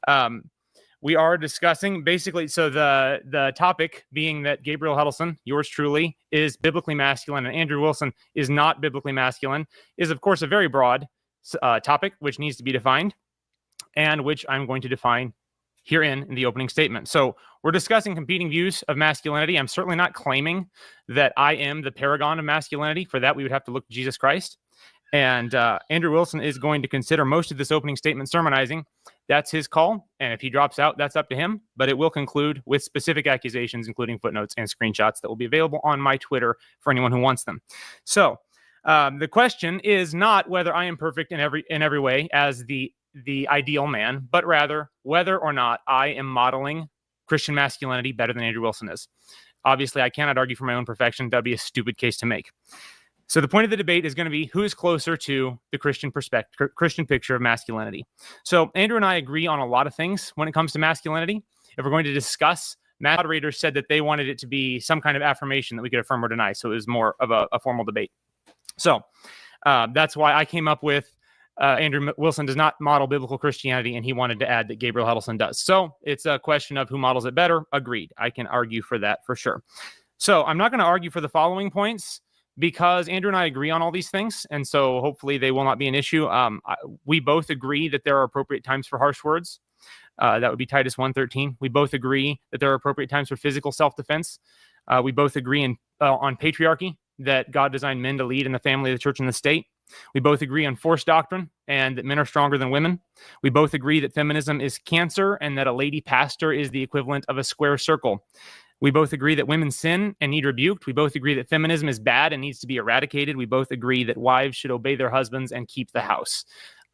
Um, we are discussing basically, so the topic being that Gabriel Huddleston, yours truly, is biblically masculine and Andrew Wilson is not biblically masculine, is of course a very broad topic which needs to be defined, and which I'm going to define herein in the opening statement. So we're discussing competing views of masculinity. I'm certainly not claiming that I am the paragon of masculinity. For that, we would have to look to Jesus Christ. And Andrew Wilson is going to consider most of this opening statement sermonizing. That's his call. And if he drops out, that's up to him. But it will conclude with specific accusations, including footnotes and screenshots that will be available on my Twitter for anyone who wants them. So the question is not whether I am perfect in every way as the ideal man, but rather whether or not I am modeling Christian masculinity better than Andrew Wilson is. Obviously, I cannot argue for my own perfection. That'd be a stupid case to make. So the point of the debate is going to be who is closer to the Christian perspective, Christian picture of masculinity. So Andrew and I agree on a lot of things when it comes to masculinity. If we're going to discuss, moderators said that they wanted it to be some kind of affirmation that we could affirm or deny. So it was more of a formal debate. So that's why I came up with Andrew Wilson does not model biblical Christianity, and he wanted to add that Gabriel Huddleston does. So it's a question of who models it better. Agreed. I can argue for that for sure. So I'm not going to argue for the following points because Andrew and I agree on all these things, and so hopefully they will not be an issue. We both agree that there are appropriate times for harsh words. That would be Titus 1:13. We both agree that there are appropriate times for physical self-defense. We both agree on patriarchy, that God designed men to lead in the family, the church, and the state. We both agree on force doctrine and that men are stronger than women. We both agree that feminism is cancer and that a lady pastor is the equivalent of a square circle. We both agree that women sin and need rebuked. We both agree that feminism is bad and needs to be eradicated. We both agree that wives should obey their husbands and keep the house.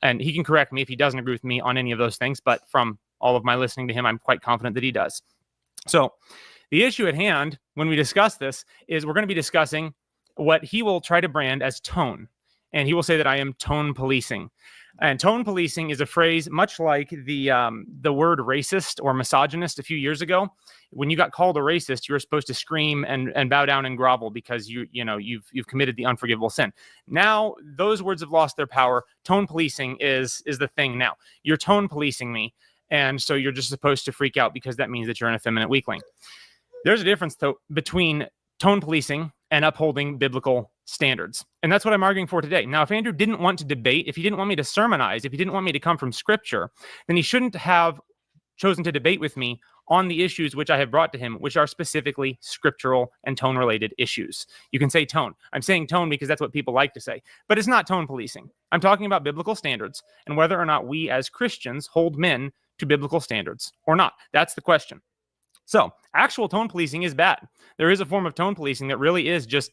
And he can correct me if he doesn't agree with me on any of those things, but from all of my listening to him, I'm quite confident that he does. So the issue at hand when we discuss this is we're going to be discussing what he will try to brand as tone. And he will say that I am tone policing. And tone policing is a phrase much like the word racist or misogynist a few years ago. When you got called a racist, you were supposed to scream and bow down and grovel because you've committed the unforgivable sin. Now those words have lost their power. Tone policing is the thing now. You're tone policing me, and so you're just supposed to freak out because that means that you're an effeminate weakling. There's a difference though between tone policing and upholding biblical standards. And that's what I'm arguing for today. Now, if Andrew didn't want to debate, if he didn't want me to sermonize, if he didn't want me to come from scripture, then he shouldn't have chosen to debate with me on the issues which I have brought to him, which are specifically scriptural and tone-related issues. You can say tone. I'm saying tone because that's what people like to say, but it's not tone policing. I'm talking about biblical standards and whether or not we as Christians hold men to biblical standards or not. That's the question. So actual tone policing is bad. There is a form of tone policing that really is just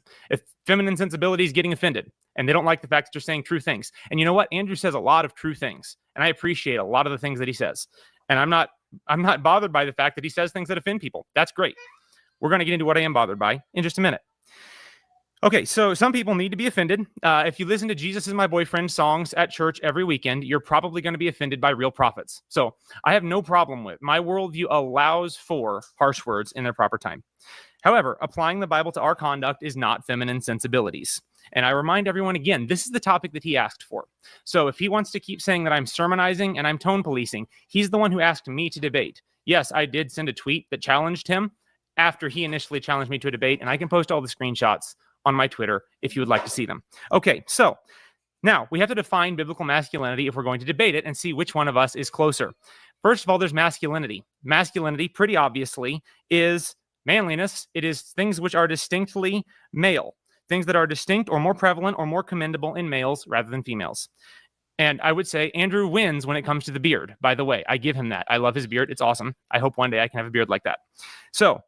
feminine sensibilities getting offended, and they don't like the fact that you're saying true things. And you know what? Andrew says a lot of true things, and I appreciate a lot of the things that he says. And I'm not bothered by the fact that he says things that offend people. That's great. We're going to get into what I am bothered by in just a minute. Okay, so some people need to be offended. If you listen to Jesus is My Boyfriend songs at church every weekend, you're probably going to be offended by real prophets. So I have no problem with my worldview allows for harsh words in their proper time. However, applying the Bible to our conduct is not feminine sensibilities. And I remind everyone again, this is the topic that he asked for. So if he wants to keep saying that I'm sermonizing and I'm tone policing, he's the one who asked me to debate. Yes, I did send a tweet that challenged him after he initially challenged me to a debate, and I can post all the screenshots on my Twitter if you would like to see them. Okay, so now we have to define biblical masculinity if we're going to debate it and see which one of us is closer. First of all, there's masculinity. Masculinity, pretty obviously, is manliness. It is things which are distinctly male, things that are distinct or more prevalent or more commendable in males rather than females. And I would say Andrew wins when it comes to the beard. By the way, I give him that. I love his beard. It's awesome. I hope one day I can have a beard like that. So,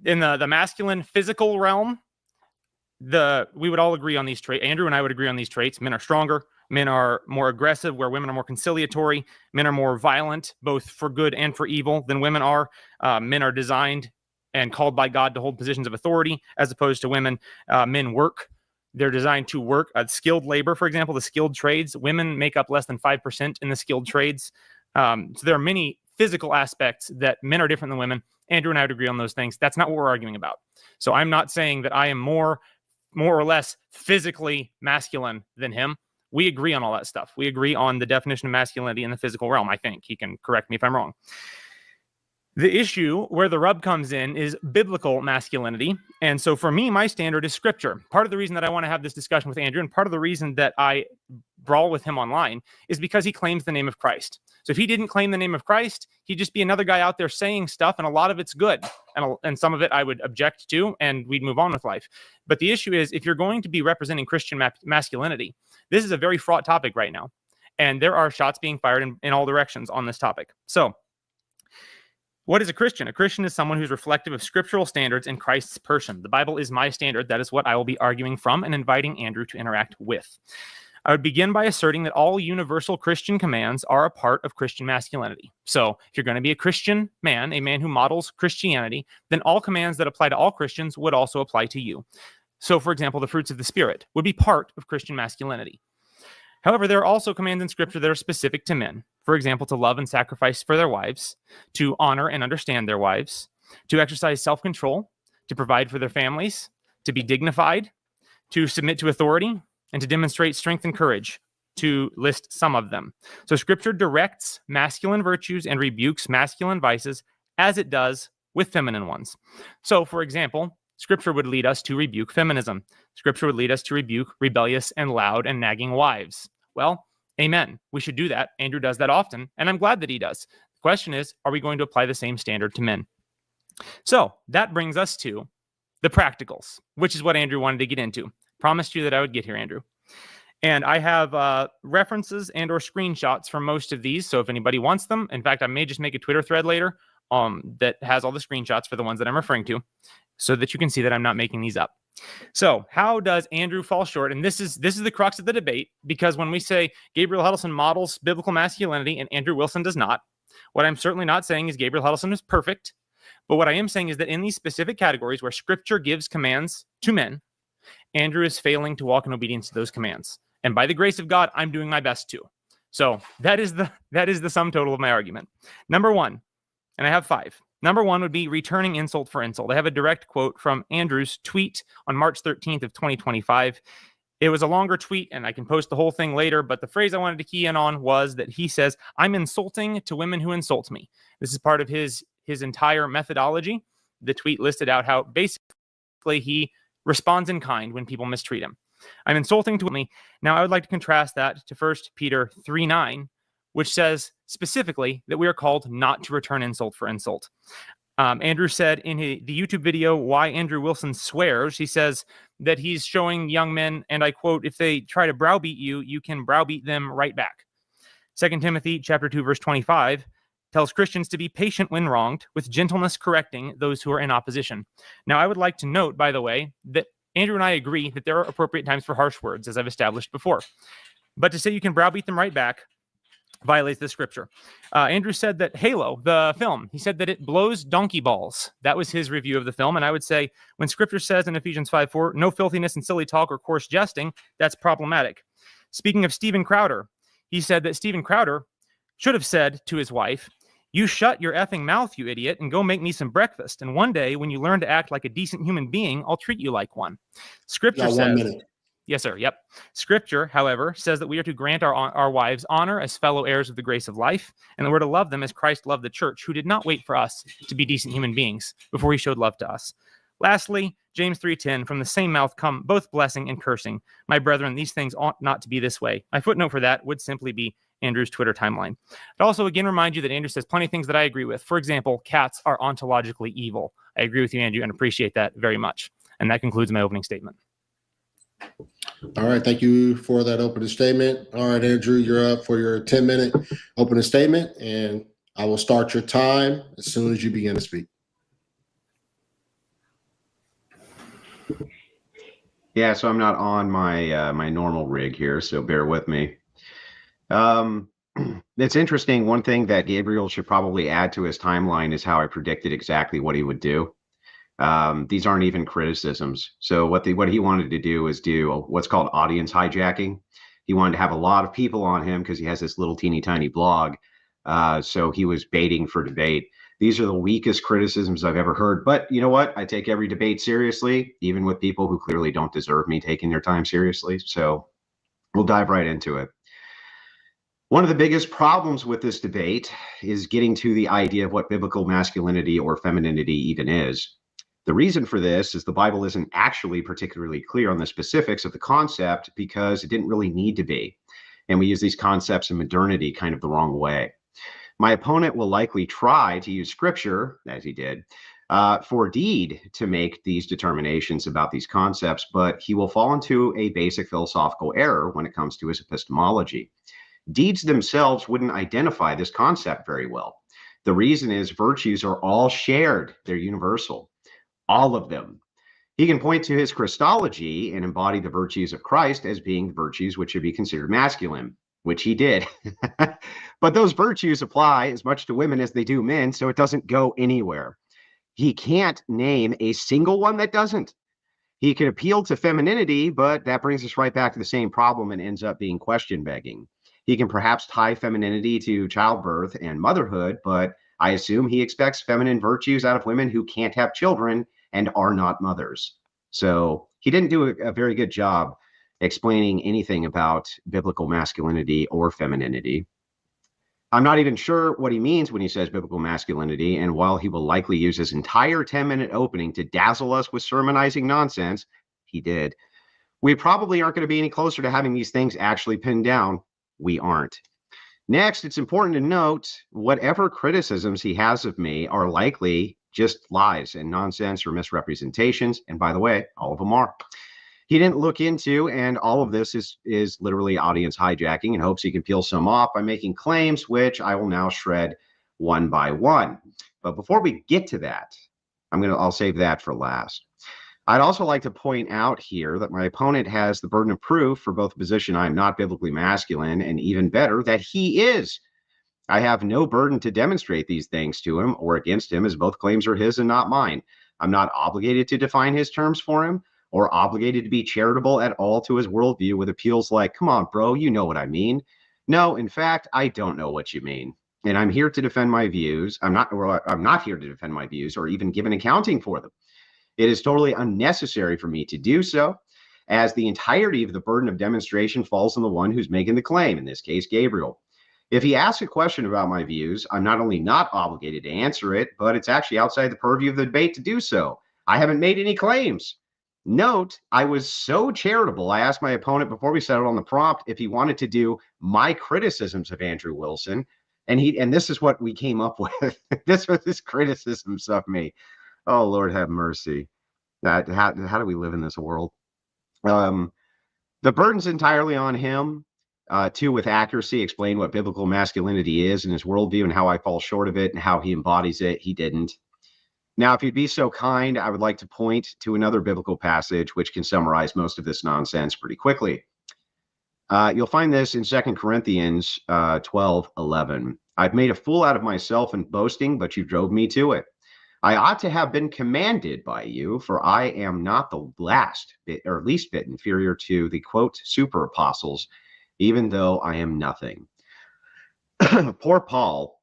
in the masculine physical realm, we would all agree on these traits. Andrew and I would agree on these traits. Men are stronger. Men are more aggressive, where women are more conciliatory. Men are more violent, both for good and for evil, than women are. Men are designed and called by God to hold positions of authority, as opposed to women. Men work. They're designed to work. Skilled labor, for example, the skilled trades. Women make up less than 5% in the skilled trades. So there are many physical aspects that men are different than women. Andrew and I would agree on those things. That's not what we're arguing about. So I'm not saying that I am more or less physically masculine than him. We agree on all that stuff. We agree on the definition of masculinity in the physical realm, I think. He can correct me if I'm wrong. The issue where the rub comes in is biblical masculinity. And so for me, my standard is scripture. Part of the reason that I want to have this discussion with Andrew, and part of the reason that I brawl with him online, is because he claims the name of Christ. So if he didn't claim the name of Christ, he'd just be another guy out there saying stuff, and a lot of it's good. And some of it I would object to, and we'd move on with life. But the issue is, if you're going to be representing Christian masculinity, this is a very fraught topic right now. And there are shots being fired in all directions on this topic. So what is a Christian? A Christian is someone who's reflective of scriptural standards in Christ's person. The Bible is my standard. That is what I will be arguing from and inviting Andrew to interact with. I would begin by asserting that all universal Christian commands are a part of Christian masculinity. So if you're going to be a Christian man, a man who models Christianity, then all commands that apply to all Christians would also apply to you. So, for example, the fruits of the Spirit would be part of Christian masculinity. However, there are also commands in Scripture that are specific to men. For example, to love and sacrifice for their wives, to honor and understand their wives, to exercise self-control, to provide for their families, to be dignified, to submit to authority, and to demonstrate strength and courage, to list some of them. So Scripture directs masculine virtues and rebukes masculine vices as it does with feminine ones. So, for example, Scripture would lead us to rebuke feminism. Scripture would lead us to rebuke rebellious and loud and nagging wives. Well, amen. We should do that. Andrew does that often, and I'm glad that he does. The question is, are we going to apply the same standard to men? So that brings us to the practicals, which is what Andrew wanted to get into. Promised you that I would get here, Andrew. And I have references and or screenshots from most of these. So if anybody wants them, in fact, I may just make a Twitter thread later that has all the screenshots for the ones that I'm referring to, so that you can see that I'm not making these up. So how does Andrew fall short? And this is the crux of the debate, because when we say Gabriel Huddleston models biblical masculinity and Andrew Wilson does not, what I'm certainly not saying is Gabriel Huddleston is perfect. But what I am saying is that in these specific categories where Scripture gives commands to men, Andrew is failing to walk in obedience to those commands. And by the grace of God, I'm doing my best to. So that is the sum total of my argument. Number one, and I have 5. Number 1 would be returning insult for insult. I have a direct quote from Andrew's tweet on March 13th of 2025. It was a longer tweet, and I can post the whole thing later, but the phrase I wanted to key in on was that he says, "I'm insulting to women who insult me." This is part of his entire methodology. The tweet listed out how basically he responds in kind when people mistreat him. I'm insulting to me. Now, I would like to contrast that to 1 Peter 3:9, which says specifically that we are called not to return insult for insult. Andrew said in the YouTube video, Why Andrew Wilson Swears, he says that he's showing young men, and I quote, "If they try to browbeat you, you can browbeat them right back." 2 Timothy chapter 2, verse 25 tells Christians to be patient when wronged, with gentleness correcting those who are in opposition. Now, I would like to note, by the way, that Andrew and I agree that there are appropriate times for harsh words, as I've established before. But to say you can browbeat them right back violates the Scripture. Andrew said that Halo, the film, he said that it blows donkey balls. That was his review of the film. And I would say when Scripture says in Ephesians 5:4, no filthiness and silly talk or coarse jesting, that's problematic. Speaking of Steven Crowder, he said that Steven Crowder should have said to his wife, "You shut your effing mouth, you idiot, and go make me some breakfast. And one day when you learn to act like a decent human being, I'll treat you like one." Scripture says... 1 minute. Yes, sir. Yep. Scripture, however, says that we are to grant our wives honor as fellow heirs of the grace of life, and that we're to love them as Christ loved the church, who did not wait for us to be decent human beings before he showed love to us. Lastly, James 3:10, from the same mouth come both blessing and cursing. My brethren, these things ought not to be this way. My footnote for that would simply be Andrew's Twitter timeline. I'd also again remind you that Andrew says plenty of things that I agree with. For example, cats are ontologically evil. I agree with you, Andrew, and appreciate that very much. And that concludes my opening statement. All right. Thank you for that opening statement. All right, Andrew, you're up for your 10-minute opening statement, and I will start your time as soon as you begin to speak. Yeah, so I'm not on my my normal rig here, so bear with me. It's interesting. One thing that Gabriel should probably add to his timeline is how I predicted exactly what he would do. These aren't even criticisms. So what he wanted to do is do what's called audience hijacking. He wanted to have a lot of people on him because he has this little teeny tiny blog. So he was baiting for debate. These are the weakest criticisms I've ever heard. But you know what? I take every debate seriously, even with people who clearly don't deserve me taking their time seriously. So We'll dive right into it. One of the biggest problems with this debate is getting to the idea of what biblical masculinity or femininity even is. The reason for this is the Bible isn't actually particularly clear on the specifics of the concept because it didn't really need to be. And we use these concepts in modernity kind of the wrong way. My opponent will likely try to use scripture, as he did, for deed to make these determinations about these concepts, but he will fall into a basic philosophical error when it comes to his epistemology. Deeds themselves wouldn't identify this concept very well. The reason is virtues are all shared. They're universal, all of them. He can point to his Christology and embody the virtues of Christ as being virtues which should be considered masculine, which he did. But those virtues apply as much to women as they do men, so it doesn't go anywhere. He can't name a single one that doesn't. He can appeal to femininity, but that brings us right back to the same problem and ends up being question begging. He can perhaps tie femininity to childbirth and motherhood, but I assume he expects feminine virtues out of women who can't have children and are not mothers. So he didn't do a very good job explaining anything about biblical masculinity or femininity. I'm not even sure what he means when he says biblical masculinity, and while he will likely use his entire 10-minute opening to dazzle us with sermonizing nonsense, he did, we probably aren't going to be any closer to having these things actually pinned down. We aren't. Next, it's important to note whatever criticisms he has of me are likely just lies and nonsense or misrepresentations. And by the way, all of them are. He didn't look into, and all of this is literally audience hijacking in hopes he can peel some off by making claims, which I will now shred one by one. But before we get to that, I'll save that for last. I'd also like to point out here that my opponent has the burden of proof for both the position I'm not biblically masculine and even better, that he is. I have no burden to demonstrate these things to him or against him, as both claims are his and not mine. I'm not obligated to define his terms for him or obligated to be charitable at all to his worldview with appeals like, come on, bro, you know what I mean. No, in fact, I don't know what you mean. And I'm here to defend my views. I'm not here to defend my views or even give an accounting for them. It is totally unnecessary for me to do so, as the entirety of the burden of demonstration falls on the one who's making the claim, in this case, Gabriel. If he asks a question about my views, I'm not only not obligated to answer it, but it's actually outside the purview of the debate to do so. I haven't made any claims. Note, I was so charitable, I asked my opponent before we settled on the prompt if he wanted to do my criticisms of Andrew Wilson, and this is what we came up with. This was his criticisms of me. Oh, Lord have mercy. How do we live in this world? The burden's entirely on him to, with accuracy, explain what biblical masculinity is and his worldview and how I fall short of it and how he embodies it. He didn't. Now, if you'd be so kind, I would like to point to another biblical passage which can summarize most of this nonsense pretty quickly. You'll find this in 2 Corinthians 12:11. I've made a fool out of myself in boasting, but you drove me to it. I ought to have been commanded by you, for I am not the least bit inferior to the, quote, super apostles, even though I am nothing. Poor Paul,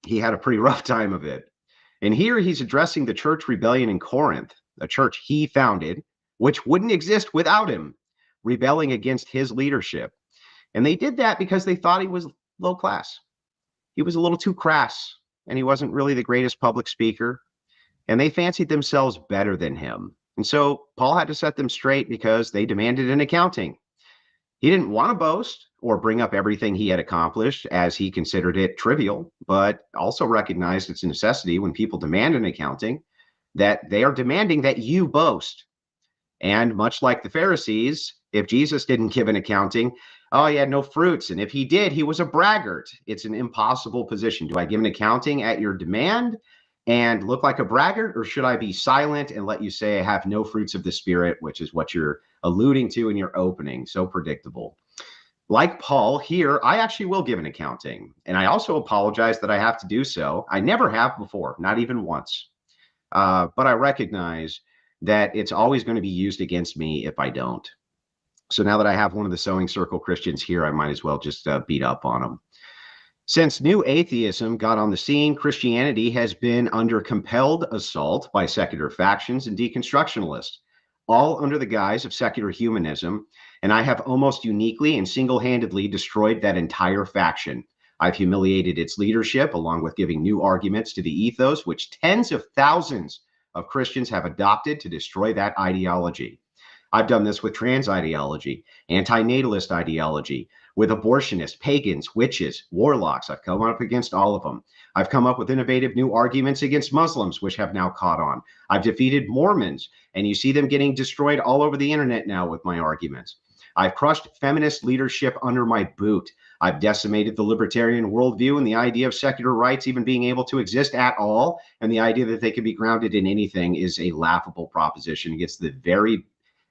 he had a pretty rough time of it. And here he's addressing the church rebellion in Corinth, a church he founded, which wouldn't exist without him, rebelling against his leadership. And they did that because they thought he was low class. He was a little too crass, and he wasn't really the greatest public speaker. And they fancied themselves better than him. And so Paul had to set them straight because they demanded an accounting. He didn't want to boast or bring up everything he had accomplished as he considered it trivial, but also recognized it's a necessity when people demand an accounting that they are demanding that you boast. And much like the Pharisees, if Jesus didn't give an accounting, oh, he had no fruits. And if he did, he was a braggart. It's an impossible position. Do I give an accounting at your demand and look like a braggart, or should I be silent and let you say I have no fruits of the Spirit, which is what you're alluding to in your opening? So predictable. Like Paul here, I actually will give an accounting. And I also apologize that I have to do so. I never have before, not even once. But I recognize that it's always going to be used against me if I don't. So now that I have one of the Sewing Circle Christians here, I might as well just beat up on them. Since new atheism got on the scene, Christianity has been under compelled assault by secular factions and deconstructionalists. all under the guise of secular humanism, and I have almost uniquely and single-handedly destroyed that entire faction. I've humiliated its leadership, along with giving new arguments to the ethos, which tens of thousands of Christians have adopted to destroy that ideology. I've done this with trans ideology, anti-natalist ideology, with abortionists, pagans, witches, warlocks. I've come up against all of them. I've come up with innovative new arguments against Muslims, which have now caught on. I've defeated Mormons, and you see them getting destroyed all over the internet now with my arguments. I've crushed feminist leadership under my boot. I've decimated the libertarian worldview and the idea of secular rights even being able to exist at all, and the idea that they can be grounded in anything is a laughable proposition against the very,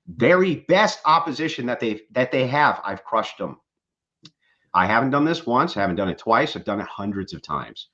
very best opposition that they have. I've crushed them. I haven't done this once. I haven't done it twice. I've done it hundreds of times.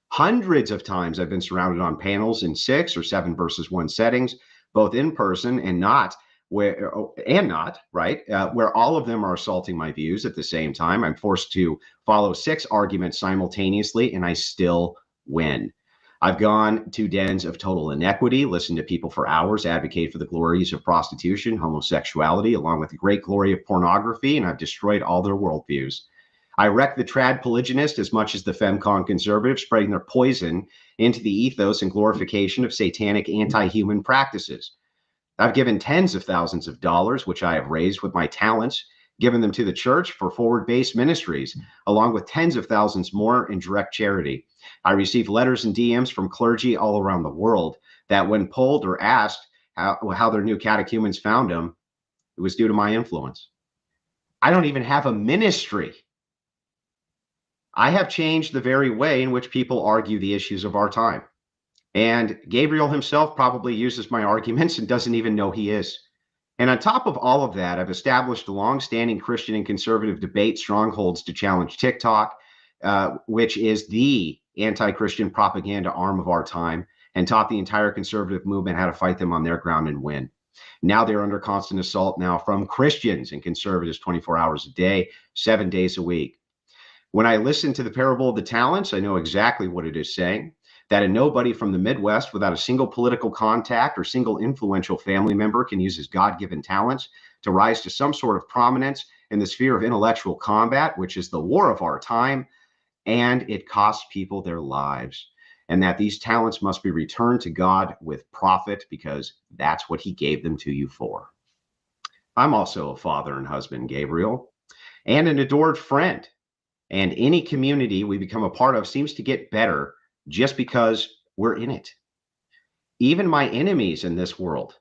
Hundreds of times I've been surrounded on panels in 6 or 7 versus 1 settings, both in person and not, where all of them are assaulting my views at the same time. I'm forced to follow 6 arguments simultaneously, and I still win. I've gone to dens of total inequity, listened to people for hours advocate for the glories of prostitution, homosexuality, along with the great glory of pornography, and I've destroyed all their worldviews. I wreck the trad polygynist as much as the femcon conservative, spreading their poison into the ethos and glorification of satanic anti-human practices. I've given tens of thousands of dollars, which I have raised with my talents, given them to the church for forward-based ministries, along with tens of thousands more in direct charity. I received letters and DMs from clergy all around the world that when polled or asked how their new catechumens found them, it was due to my influence. I don't even have a ministry. I have changed the very way in which people argue the issues of our time. And Gabriel himself probably uses my arguments and doesn't even know he is. And on top of all of that, I've established long-standing Christian and conservative debate strongholds to challenge TikTok, which is the anti-Christian propaganda arm of our time, and taught the entire conservative movement how to fight them on their ground and win. Now they're under constant assault now from Christians and conservatives 24 hours a day, 7 days a week. When I listen to the parable of the talents, I know exactly what it is saying, that a nobody from the Midwest without a single political contact or single influential family member can use his God-given talents to rise to some sort of prominence in the sphere of intellectual combat, which is the war of our time, and it costs people their lives. And that these talents must be returned to God with profit because that's what he gave them to you for. I'm also a father and husband, Gabriel, and an adored friend. And any community we become a part of seems to get better just because we're in it. Even my enemies in this world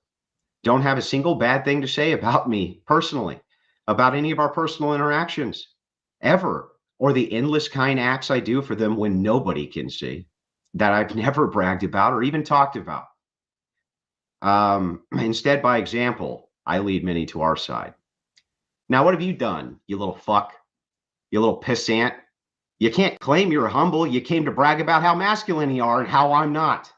don't have a single bad thing to say about me personally, about any of our personal interactions, ever, or the endless kind acts I do for them when nobody can see, that I've never bragged about or even talked about. Instead, by example, I lead many to our side. Now, what have you done, you little fuck? You little pissant? You can't claim you're humble. You came to brag about how masculine you are and how I'm not.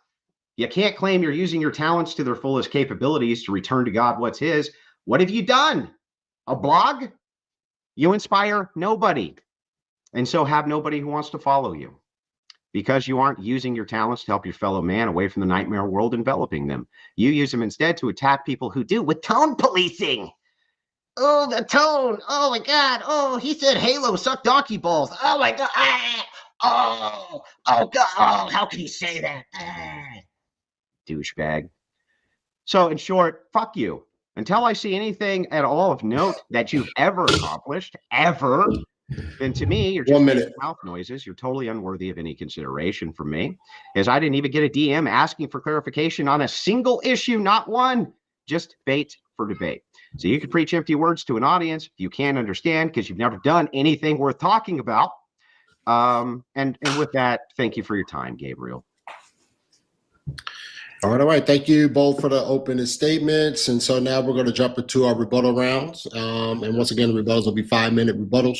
You can't claim you're using your talents to their fullest capabilities to return to God what's his. What have you done? A blog? You inspire nobody. And so have nobody who wants to follow you because you aren't using your talents to help your fellow man away from the nightmare world enveloping them. You use them instead to attack people who do with tone policing. Oh, the tone. Oh, my God. Oh, he said Halo sucked donkey balls. Oh, my God. Oh, God. Oh, how can you say that? Douchebag. So, in short, fuck you. Until I see anything at all of note that you've ever accomplished, ever, then to me, you're just making mouth noises. You're totally unworthy of any consideration from me, as I didn't even get a DM asking for clarification on a single issue, not one, just bait for debate. So you can preach empty words to an audience you can't understand because you've never done anything worth talking about. And with that, thank you for your time, Gabriel. All right. Thank you both for the opening statements. And so now we're going to jump into our rebuttal rounds. And once again, the rebuttals will be 5-minute rebuttals.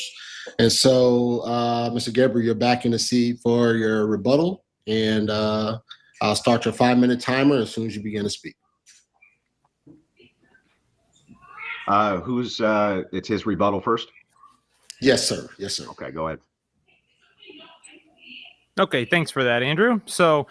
And so, Mr. Gabriel, you're back in the seat for your rebuttal. And I'll start your 5-minute timer as soon as you begin to speak. It's his rebuttal first? Yes, sir. Yes, sir. Okay, go ahead. Okay, thanks for that, Andrew. So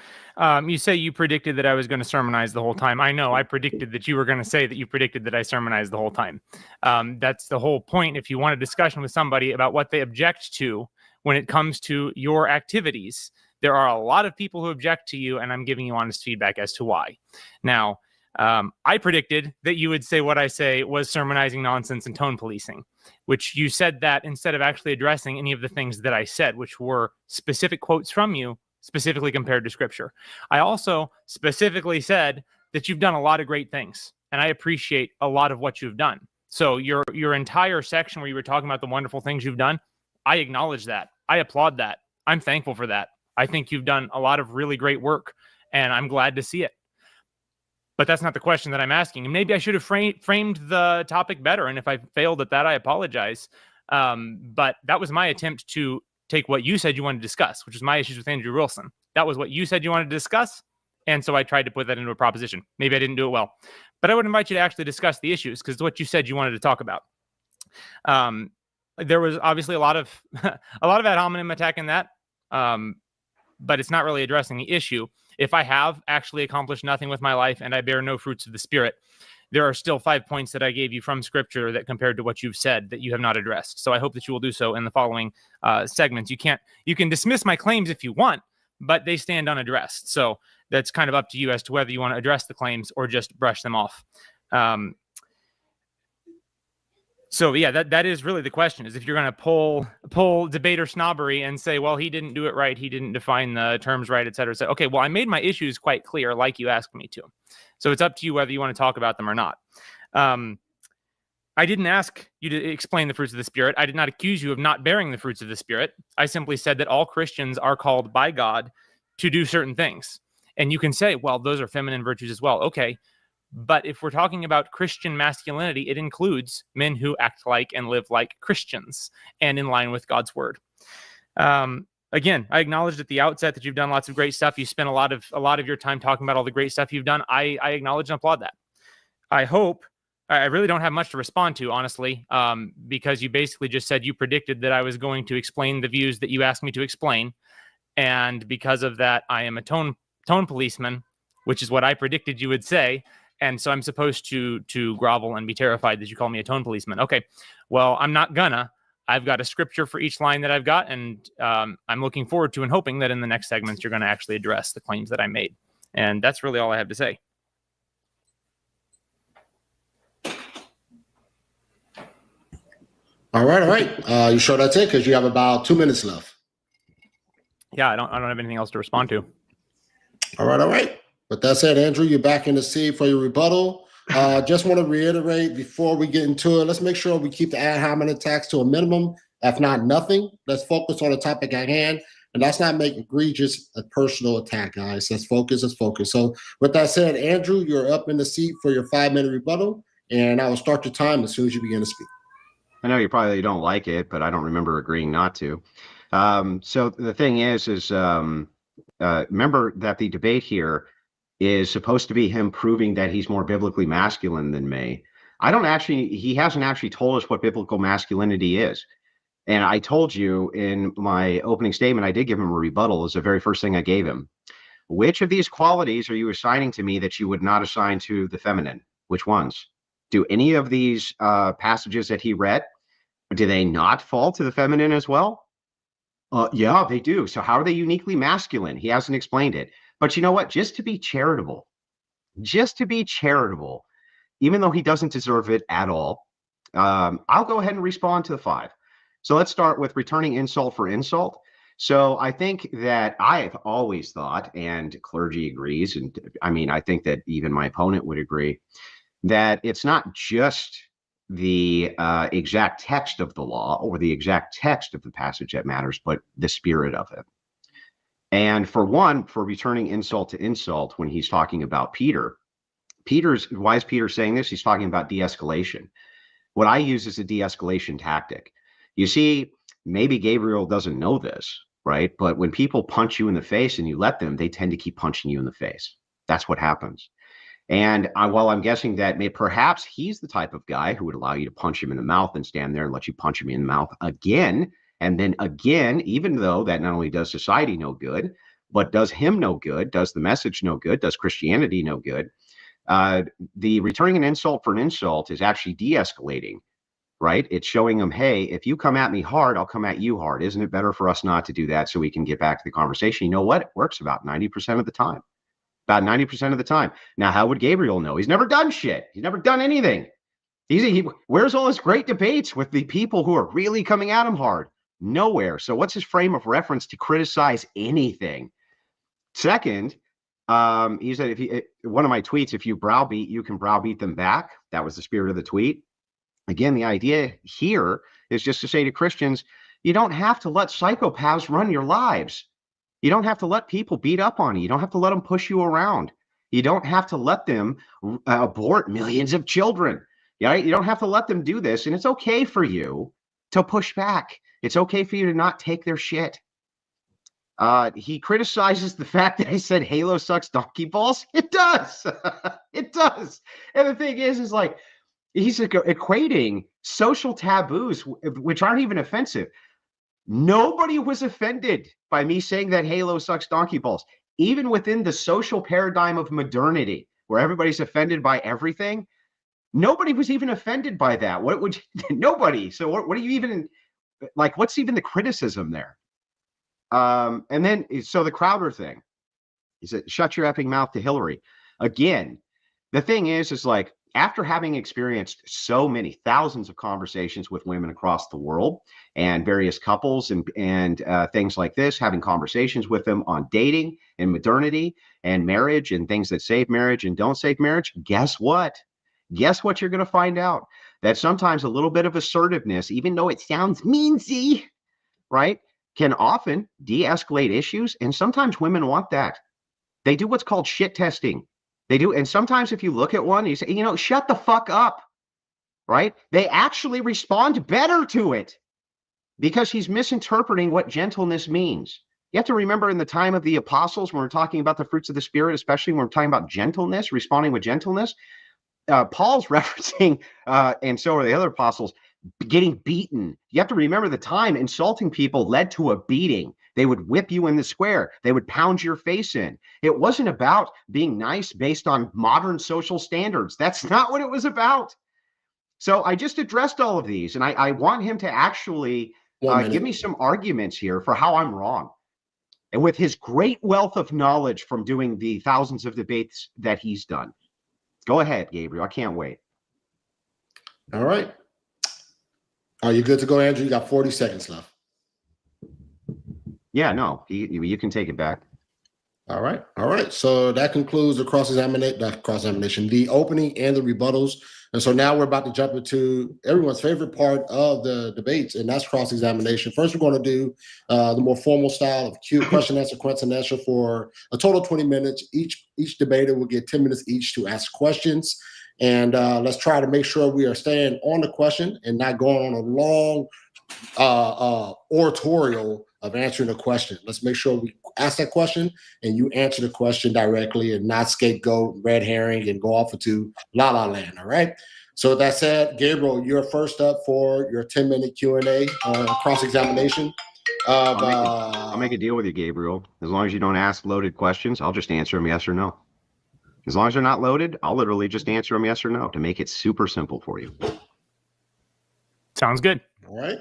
you say you predicted that I was going to sermonize the whole time. I know I predicted that you were going to say that you predicted that I sermonized the whole time. That's the whole point. If you want a discussion with somebody about what they object to when it comes to your activities, there are a lot of people who object to you, and I'm giving you honest feedback as to why. Now, I predicted that you would say what I say was sermonizing nonsense and tone policing, which you said that instead of actually addressing any of the things that I said, which were specific quotes from you, specifically compared to scripture. I also specifically said that you've done a lot of great things, and I appreciate a lot of what you've done. So your entire section where you were talking about the wonderful things you've done, I acknowledge that. I applaud that. I'm thankful for that. I think you've done a lot of really great work, and I'm glad to see it. But that's not the question that I'm asking. And maybe I should have framed the topic better. And if I failed at that, I apologize. But that was my attempt to take what you said you wanted to discuss, which was my issues with Andrew Wilson. That was what you said you wanted to discuss. And so I tried to put that into a proposition. Maybe I didn't do it well. But I would invite you to actually discuss the issues, because what you said you wanted to talk about. There was obviously a lot of ad hominem attack in that. But it's not really addressing the issue. If I have actually accomplished nothing with my life and I bear no fruits of the Spirit, there are still 5 points that I gave you from Scripture that compared to what you've said that you have not addressed. So I hope that you will do so in the following segments. You can dismiss my claims if you want, but they stand unaddressed. So that's kind of up to you as to whether you want to address the claims or just brush them off. So yeah, that is really the question, is if you're going to pull debater snobbery and say, well, he didn't do it right, he didn't define the terms right, et cetera. So, okay, well, I made my issues quite clear like you asked me to. So it's up to you whether you want to talk about them or not. I didn't ask you to explain the fruits of the Spirit. I did not accuse you of not bearing the fruits of the Spirit. I simply said that all Christians are called by God to do certain things. And you can say, well, those are feminine virtues as well. Okay. But if we're talking about Christian masculinity, it includes men who act like and live like Christians and in line with God's word. Again, I acknowledged at the outset that you've done lots of great stuff. You spent a lot of your time talking about all the great stuff you've done. I acknowledge and applaud that. I really don't have much to respond to, honestly, because you basically just said you predicted that I was going to explain the views that you asked me to explain. And because of that, I am a tone policeman, which is what I predicted you would say. And so I'm supposed to grovel and be terrified that you call me a tone policeman. Okay, well, I'm not gonna. I've got a scripture for each line that I've got, and I'm looking forward to and hoping that in the next segments you're going to actually address the claims that I made. And that's really all I have to say. All right. You sure that's it? Because you have about 2 minutes left. Yeah, I don't have anything else to respond to. All right. With that said, Andrew, you're back in the seat for your rebuttal. Just want to reiterate before we get into it, let's make sure we keep the ad hominem attacks to a minimum, if not nothing. Let's focus on the topic at hand, and let's not make egregious a personal attack, guys. Let's focus. So with that said, Andrew, you're up in the seat for your 5-minute rebuttal, and I will start your time as soon as you begin to speak. I know you probably don't like it, but I don't remember agreeing not to. So the thing is remember that the debate here is supposed to be him proving that he's more biblically masculine than me. He hasn't actually told us what biblical masculinity is. And I told you in my opening statement, I did give him a rebuttal as the very first thing I gave him. Which of these qualities are you assigning to me that you would not assign to the feminine? Which ones? Do any of these passages that he read, do they not fall to the feminine as well? Yeah, they do. So how are they uniquely masculine? He hasn't explained it. But you know what? Just to be charitable, even though he doesn't deserve it at all, I'll go ahead and respond to the 5. So let's start with returning insult for insult. So I think that I've always thought, and clergy agrees, and I mean, I think that even my opponent would agree, that it's not just the exact text of the law or the exact text of the passage that matters, but the spirit of it. And for one, for returning insult to insult, when he's talking about why is Peter saying this? He's talking about de-escalation. What I use is a de-escalation tactic. You see, maybe Gabriel doesn't know this, right? But when people punch you in the face and you let them, they tend to keep punching you in the face. That's what happens. And while I'm guessing that perhaps he's the type of guy who would allow you to punch him in the mouth and stand there and let you punch him in the mouth again And then again, even though that not only does society no good, but does him no good, does the message no good, does Christianity no good, the returning an insult for an insult is actually de-escalating, right? It's showing them, hey, if you come at me hard, I'll come at you hard. Isn't it better for us not to do that so we can get back to the conversation? You know what? It works about 90% of the time. About 90% of the time. Now, how would Gabriel know? He's never done shit. He's never done anything. Where's all his great debates with the people who are really coming at him hard? Nowhere. So what's his frame of reference to criticize anything? Second, he said, one of my tweets, if you browbeat, you can browbeat them back. That was the spirit of the tweet. Again, the idea here is just to say to Christians, you don't have to let psychopaths run your lives. You don't have to let people beat up on you. You don't have to let them push you around. You don't have to let them abort millions of children. Right? You don't have to let them do this. And it's okay for you to push back. It's okay for you to not take their shit. He criticizes the fact that I said Halo sucks donkey balls. It does. It does. And the thing is like, he's equating social taboos, which aren't even offensive. Nobody was offended by me saying that Halo sucks donkey balls. Even within the social paradigm of modernity, where everybody's offended by everything, nobody was even offended by that. What would nobody? So what are you even like? What's even the criticism there? And then so the Crowder thing, he said, "Shut your effing mouth" to Hillary. Again, the thing is like after having experienced so many thousands of conversations with women across the world and various couples and things like this, having conversations with them on dating and modernity and marriage and things that save marriage and don't save marriage. Guess what? Guess what you're going to find out? That sometimes a little bit of assertiveness, even though it sounds meansy, right, can often de-escalate issues. And sometimes women want that. They do what's called shit testing. They do. And sometimes if you look at one, you say, you know, shut the fuck up, right? They actually respond better to it because he's misinterpreting what gentleness means. You have to remember in the time of the apostles, when we're talking about the fruits of the Spirit, especially when we're talking about gentleness, responding with gentleness, Paul's referencing, and so are the other apostles, getting beaten. You have to remember the time insulting people led to a beating. They would whip you in the square. They would pound your face in. It wasn't about being nice based on modern social standards. That's not what it was about. So I just addressed all of these, and I want him to actually give me some arguments here for how I'm wrong. And with his great wealth of knowledge from doing the thousands of debates that he's done. Go ahead, Gabriel. I can't wait. All right. Are you good to go, Andrew? You got 40 seconds left. Yeah, no, you can take it back. All right. All right. So that concludes the cross-examination, the opening and the rebuttals. And so now we're about to jump into everyone's favorite part of the debates, and that's cross-examination. First, we're going to do the more formal style of question, answer for a total of 20 minutes. Each debater will get 10 minutes each to ask questions. And let's try to make sure we are staying on the question and not going on a long oratorial of answering a question. Let's make sure we ask that question and you answer the question directly and not scapegoat, red herring, and go off into la la land. All right. So with that said, Gabriel, you're first up for your 10-minute Q&A cross-examination. I'll make a deal with you, Gabriel. As long as you don't ask loaded questions, I'll just answer them yes or no. As long as they're not loaded, I'll literally just answer them yes or no to make it super simple for you. Sounds good. All right.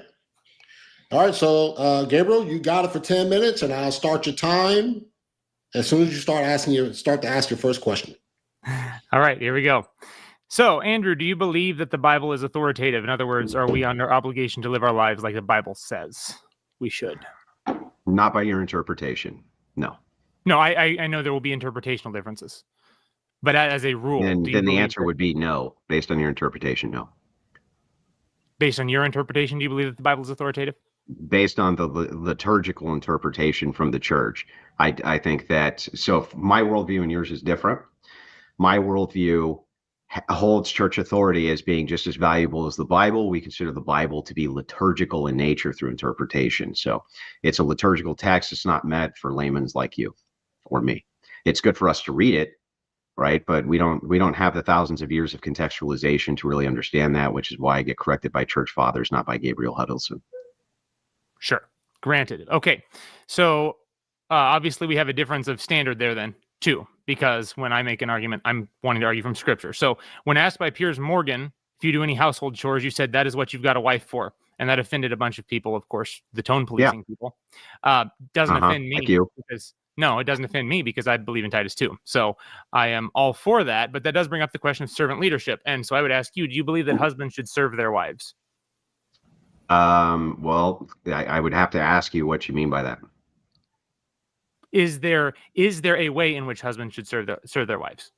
All right. So, Gabriel, you got it for 10 minutes, and I'll start your time as soon as you start to ask your first question. All right. Here we go. So, Andrew, do you believe that the Bible is authoritative? In other words, are we under obligation to live our lives like the Bible says we should? Not by your interpretation. No. No, I know there will be interpretational differences. But as a rule, then the answer would be no, based on your interpretation, no. Based on your interpretation, do you believe that the Bible is authoritative? Based on the liturgical interpretation from the church, I think that, so if my worldview and yours is different, my worldview holds church authority as being just as valuable as the Bible. We consider the Bible to be liturgical in nature through interpretation. So it's a liturgical text. It's not meant for laymen like you or me. It's good for us to read it, right? But we don't have the thousands of years of contextualization to really understand that, which is why I get corrected by church fathers, not by Gabriel Huddleston. Sure. Granted. Okay. So obviously we have a difference of standard there then too, because when I make an argument, I'm wanting to argue from scripture. So when asked by Piers Morgan if you do any household chores, you said that is what you've got a wife for. And that offended a bunch of people, of course, the tone policing people. Doesn't offend me like you. because no, it doesn't offend me because I believe in Titus 2. So I am all for that. But that does bring up the question of servant leadership. And so I would ask you, do you believe that husbands should serve their wives? Well, I would have to ask you what you mean by that. Is there a way in which husbands should serve their wives?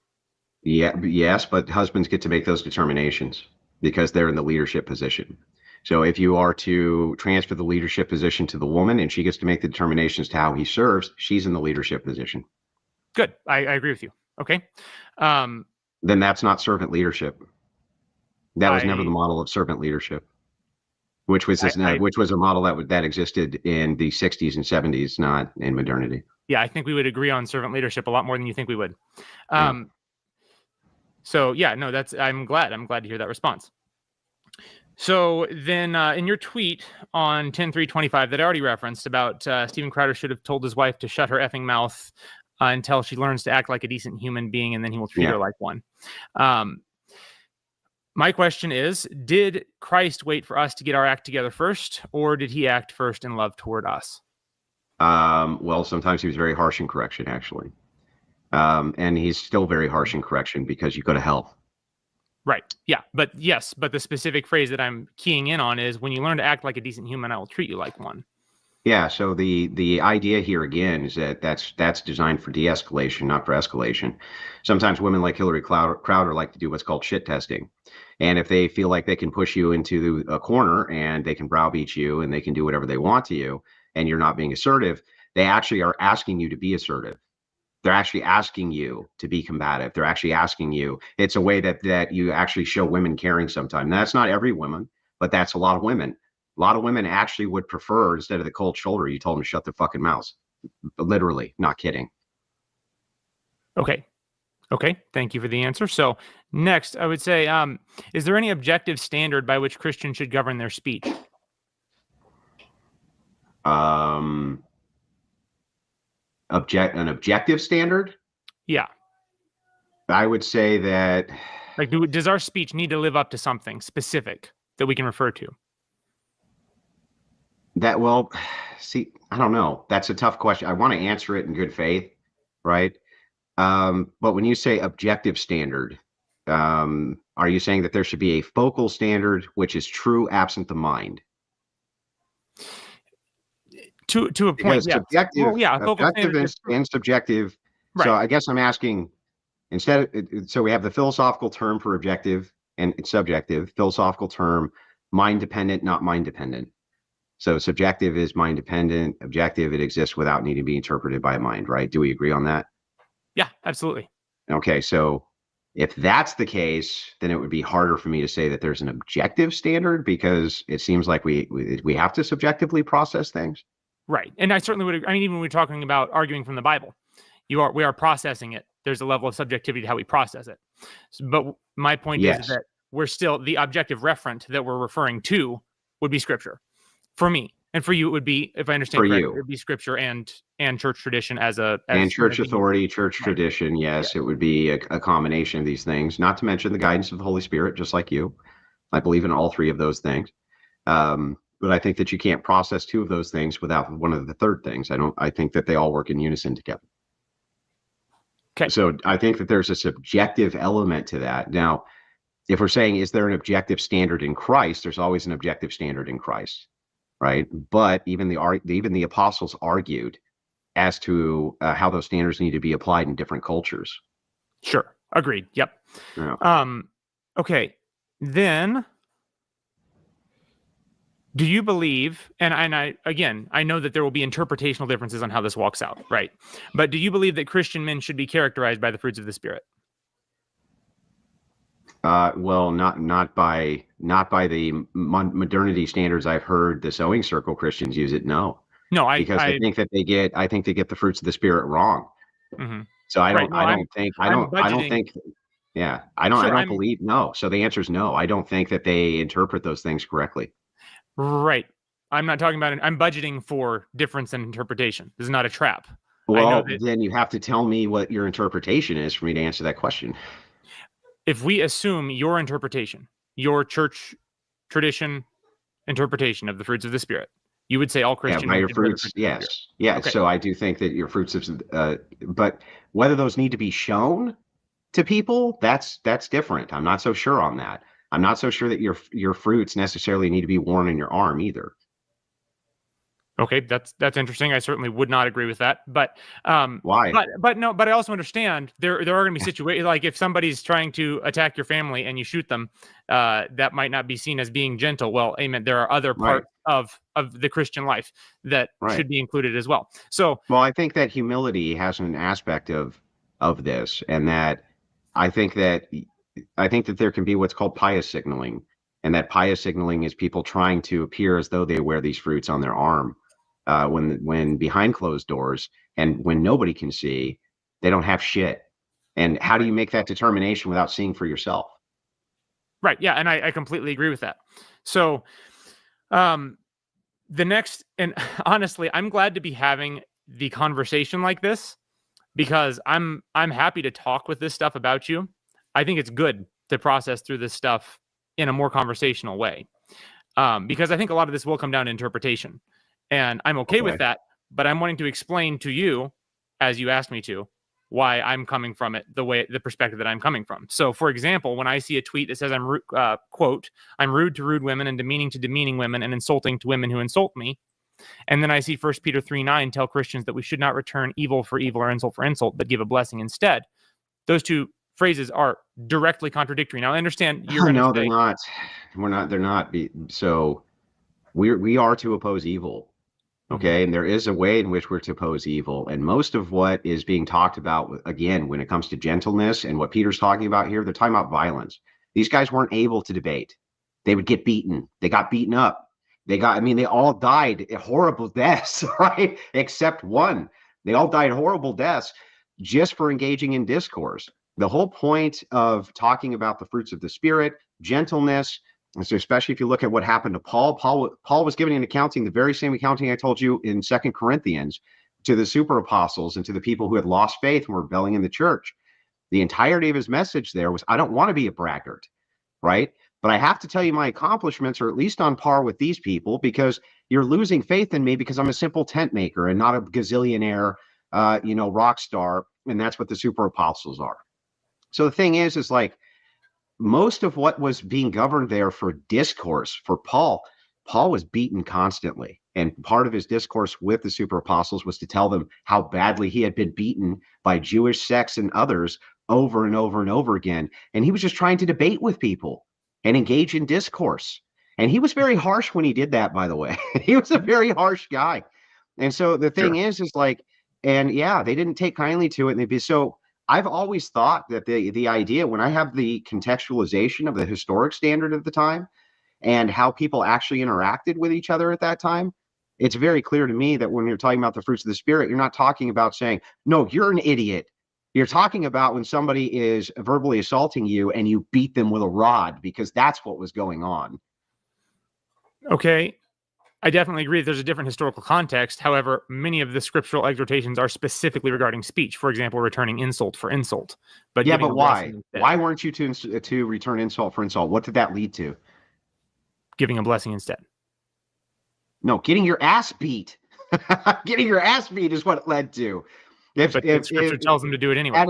Yeah, yes, but husbands get to make those determinations because they're in the leadership position. So if you are to transfer the leadership position to the woman and she gets to make the determinations to how he serves, she's in the leadership position. Good. I agree with you. Okay. Then that's not servant leadership. That was never the model of servant leadership, which was a model that existed in the 60s and 70s, not in modernity. Yeah, I think we would agree on servant leadership a lot more than you think we would. Yeah. So yeah, no, I'm glad to hear that response. So then in your tweet on 10/3/25 that I already referenced about Steven Crowder should have told his wife to shut her effing mouth until she learns to act like a decent human being, and then he will treat her like one. My question is, did Christ wait for us to get our act together first, or did he act first in love toward us? Well, sometimes he was very harsh in correction, actually. And he's still very harsh in correction because you go to hell. Right. Yeah. But yes, but the specific phrase that I'm keying in on is when you learn to act like a decent human, I will treat you like one. Yeah. So the idea here again is that that's designed for de-escalation, not for escalation. Sometimes women like Hillary Crowder like to do what's called shit testing. And if they feel like they can push you into a corner and they can browbeat you and they can do whatever they want to you and you're not being assertive, they actually are asking you to be assertive. They're actually asking you to be combative. They're actually asking you. It's a way that you actually show women caring sometimes. Now, that's not every woman, but that's a lot of women. A lot of women actually would prefer, instead of the cold shoulder, you told them to shut their fucking mouths. Literally, not kidding. Okay. Thank you for the answer. So next, I would say, is there any objective standard by which Christians should govern their speech? An objective standard? Yeah. I would say that. Like, does our speech need to live up to something specific that we can refer to? Well, see, I don't know. That's a tough question. I want to answer it in good faith, right? But when you say objective standard, are you saying that there should be a focal standard which is true absent the mind? To a point, yeah. Subjective, objective and subjective. Right. So I guess I'm asking, so we have the philosophical term for objective and subjective, philosophical term, mind dependent, not mind dependent. So subjective is mind dependent, objective, it exists without needing to be interpreted by mind, right? Do we agree on that? Yeah, absolutely. Okay, so if that's the case, then it would be harder for me to say that there's an objective standard because it seems like we have to subjectively process things. Right. And I certainly would. I mean, even when we're talking about arguing from the Bible, we are processing it. There's a level of subjectivity to how we process it. But my point is that we're still, the objective referent that we're referring to would be Scripture. For me. And for you, it would be, if I understand correctly, it would be Scripture and church tradition and church authority, church tradition. Yes, it would be a combination of these things, not to mention the guidance of the Holy Spirit, just like you. I believe in all three of those things. But I think that you can't process two of those things without one of the third things. I think that they all work in unison together. Okay. So I think that there's a subjective element to that. Now, if we're saying, is there an objective standard in Christ? There's always an objective standard in Christ, right? But even the apostles argued as to how those standards need to be applied in different cultures. Sure. Agreed. Yep. Yeah. Okay. Then, do you believe, and I know that there will be interpretational differences on how this walks out, right? But do you believe that Christian men should be characterized by the fruits of the Spirit? Well, not by the modernity standards I've heard the Sewing Circle Christians use it. No, I think they get the fruits of the Spirit wrong. Mm-hmm. So I don't think. Yeah, I don't believe. No. So the answer is no. I don't think that they interpret those things correctly. Right. I'm not talking about it. I'm budgeting for difference in interpretation. This is not a trap. Well, that- then you have to tell me what your interpretation is for me to answer that question. If we assume your interpretation, your church tradition interpretation of the fruits of the Spirit, you would say all Christians. Yeah, by your fruits, yes. Yeah, Okay. so I do think that your fruits of, but whether those need to be shown to people, that's different. I'm not so sure on that. I'm not so sure that your fruits necessarily need to be worn in your arm either. Okay, that's interesting. I certainly would not agree with that. But Why? But I also understand there are going to be situations like if somebody's trying to attack your family and you shoot them, that might not be seen as being gentle. Well, amen. There are other parts of the Christian life that should be included as well. So, well, I think that humility has an aspect of this, and that I think that there can be what's called pious signaling, and that pious signaling is people trying to appear as though they wear these fruits on their arm. When behind closed doors and when nobody can see, they don't have shit. And how do you make that determination without seeing for yourself? Right. Yeah. And I completely agree with that. So the next, and honestly, I'm glad to be having the conversation like this because I'm happy to talk with this stuff about you. I think it's good to process through this stuff in a more conversational way because I think a lot of this will come down to interpretation. And I'm okay with that, but I'm wanting to explain to you, as you asked me to, why I'm coming from it the perspective that I'm coming from. So, for example, when I see a tweet that says quote, I'm rude to rude women and demeaning to demeaning women and insulting to women who insult me. And then I see 1 Peter 3:9 tell Christians that we should not return evil for evil or insult for insult, but give a blessing instead. Those two phrases are directly contradictory. Now, I understand you're No, they're not. They're not. So we are to oppose evil. Okay. And there is a way in which we're to oppose evil. And most of what is being talked about, again, when it comes to gentleness and what Peter's talking about here, they're talking about violence. These guys weren't able to debate. They would get beaten. They got beaten up. They all died horrible deaths, right? Except one. They all died horrible deaths just for engaging in discourse. The whole point of talking about the fruits of the Spirit, gentleness, and so especially if you look at what happened to Paul, Paul was giving an accounting, the very same accounting I told you in 2 Corinthians, to the super apostles and to the people who had lost faith and were rebelling in the church. The entirety of his message there was, I don't want to be a braggart, right? But I have to tell you my accomplishments are at least on par with these people because you're losing faith in me because I'm a simple tent maker and not a gazillionaire, rock star. And that's what the super apostles are. So the thing is like, most of what was being governed there for discourse for Paul was beaten constantly. And part of his discourse with the super apostles was to tell them how badly he had been beaten by Jewish sects and others over and over and over again. And he was just trying to debate with people and engage in discourse. And he was very harsh when he did that, by the way. He was a very harsh guy. And so the thing is like, and yeah, they didn't take kindly to it. And they'd be so. I've always thought that the idea, when I have the contextualization of the historic standard of the time and how people actually interacted with each other at that time, it's very clear to me that when you're talking about the fruits of the Spirit, you're not talking about saying, no, you're an idiot. You're talking about when somebody is verbally assaulting you and you beat them with a rod, because that's what was going on. Okay. I definitely agree that there's a different historical context. However, many of the scriptural exhortations are specifically regarding speech. For example, returning insult for insult. But yeah, but why? Why weren't you to return insult for insult? What did that lead to? Giving a blessing instead. No, getting your ass beat. Getting your ass beat is what it led to. But scripture tells them to do it anyway.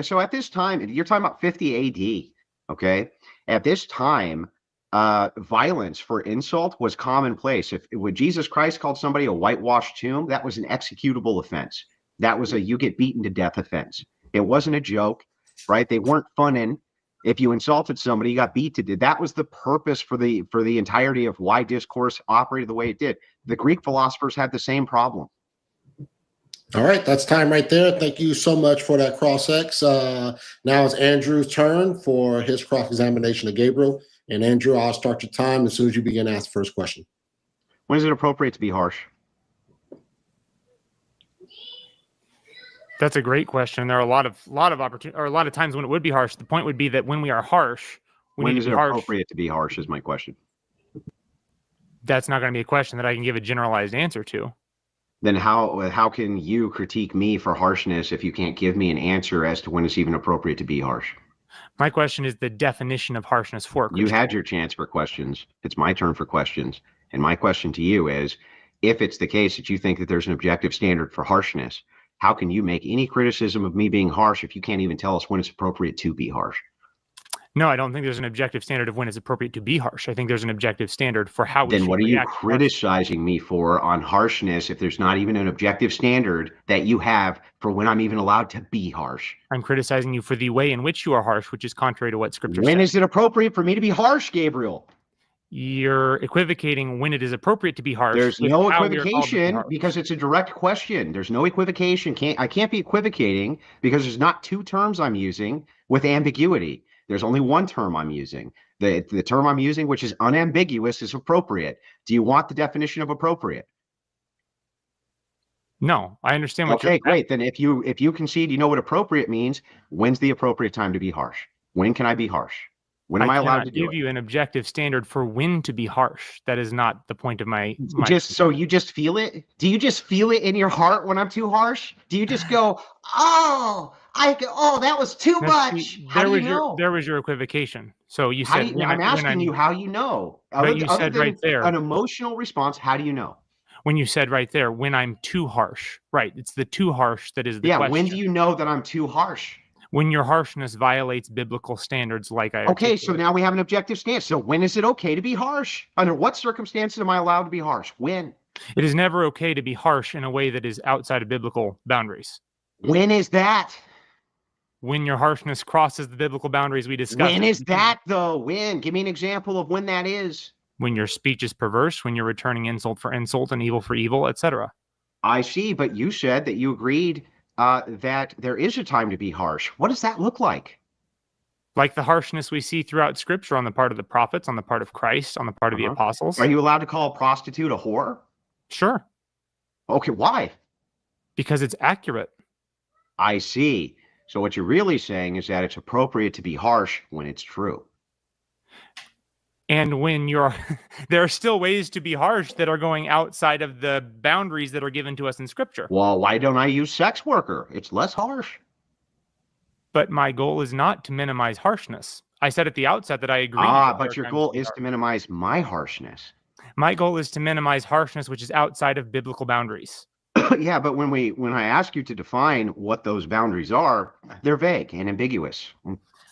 So at this time, you're talking about 50 AD. Okay, at this time, violence for insult was commonplace. When Jesus Christ called somebody a whitewashed tomb, that was an executable offense. That was a you get beaten to death offense. It wasn't a joke, right? They weren't funning. If you insulted somebody, you got beat to death. That was the purpose for the entirety of why discourse operated the way it did. The Greek philosophers had the same problem. All right, that's time right there. Thank you so much for that cross-ex. Now it's Andrew's turn for his cross-examination of Gabriel. And Andrew, I'll start your time as soon as you begin to ask the first question. When is it appropriate to be harsh? That's a great question. There are a lot of opportunity, or a lot of times when it would be harsh. The point would be that when we are harsh, when is it appropriate to be harsh is my question. That's not going to be a question that I can give a generalized answer to. Then how can you critique me for harshness if you can't give me an answer as to when it's even appropriate to be harsh? My question is the definition of harshness for a You Christian. had your chance for questions. It's my turn for questions. And my question to you is, if it's the case that you think that there's an objective standard for harshness, how can you make any criticism of me being harsh if you can't even tell us when it's appropriate to be harsh? No, I don't think there's an objective standard of when it's appropriate to be harsh. I think there's an objective standard for how we Then should what are you react to harshness. criticizing me for on harshness if there's not even an objective standard that you have for when I'm even allowed to be harsh? I'm criticizing you for the way in which you are harsh, which is contrary to what Scripture When says. is it appropriate for me to be harsh, Gabriel? You're equivocating when it is appropriate to be harsh. There's with no how we are called to be equivocation harsh. because it's a direct question. There's no equivocation. I can't be equivocating because there's not two terms I'm using with ambiguity. There's only one term I'm using. The term I'm using, which is unambiguous, is appropriate. Do you want the definition of appropriate? No, I understand what Okay, you're great. Then if you concede you know what appropriate means, when's the appropriate time to be harsh? When can I be harsh? When am I allowed cannot to do give it? you an objective standard for when to be harsh. That is not the point of my So you just feel it? Do you just feel it in your heart when I'm too harsh? Do you just go, oh, that was too Now, much? see, How do you know? there was your equivocation. So you How said do you, when I'm when asking you how you know. But you said right there. An emotional response, how do you know? when you said right there when I'm too harsh. Right, it's the too harsh that is the Yeah, question. when do you know that I'm too harsh? When your harshness violates biblical standards, like I Okay, so articulated. now we have an objective stance. So when is it okay to be harsh? Under what circumstances am I allowed to be harsh? When? It is never okay to be harsh in a way that is outside of biblical boundaries. When is that? When your harshness crosses the biblical boundaries we discussed. When is that though? When? Give me an example of when that is. When your speech is perverse, when you're returning insult for insult and evil for evil, etc. I see, but you said that you agreed that there is a time to be harsh. What does that look like? Like the harshness we see throughout Scripture on the part of the prophets, on the part of Christ, on the part of the apostles. Are you allowed to call a prostitute a whore? Sure. Okay, why? Because it's accurate. I see. So what you're really saying is that it's appropriate to be harsh when it's true. And when you're, there are still ways to be harsh that are going outside of the boundaries that are given to us in Scripture. Well, why don't I use sex worker? It's less harsh. But my goal is not to minimize harshness. I said at the outset that I agree. But your goal is to minimize my harshness. My goal is to minimize harshness, which is outside of biblical boundaries. Yeah, but when I ask you to define what those boundaries are, they're vague and ambiguous.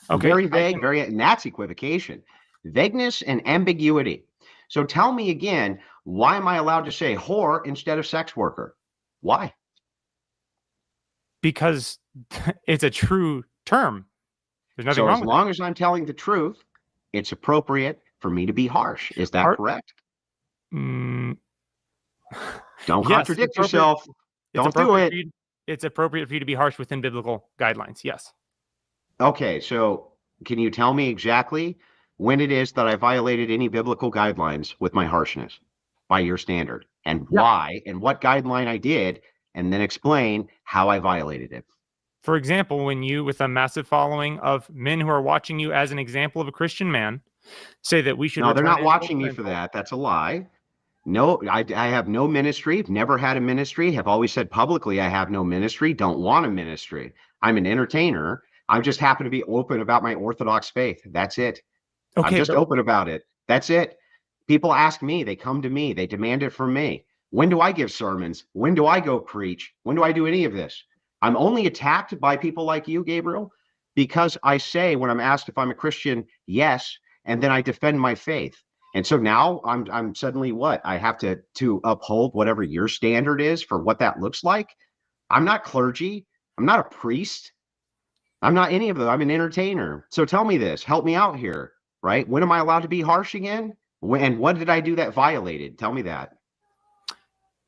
Okay, Very vague, and that's equivocation. Vagueness and ambiguity. So tell me again, why am I allowed to say whore instead of sex worker? Why? Because it's a true term. There's nothing So wrong as with long as I'm telling the truth, it's appropriate for me to be harsh. Is that correct? it. Don't Yes, contradict it's yourself. Don't do it. It's appropriate for you to be harsh within biblical guidelines. Yes. Okay, so can you tell me exactly when it is that I violated any biblical guidelines with my harshness by your standard, and why, and what guideline I did, and then explain how I violated it? For example, when you, with a massive following of men who are watching you as an example of a Christian man, say that we should. No, they're not watching me for that. That's a lie. No, I have no ministry. Never had a ministry. Have always said publicly I have no ministry. Don't want a ministry. I'm an entertainer. I just happen to be open about my Orthodox faith. That's it. Okay, I'm just open about it. That's it. People ask me. They come to me. They demand it from me. When do I give sermons? When do I go preach? When do I do any of this? I'm only attacked by people like you, Gabriel, because I say when I'm asked if I'm a Christian, yes, and then I defend my faith. And so now I'm suddenly what? I have to uphold whatever your standard is for what that looks like. I'm not clergy. I'm not a priest. I'm not any of them. I'm an entertainer. So tell me this. Help me out here, right? When am I allowed to be harsh again? And what did I do that violated? Tell me that.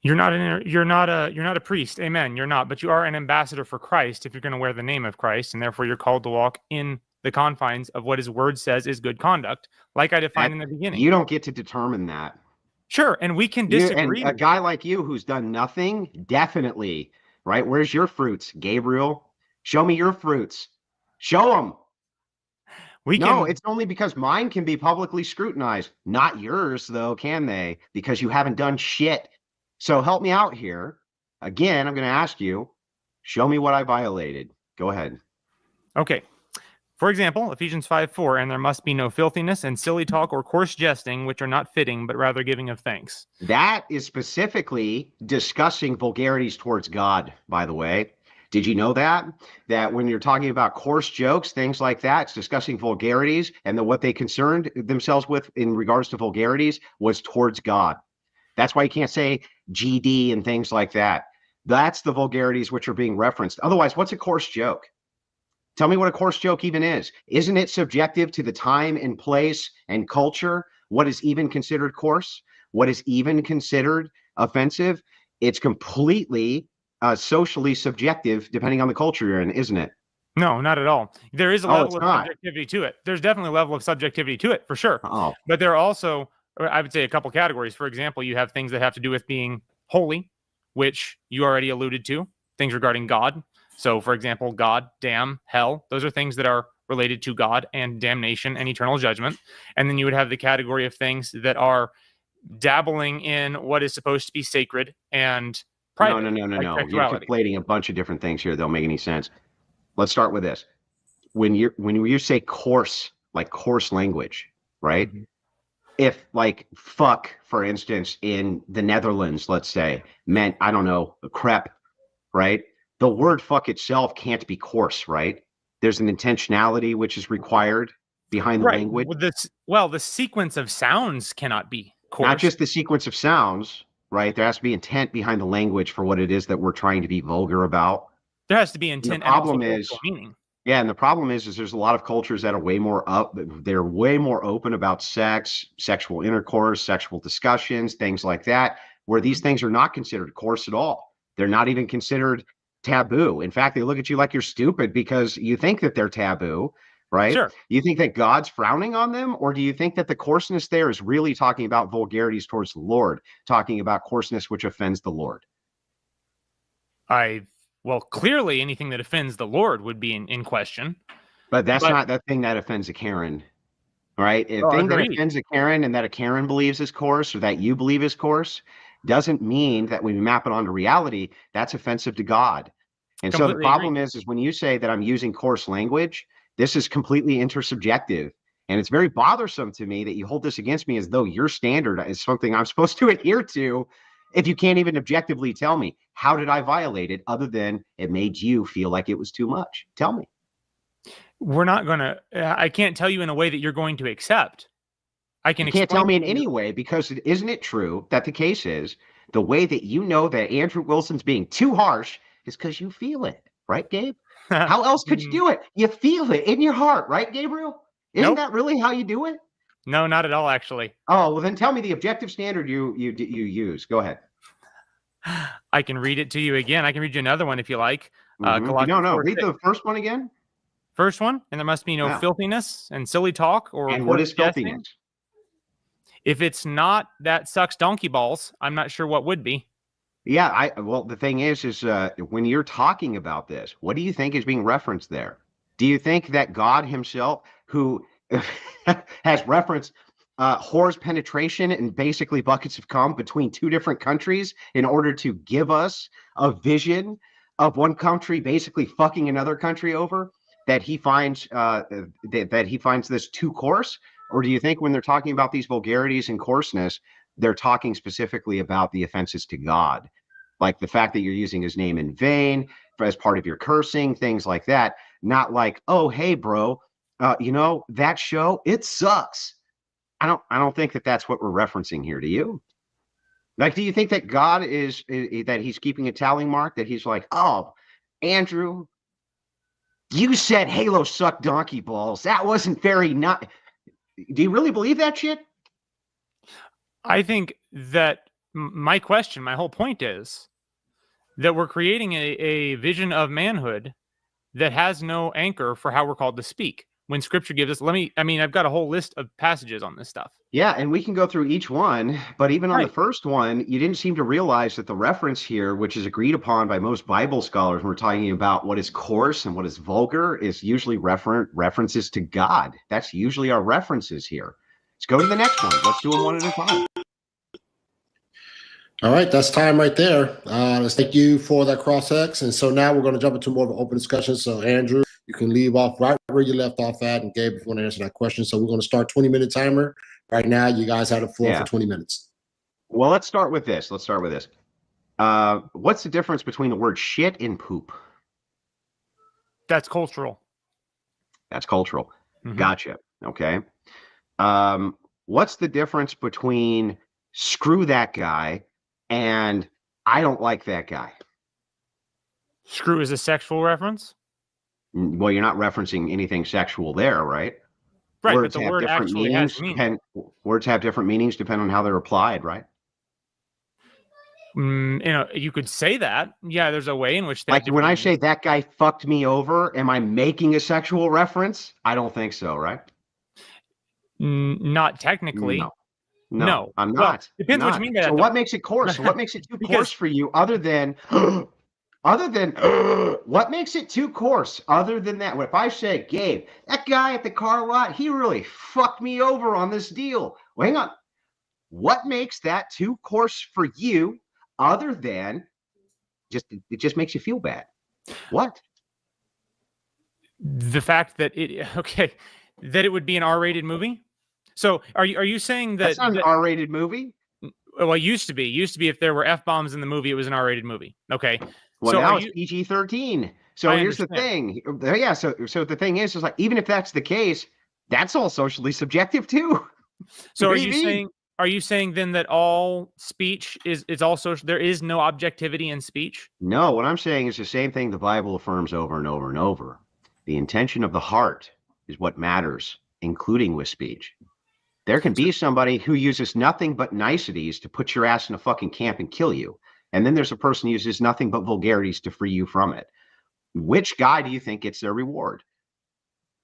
You're not a priest. Amen. You're not, but you are an ambassador for Christ if you're going to wear the name of Christ, and therefore you're called to walk in the confines of what his word says is good conduct, like I defined in the beginning. You don't get to determine that. Sure, and we can disagree. And a guy like you who's done nothing, definitely, right? Where's your fruits, Gabriel? Show me your fruits. Show them. We No, can. it's only because mine can be publicly scrutinized. Not yours, though, can they? Because you haven't done shit. So help me out here. Again, I'm going to ask you, show me what I violated. Go ahead. Okay. For example, Ephesians 5:4, and there must be no filthiness and silly talk or coarse jesting, which are not fitting, but rather giving of thanks. That is specifically discussing vulgarities towards God, by the way. Did you know that? That when you're talking about coarse jokes, things like that, it's discussing vulgarities, and that what they concerned themselves with in regards to vulgarities was towards God. That's why you can't say GD and things like that. That's the vulgarities which are being referenced. Otherwise, what's a coarse joke? Tell me what a coarse joke even is. Isn't it subjective to the time and place and culture? What is even considered coarse? What is even considered offensive? It's completely socially subjective depending on the culture you're in, isn't it? No, not at all. There is a Oh, level it's of not. subjectivity to it. There's definitely a level of subjectivity to it, for sure. Oh, But there are also, or I would say, a couple categories. For example, you have things that have to do with being holy, which you already alluded to, things regarding God. So, for example, God, damn, hell, those are things that are related to God and damnation and eternal judgment. And then you would have the category of things that are dabbling in what is supposed to be sacred and private, no. like You're sexuality. conflating a bunch of different things here that don't make any sense. Let's start with this. When you say coarse, like coarse language, right? Mhm. If like fuck, for instance, in the Netherlands, let's say, meant, I don't know, a crep, right? The word fuck itself can't be coarse, right? There's an intentionality which is required behind the Right. language, The sequence of sounds cannot be coarse. not just the sequence of sounds, right? There has to be intent behind the language for what it is that we're trying to be vulgar about. There has to be And the intent and also problem is, cultural meaning. yeah, and the problem is there's a lot of cultures that are way more up. They're way more open about sex, sexual intercourse, sexual discussions, things like that, where these things are not considered coarse at all. They're not even considered taboo. In fact, they look at you like you're stupid because you think that they're taboo, right? Sure. You think that God's frowning on them, or do you think that the coarseness there is really talking about vulgarities towards the Lord, talking about coarseness which offends the Lord? Well, clearly anything that offends the Lord would be in question. But that's But not the thing that offends a Karen, right? A oh, thing that agreed. offends a Karen and that a Karen believes is coarse or that you believe is coarse doesn't mean that when we map it onto reality, that's offensive to God. And so the Completely agree. problem is when you say that I'm using coarse language, this is completely intersubjective. And it's very bothersome to me that you hold this against me as though your standard is something I'm supposed to adhere to if you can't even objectively tell me, how did I violate it other than it made you feel like it was too much? Tell me. We're not going to, I can't tell you in a way that you're going to accept. I can You can't tell explain me in to you. any way because isn't it true that the case is the way that you know that Andrew Wilson's being too harsh is because you feel it, right, Gabe? How else could you do it? You feel it in your heart, right, Gabriel? Isn't Nope. that really how you do it? No, not at all, actually. Oh, well, then tell me the objective standard you use. Go ahead. I can read it to you again. I can read you another one if you like. No, Colossians 4:6. read the first one again. First one, and there must be no Wow. filthiness and silly talk or And what coarse is jesting. filthiness? If it's not that sucks donkey balls, I'm not sure what would be. Yeah, well, the thing is when you're talking about this, what do you think is being referenced there? Do you think that God himself, who has referenced whore's penetration and basically buckets of cum between two different countries in order to give us a vision of one country basically fucking another country over, that he finds that he finds this too coarse? Or do you think when they're talking about these vulgarities and coarseness, they're talking specifically about the offenses to God, like the fact that you're using his name in vain as part of your cursing, things like that? Not like, oh, hey, bro, that show, it sucks. I don't think that that's what we're referencing here. Do you? Like, do you think that God is that he's keeping a tallying mark, that he's like, oh, Andrew, you said Halo sucked donkey balls. That wasn't very not. Do you really believe that shit? I think that my whole point is that we're creating a vision of manhood that has no anchor for how we're called to speak. when Scripture gives us. I've got a whole list of passages on this stuff. Yeah, and we can go through each one, but even on Right. the first one, you didn't seem to realize that the reference here, which is agreed upon by most Bible scholars when we're talking about what is coarse and what is vulgar, is usually references to God. That's usually our references here. Let's go to the next one. Let's do them one at a time. All right, that's time right there. Let's thank you for that cross-ex. And so now we're going to jump into more of an open discussion. So Andrew, you can leave off right where you left off at, and Gabe, if you want to answer that question. So we're going to start 20-minute timer. Right now, you guys have the floor for 20 minutes. Well, let's start with this. What's the difference between the word shit and poop? That's cultural. That's cultural. Mhm. Gotcha. Okay. What's the difference between screw that guy and I don't like that guy? Screw is a sexual reference. Well, you're not referencing anything sexual there, right? Right, Words but the have word different actually meanings. has meaning. Words have different meanings depending on how they're applied, right? You could say that. Yeah, there's a way in which they have Like when I different say meanings. that guy fucked me over, am I making a sexual reference? I don't think so, right? Not technically. No, I'm Well, not. depends what you mean by that, So though. what makes it coarse? So what makes it too Because- coarse for you other than what makes it too coarse other than that? If I say, Gabe, that guy at the car lot, he really fucked me over on this deal. Well, hang on. What makes that too coarse for you other than it just makes you feel bad? What? The fact that that it would be an R-rated movie. So are you saying that That's not an R-rated movie? Well, it used to be if there were F-bombs in the movie, it was an R-rated movie. Okay. Well, So now are it's you- PG-13. So I here's the understand. thing. Yeah, so the thing is like, even if that's the case, that's all socially subjective too. So What are do you mean? are you saying then that all speech is all social? There is no objectivity in speech? No, what I'm saying is the same thing the Bible affirms over and over and over. The intention of the heart is what matters, including with speech. There can be somebody who uses nothing but niceties to put your ass in a fucking camp and kill you. And then there's a person who uses nothing but vulgarities to free you from it. Which guy do you think gets their reward?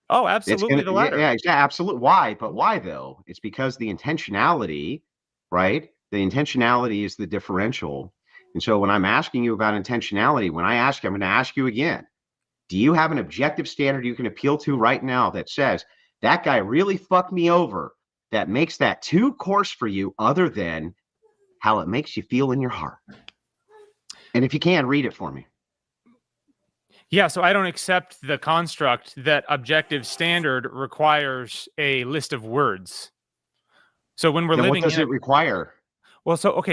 Oh, absolutely the latter. Yeah, absolutely. Why? But why though? It's because the intentionality, right? The intentionality is the differential. And so when I'm asking you about intentionality, when I ask you, I'm going to ask you again. Do you have an objective standard you can appeal to right now that says that guy really fucked me over, that makes that too coarse for you other than how it makes you feel in your heart? And if you can, read it for me. Yeah, so I don't accept the construct that objective standard requires a list of words. So when we're Then living what does it require?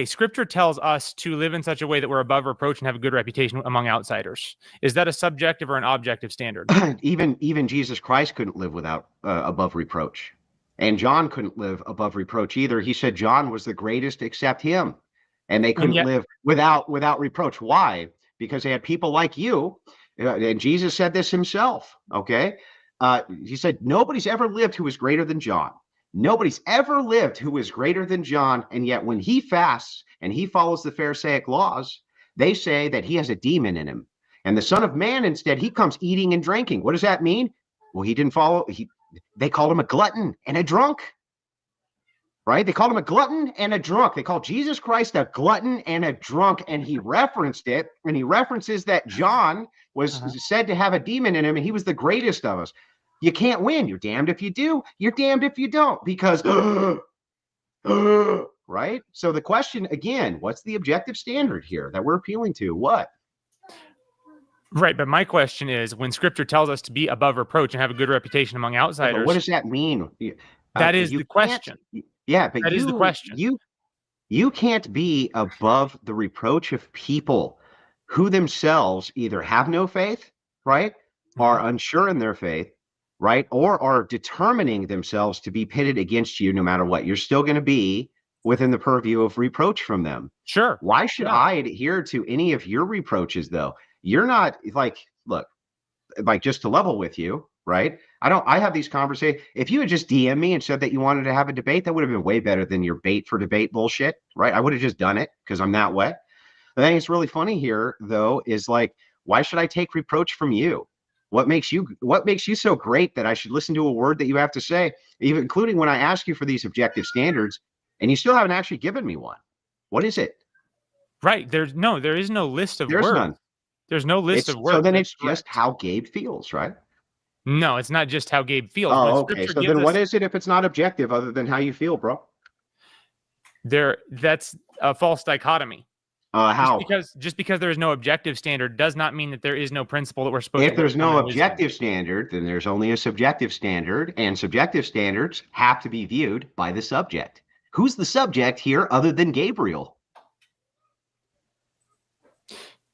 Scripture tells us to live in such a way that we're above reproach and have a good reputation among outsiders. Is that a subjective or an objective standard? Even Jesus Christ couldn't live without above reproach. And John couldn't live above reproach either. He said John was the greatest except him. And they couldn't live without reproach. Why? Because they had people like you. And Jesus said this himself. Okay. He said, nobody's ever lived who is greater than John. Nobody's ever lived who is greater than John. And yet when he fasts and he follows the Pharisaic laws, they say that he has a demon in him. And the Son of Man, instead, he comes eating and drinking. What does that mean? Well, he didn't follow. They called him a glutton and a drunk. Right? They called him a glutton and a drunk. They called Jesus Christ a glutton and a drunk. And he referenced it. And he references that John was said to have a demon in him. And he was the greatest of us. You can't win. You're damned if you do. You're damned if you don't. Because, right? So the question, again, what's the objective standard here that we're appealing to? What? Right, but my question is, when Scripture tells us to be above reproach and have a good reputation among outsiders, But what does that mean? That is the question. Yeah, but that is the question. You can't be above the reproach of people who themselves either have no faith, right, are unsure in their faith, right, or are determining themselves to be pitted against you no matter what. You're still going to be within the purview of reproach from them. Sure. Why should I adhere to any of your reproaches, though? You're not like, look, like just to level with you, right? I have these conversations. If you had just DM'd me and said that you wanted to have a debate, that would have been way better than your bait for debate bullshit, right? I would have just done it because I'm that way. The thing that's really funny here, though, is like, why should I take reproach from you? What makes you so great that I should listen to a word that you have to say, even including when I ask you for these objective standards, and you still haven't actually given me one? What is it? Right. There is no list of There's words. none. There's no list It's of words. so then That's it's just correct. how Gabe feels, right? No, it's not just how Gabe feels. Oh, When okay. Scripture So gives then what us- is it if it's not objective other than how you feel, bro? that's a false dichotomy. How? Just because there is no objective standard does not mean that there is no principle that we're supposed to. If there's look no from in wisdom. objective standard, then there's only a subjective standard, and subjective standards have to be viewed by the subject. Who's the subject here other than Gabriel?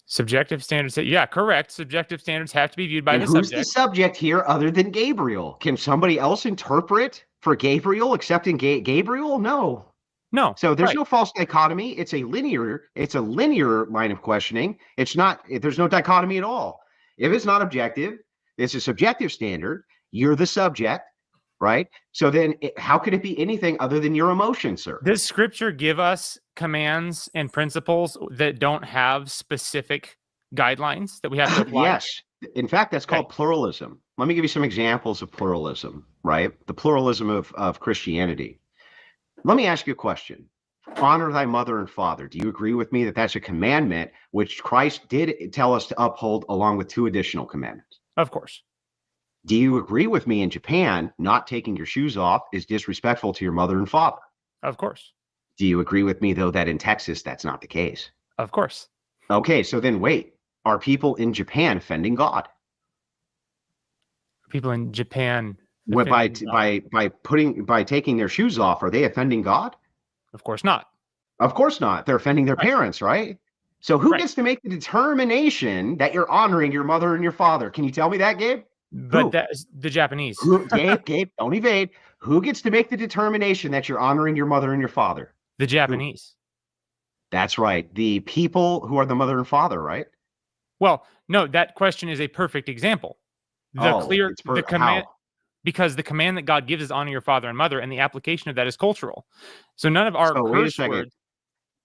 Subjective standards, yeah, correct. Subjective standards have to be viewed by And the who's subject. the subject here other than Gabriel? Can somebody else interpret for Gabriel except in Gabriel? No. No. So there's right. no false dichotomy. It's a linear line of questioning. There's no dichotomy at all. If it's not objective, it's a subjective standard. You're the subject, right? So then how could it be anything other than your emotion, sir? Does Scripture give us commands and principles that don't have specific guidelines that we have to apply? Yes. In fact, that's called pluralism. Let me give you some examples of pluralism, right? The pluralism of Christianity. Let me ask you a question. Honor thy mother and father. Do you agree with me that that's a commandment which Christ did tell us to uphold along with 2 additional commandments? Of course. Do you agree with me in Japan, not taking your shoes off is disrespectful to your mother and father? Of course. Do you agree with me, though, that in Texas, that's not the case? Of course. Okay, so then wait. Are people in Japan offending God? People in Japan By taking their shoes off, are they offending God? Of course not. Of course not. They're offending their parents, right? So who gets to make the determination that you're honoring your mother and your father? Can you tell me that, Gabe? But that's the Japanese. Gabe, don't evade. Who gets to make the determination that you're honoring your mother and your father? The Japanese. That's right. The people who are the mother and father, right? Well, no, that question is a perfect example. The command, because the command that God gives is honor your father and mother, and the application of that is cultural. So none of our curse words.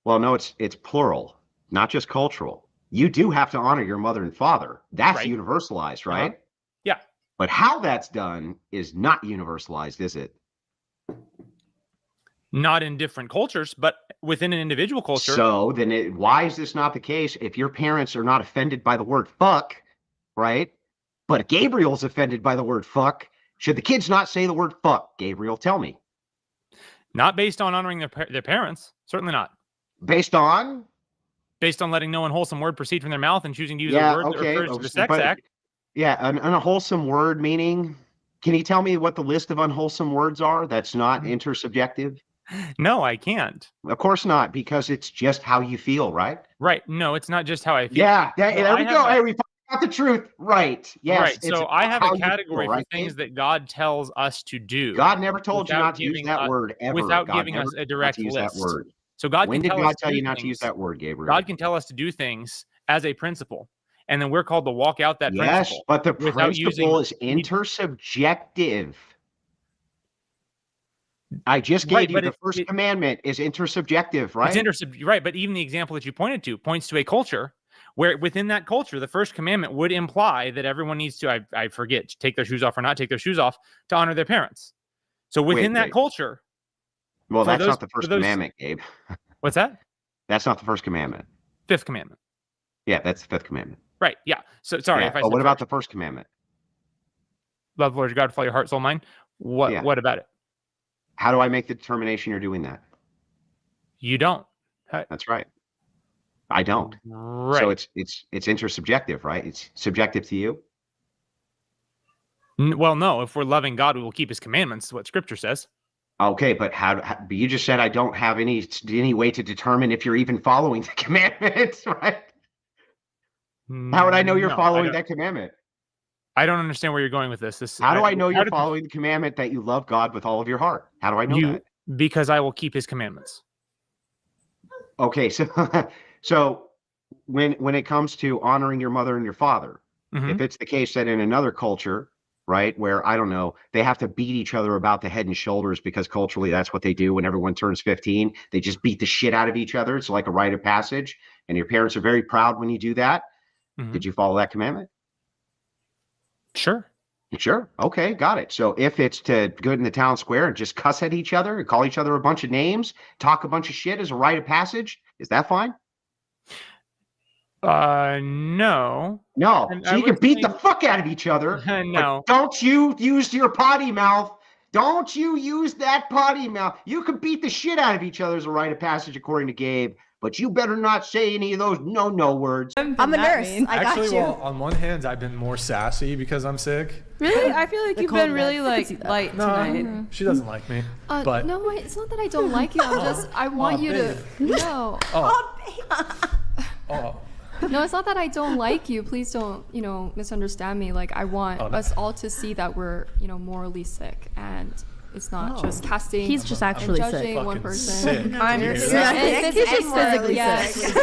Well, no, it's plural, not just cultural. You do have to honor your mother and father. That's universalized, right? Yeah. But how that's done is not universalized, is it? Not in different cultures, but within an individual culture. So then why is this not the case if your parents are not offended by the word fuck, right? But Gabriel's offended by the word fuck. Should the kids not say the word fuck, Gabriel? Tell me. Not based on honoring their parents. Certainly not. Based on letting no unwholesome word proceed from their mouth and choosing to use a word that refers to the sex act. Yeah, an unwholesome word meaning. Can you tell me what the list of unwholesome words are that's not intersubjective? No, I can't. Of course not, because it's just how you feel, right? Right. No, it's not just how I feel. Yeah, there we go. Hey, we got the truth. Right. Yes. Right. So I have a category for things that God tells us to do. God never told you not to use that word ever. Without giving us a direct list. That word. So God when can did tell God us tell you not to use that word, Gabriel? God can tell us to do things as a principle, and then we're called to walk out that principle. Yes, but the principle is intersubjective. I just gave you the first commandment is intersubjective, right? It's right, but even the example that you pointed to points to a culture where within that culture, the first commandment would imply that everyone needs to, I forget, take their shoes off or not take their shoes off to honor their parents. So within that culture. Well, that's not the first commandment, Gabe. What's that? That's not the first commandment. Fifth commandment. Yeah, that's the 5th commandment. Right. Yeah. So sorry if I said what about the first commandment? Love the Lord your God with all your heart, soul, mind. What about it? How do I make the determination you're doing that? You don't. That's right. I don't. Right. So it's intersubjective, right? It's subjective to you. Well, no. If we're loving God, we will keep His commandments. Is what Scripture says. Okay, but but you just said I don't have any way to determine if you're even following the commandments, right? How would I know you're following that commandment? I don't understand where you're going with this. How do I know you're following the commandment that you love God with all of your heart? How do I know that? Because I will keep His commandments. Okay, so when it comes to honoring your mother and your father, if it's the case that in another culture, right, where I don't know, they have to beat each other about the head and shoulders because culturally that's what they do when everyone turns 15. They just beat the shit out of each other. It's like a rite of passage, and your parents are very proud when you do that. Did you follow that commandment? Sure. Sure. Okay, got it. So if it's to go in the town square and just cuss at each other and call each other a bunch of names, talk a bunch of shit as a rite of passage, is that fine? No. No. And So I you can would beat the say- fuck out of each other. No. But don't you use your potty mouth. Don't you use that potty mouth. You can beat the shit out of each other as a rite of passage, according to Gabe. But you better not say any of those no words. I'm a nurse. I got Actually, you. well, on one hand, I've been more sassy because I'm sick. Really? I feel like you've cold been really meds. like light No, tonight. she doesn't like me. But No, it's not that I don't like you. I'm just, I want you to. No. oh, No, it's not that I don't like you. Please don't, misunderstand me. Like, I want Oh, no. us all to see that we're, morally sick. And it's not just casting. He's just and actually sick. judging one fucking person. sick. I'm Dude, sick. And He's just physically yes. sick.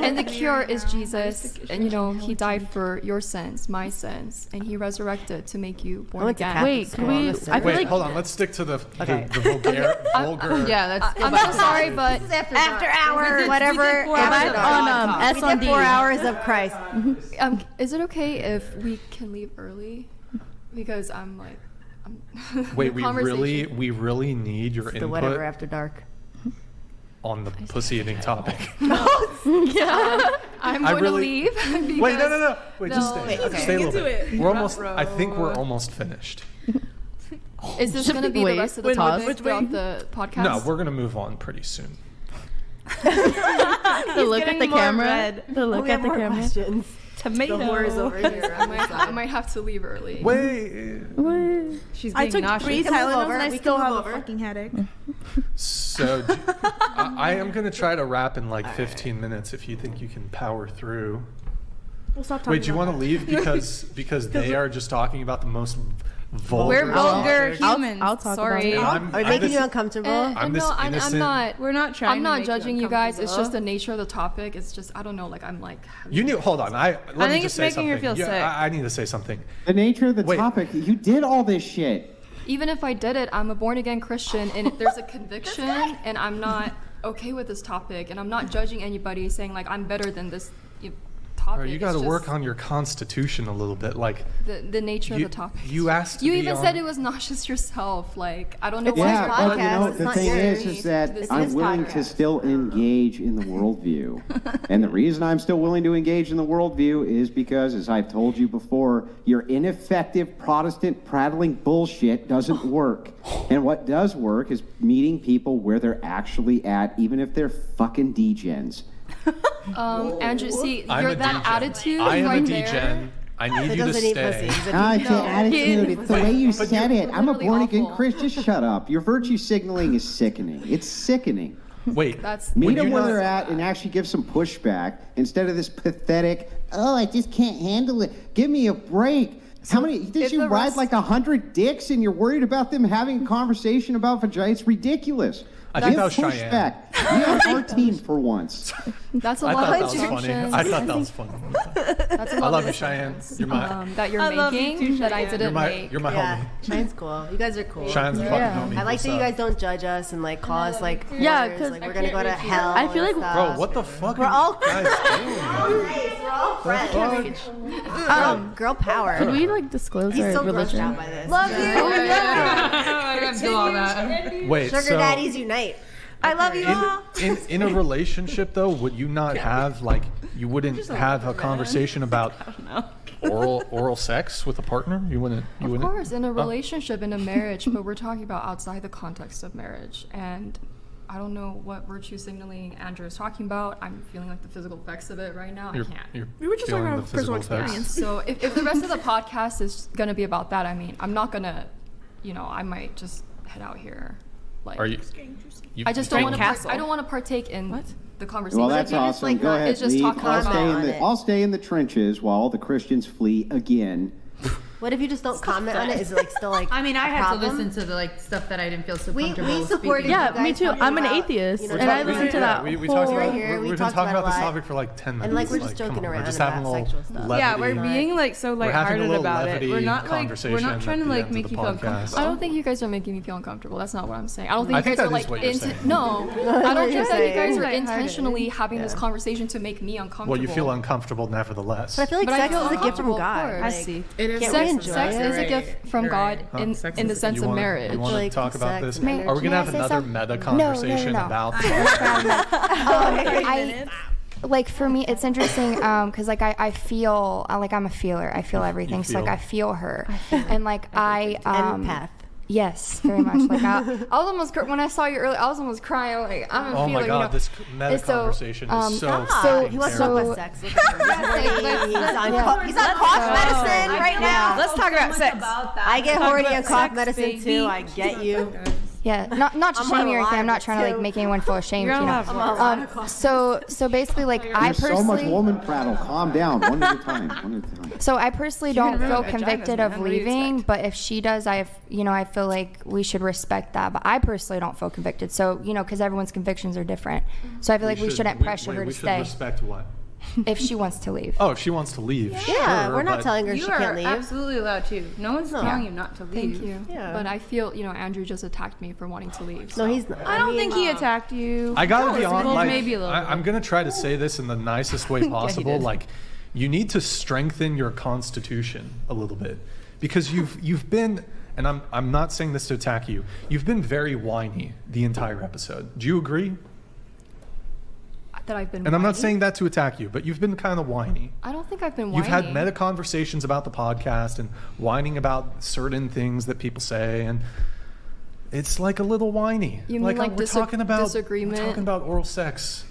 And the cure is Jesus. And, he died for your sins, my sins. And he resurrected to make you born went to again. Catholic Wait, can school. we? I'm a I sinner. feel Wait, like hold on. Let's stick to the Okay. vulgar. yeah. That's I'm so sorry, but After hour, whatever. Go back on we did S&D. 4 hours of Christ. is it okay if we can leave early? Because I'm like, Wait, we conversation. really need your The whatever input after dark. on the pussy eating topic. I'm I going really- to leave. Wait, because- no. Wait, just No. stay. Wait, okay. Stay a little Get to bit. it. We're almost. I think we're almost finished. Is this going to be Wait, the rest of the wait, topic which way? throughout the podcast? No, we're gonna move on pretty soon. the look at the more camera. red. The look We at have the more camera. questions. Tomato. The whores over here. I might have to leave early. Wait. She's I being took nauseous. 3 can move Tylenols over. and I We still can have move a over. fucking headache. So I am gonna try to wrap in like 15 minutes if you think you can power through. We'll stop talking Wait, do you about want to leave because they are just talking about the most vulgar? We're vulgar topics? humans. I'll talk Sorry. about And I'm- Are we I'm making this- you uncomfortable? I'm this I'm innocent- not. We're not trying. I'm not to make judging you guys. It's just the uncomfortable. nature of the topic. It's just I don't know. Like I'm like. You knew. Hold on. Let me think just it's say making her something. feel sick. I need to say something. The nature of the Wait. topic, you did all this shit. Even if I did it, I'm a born again Christian, and if there's a conviction, and I'm not okay with this topic, and I'm not judging anybody, saying like I'm better than this topic. Or you got to work on your constitution a little bit. Like the nature you, of the topic. you asked. You to be even on- said it was nauseous yourself. Like I don't know why. Yeah, you're but like- you know, It's the not thing yours. is that This I'm is willing to podcast. still engage in the worldview. And the reason I'm still willing to engage in the worldview is because, as I've told you before, your ineffective Protestant prattling bullshit doesn't work. And what does work is meeting people where they're actually at, even if they're fucking degens. Andrew, see, I'm you're a that degen. attitude I am right a there. degen. I need He you to doesn't eat stay. pussy. He's a Ah, it's No. the attitude. It's the way you but said it. I'm a literally born again awful. Christian. Just shut up. Your virtue signaling is sickening. It's sickening. Wait. That's Meet Would them you where not- they're at and actually give some pushback instead of this pathetic, oh, I just can't handle it. Give me a break. How many, did if you the ride rest- like 100 dicks and you're worried about them having a conversation about vagina? It's ridiculous. I think Give that was Cheyenne. pushback. Be on our team for once. that's a I lot thought of that was funny. assumptions. I thought that was funny. That's a I lot love of you, Cheyenne. assumptions, You're my, that you're I love you making too, that I Cheyenne. didn't you're make. my Yeah, homie. Cheyenne's cheye's cool. You guys are cool. Cheyenne's a fucking homie. I like that you guys don't judge us and like call us like Yeah, whores, 'cause like I we're gonna go to hell. I feel and like- stuff. Bro, what the fuck We're are all you guys doing? We're all friends. Girl power. Could we like disclose He's our so grossed religion? out by this. Love you. Wait, Sugar so daddies unite. I love you all. in a relationship though, would you not have like you wouldn't have a conversation about oral sex with a partner? You wouldn't. You Of wouldn't. course, in a relationship, in a marriage, but we're talking about outside the context of marriage. And I don't know what virtue signaling Andrew is talking about. I'm feeling like the physical effects of it right now. I can't. We were just talking about personal experience. So if the rest of the podcast is going to be about that, I mean, I'm not going to, I might just head out here. Like, Are you? I just don't want to. Castle. I don't want to partake in the conversation. Well, that's you just, awesome. like, Go not- ahead, it's just leave. talking I'll about stay in it. the I'll stay in the trenches while all the Christians flee again. What if you just don't comment on it? Is it like still like? I mean, I a had problem? to listen to the like stuff that I didn't feel so We comfortable supported speaking. you Yeah, guys me too. talking I'm an about, atheist, you know, and I talking listened to about- that We talked whole- about here, we we've been talked talking about about this a lot. topic for like 10 minutes. And, like, we're just come joking on, around we're just about having a little sexual stuff. levity. Yeah, we're being like so We're having a lighthearted little about it. levity We're not like conversation we're not trying at to the like end of make the you feel podcast. uncomfortable. I don't think you guys are making me feel uncomfortable. That's not what I'm saying. I don't think I you think guys are that is like what you're saying. no. I don't you're think that you saying. guys are Lighthearted. intentionally having this conversation to make me uncomfortable. Well, you feel uncomfortable nevertheless. But I feel like But I sex feel is a gift from uncomfortable, of God. course. Like, I see. It is. Can't Sex enjoy sex it. is a gift from God in the sense You of wanna- marriage. You want Like to talk about sex this? marriage. Are we May gonna I have say another something? meta No, conversation no. about? Like for me, it's interesting because like I feel like I'm a feeler. I feel everything. So like feel. I feel her, and like I Empath. Yes, very much. Like I was almost when I saw you earlier, I was almost crying. Like I'm a Oh feeler. my God, this meta And so, conversation is so. so He wants to so- talk about sex. Look at him. He's on cough medicine right now. Let's talk about sex. I get horny on cough medicine too. I get you. Yeah, not to I'm shame on you or a anything. lot I'm not of trying to it, like too. make anyone feel ashamed. You're You on know. a lot So basically, like I There's so much personally, woman prattle. Calm down, one at a time. One at a time. so I personally You're don't gonna feel ruin vaginas, convicted man. of What do you leaving. expect? But if she does, I feel like we should respect that. But I personally don't feel convicted. So because everyone's convictions are different. So I feel like we shouldn't pressure her to we should stay respect what? if she wants to leave. Oh, if she wants to leave. Yeah, sure, we're not but- telling her You she are can't leave. absolutely allowed to. No one's telling you not to leave. Thank you. Yeah. But I feel, Andrew just attacked me for wanting to leave. No, so. he's not. I don't think he attacked you. I gotta be honest. well, Like, maybe a little I'm gonna try to say this in the nicest way possible. did. Like, you need to strengthen your constitution a little bit because you've been, and I'm not saying this to attack you. You've been very whiny the entire episode. Do you agree? That I've been. And I'm not whiny. saying that to attack you, but you've been kind of whiny. I don't think I've been. You've had whiny. meta conversations about the podcast and whining about certain things that people say, and it's like a little whiny. You mean like we're talking about disagreement? We're talking about oral sex.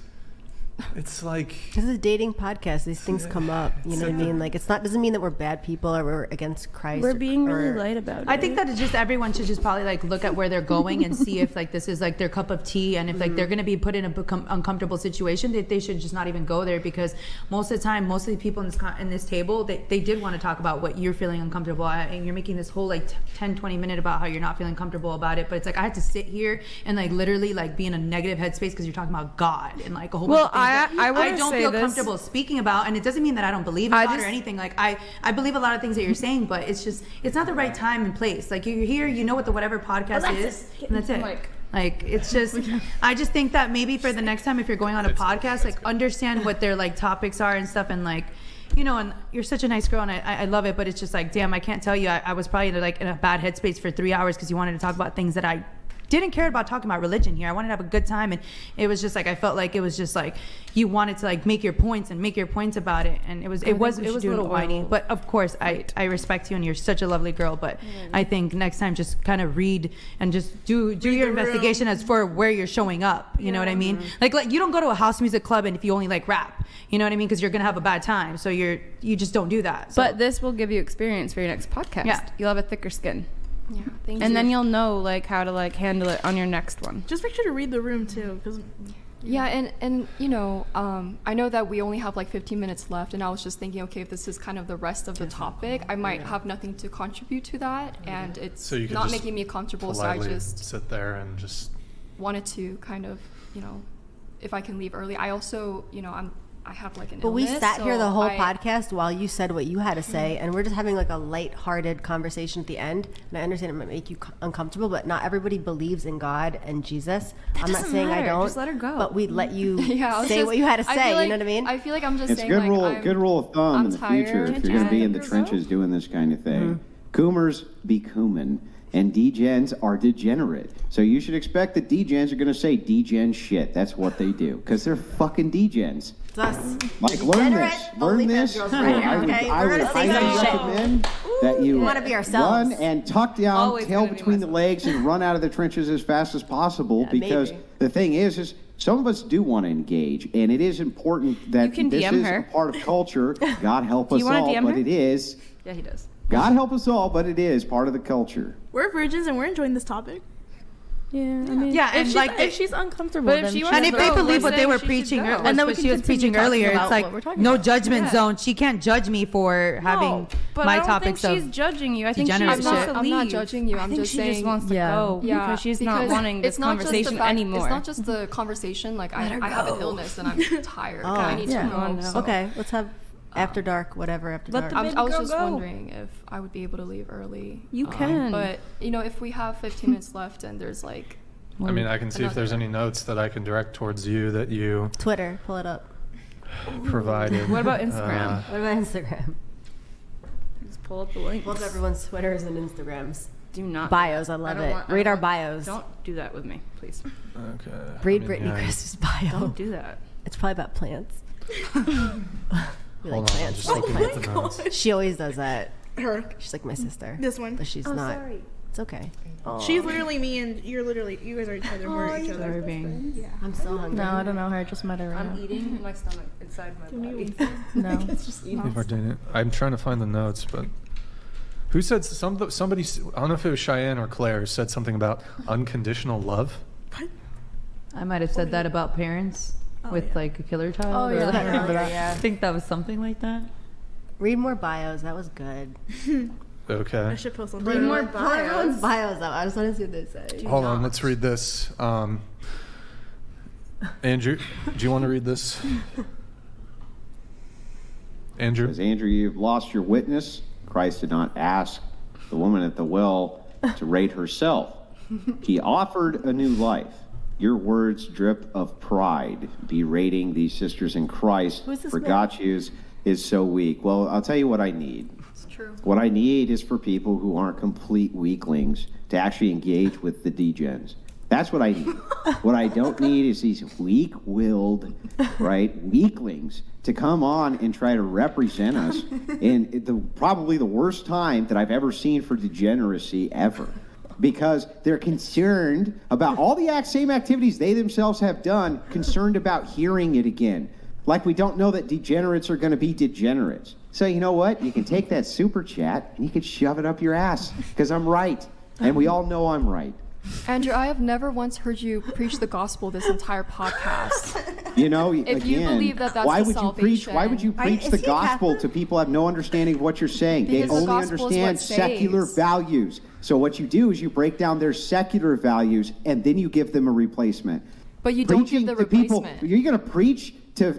It's like This is a dating podcast. These things come up. You know what I mean? Like, it's not doesn't mean that we're bad people or we're against Christ. We're being really or- light about it. I think that it's just everyone should just probably like look at where they're going and see if like this is like their cup of tea, and if like they're gonna be put in a uncomfortable situation, that they should just not even go there, because most of the time, most of the people in this table, they did want to talk about what you're feeling uncomfortable at, and you're making this whole like 10-20 minute about how you're not feeling comfortable about it. But it's like I had to sit here and like literally like be in a negative headspace because you're talking about God and like a whole bunch of things that I wanna don't say feel this. comfortable speaking about, and it doesn't mean that I don't believe in God or anything. Like I believe a lot of things that you're saying, but it's just it's not the right time and place. Like you're here, you know what the whatever podcast is, and that's it. Like it's just I just think that maybe for the next time if you're going on a podcast, like understand what their like topics are and stuff, and like and you're such a nice girl and I love it, but it's just like, damn, I can't tell you I was probably like in a bad headspace for 3 hours because you wanted to talk about things that I didn't care about talking about religion here. I wanted to have a good time, and it was just like I felt like it was just like you wanted to like make your points about it, and it was a little whiny. But of course, I respect you, and you're such a lovely girl. But I think next time just kind of read and just do your investigation as for where you're showing up. You know what I mean? Like you don't go to a house music club and if you only like rap, you know what I mean? Because you're gonna have a bad time. So you just don't do that. So. But this will give you experience for your next podcast. Yeah. You'll have a thicker skin. Yeah, thank you. And then you'll know like how to like handle it on your next one. Just make sure to read the room too, because Yeah, and I know that we only have like 15 minutes left, and I was just thinking, okay, if this is kind of the rest of the topic, I might have nothing to contribute to that, and it's So you can not just making me comfortable. So I politely just sit there and just wanted to kind of, if I can leave early. I also, I have like an But we illness, sat here so the whole I- podcast while you said what you had to say, and we're just having like a light-hearted conversation at the end. And I understand it might make you uncomfortable, but not everybody believes in God and Jesus. I'm not doesn't saying I matter. don't. Just let her go. But we let you Yeah, I was say just- what you had to I say. feel You like- know what I mean? I feel like I'm just It's saying good like rule. I'm, Good rule of thumb I'm in the tired future if you're going to be in the and- trenches doing this kind of thing. Coomers be coomin, and degens are degenerate. So you should expect that degens are going to say degen shit. That's what they do because they're fucking degens. It's us. Like, learn Degenerate this. Learn OnlyFans this. girls right here, okay? I We're would gonna say highly some shit. recommend that you We wanna be ourselves. run and tuck down, Always tail gonna be between the legs, and run out of the trenches as fast as possible. Yeah, because maybe. the thing is some of us do want to engage, and it is important that You can this DM is her. a part of culture. God help us you wanna all, DM but her? it is. Yeah, he does. God help us all, but it is part of the culture. We're virgins and we're enjoying this topic. Yeah, I mean, Yeah, and If she's uncomfortable, But if then she she wants And to if they go, believe what then they were she should preaching, go. what And then we can she was continue preaching talking earlier, about it's like what we're talking no about. judgment Yeah. zone. She can't judge me for having but my I don't topics think of. she's judging you. I think she degenerate just wants shit. to I'm leave. not judging you. I I'm think just she saying. just wants to Yeah. go because she's not wanting this it's not just the conversation fact- anymore. It's not just the conversation. Like I have an illness and I'm tired. Oh, I need yeah. to go. Oh, no. So, Okay, let's have after dark, whatever after Let dark. the I was girl just go. wondering if I would be able to leave early. You can. But if we have 15 minutes left and there's like, I mean, I can see if there's any notes that I can direct towards you that you Twitter, pull it up. provided. What about Instagram? What about Instagram? Pull up the links. Pull up everyone's Twitters and Instagrams. Do not Bios. I love it. Read our bios. Don't do that with me, please. Okay. Read Brittany Chris's bio. Don't do that. It's probably about plants. We like Hold on, I'm plants. just We like looking at plants. the notes. She always does that. Her. She's like my sister. This one. But she's not. Sorry. It's okay. She's literally me, and you're literally, you guys are each other. We're each other. Yeah. I'm so hungry. No, I don't know her. I just met her. I'm eating in my stomach, inside my body. No. If I didn't, I'm trying to find the notes, but who said somebody? I don't know if it was Cheyenne or Claire said something about unconditional love. I might have said that about parents with like a killer child. Oh, or yeah. like, Yeah. I think that was something like that. Read more bios. That was good. Okay. I should post on Read Twitter. more bios. Everyone's bios up. I just want to see what they say. Hold on, let's read this. Andrew, do you want to read this? Andrew? Says, Andrew, you've lost your witness. Christ did not ask the woman at the well to rate herself. He offered a new life. Your words drip of pride, berating these sisters in Christ. Who is this for man? God is so weak. Well, I'll tell you what I need. It's true. What I need is for people who aren't complete weaklings to actually engage with the degens. That's what I need. What I don't need is these weak-willed, right, weaklings to come on and try to represent us in probably the worst time that I've ever seen for degeneracy ever. Because they're concerned about all the same activities they themselves have done, concerned about hearing it again. Like we don't know that degenerates are going to be degenerates. So you know what? You can take that super chat and you can shove it up your ass because I'm right. And we all know I'm right. Andrew, I have never once heard you preach the gospel this entire podcast. You know, If you again, believe that that's why the would you preach? Why would you preach Is the he gospel Catholic? to people who have no understanding of what you're saying? They Because the only gospel is what understand secular saves. values. So what you do is you break down their secular values and then you give them a replacement. But you don't give the to people, replacement. you're going to preach to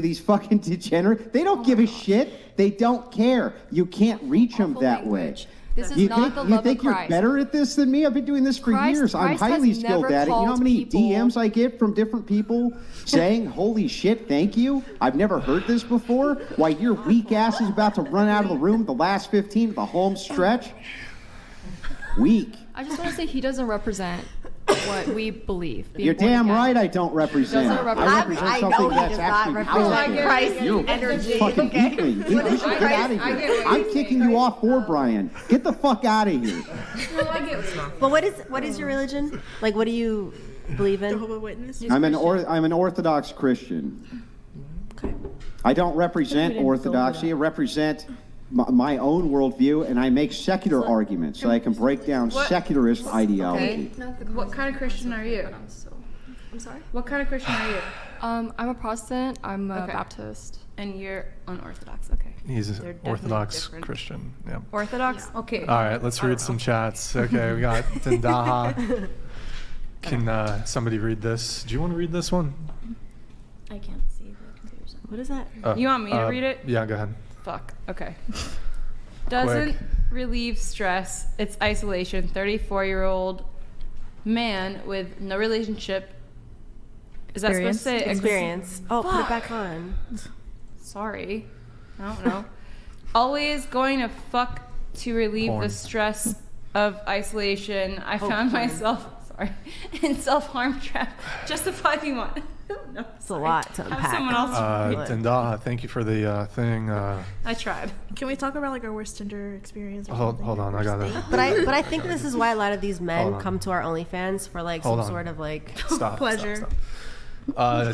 these fucking degenerates? They don't give a shit. They don't care. You can't reach them Awful that language. way. This is You not think, the you love think of you're Christ. better at this than me? I've been doing this for years. I'm Christ has highly skilled never at it. You know how called many people- DMs I get from different people saying, holy shit, thank you? I've never heard this before. Why your weak ass is about to run out of the room the last 15 of the home stretch? Weak. I just want to say he doesn't represent what we believe. being You're born damn again. right I don't represent. Doesn't represent- I represent I know something he that's does not actually represent powerful. Christ's You're energy. a fucking Okay. weakling. Get out of here. I'm kicking you off for Brian. Get the fuck out of here. But what is your religion? Like, what do you believe in? Jehovah's Witness. I'm an Orthodox Christian. I don't represent Orthodoxy. I represent my own worldview, and I make secular arguments so I can break down secularist ideology. What kind of Christian are you? I'm sorry? What kind of Christian are you? I'm a Protestant. I'm a Okay. Baptist. And you're unorthodox. Okay. He's They're an definitely Orthodox different. Christian. Yeah. Orthodox? Okay. All right, let's read some chats. Okay, we got Tendaha. Can somebody read this? Do you want to read this one? I can't see the computer. What is that? You want me to read it? Yeah, go ahead. Fuck. Okay. Doesn't relieve stress. It's isolation. 34-year-old man with no relationship. Is that supposed to say Experience. Oh, put it back on. Sorry. I don't know. Always going to fuck to relieve Porn. the stress of isolation. I found myself, sorry, in self-harm trap. Justify if you want. No, It's a lot to have unpack. someone else. Tendaha, thank you for the thing. I tried. Can we talk about like our worst Tinder experience? Or Hold something? on, I gotta But I think this is why a lot of these Hold men on. come to our OnlyFans for like Hold some on. sort of like stop. Pleasure. Stop.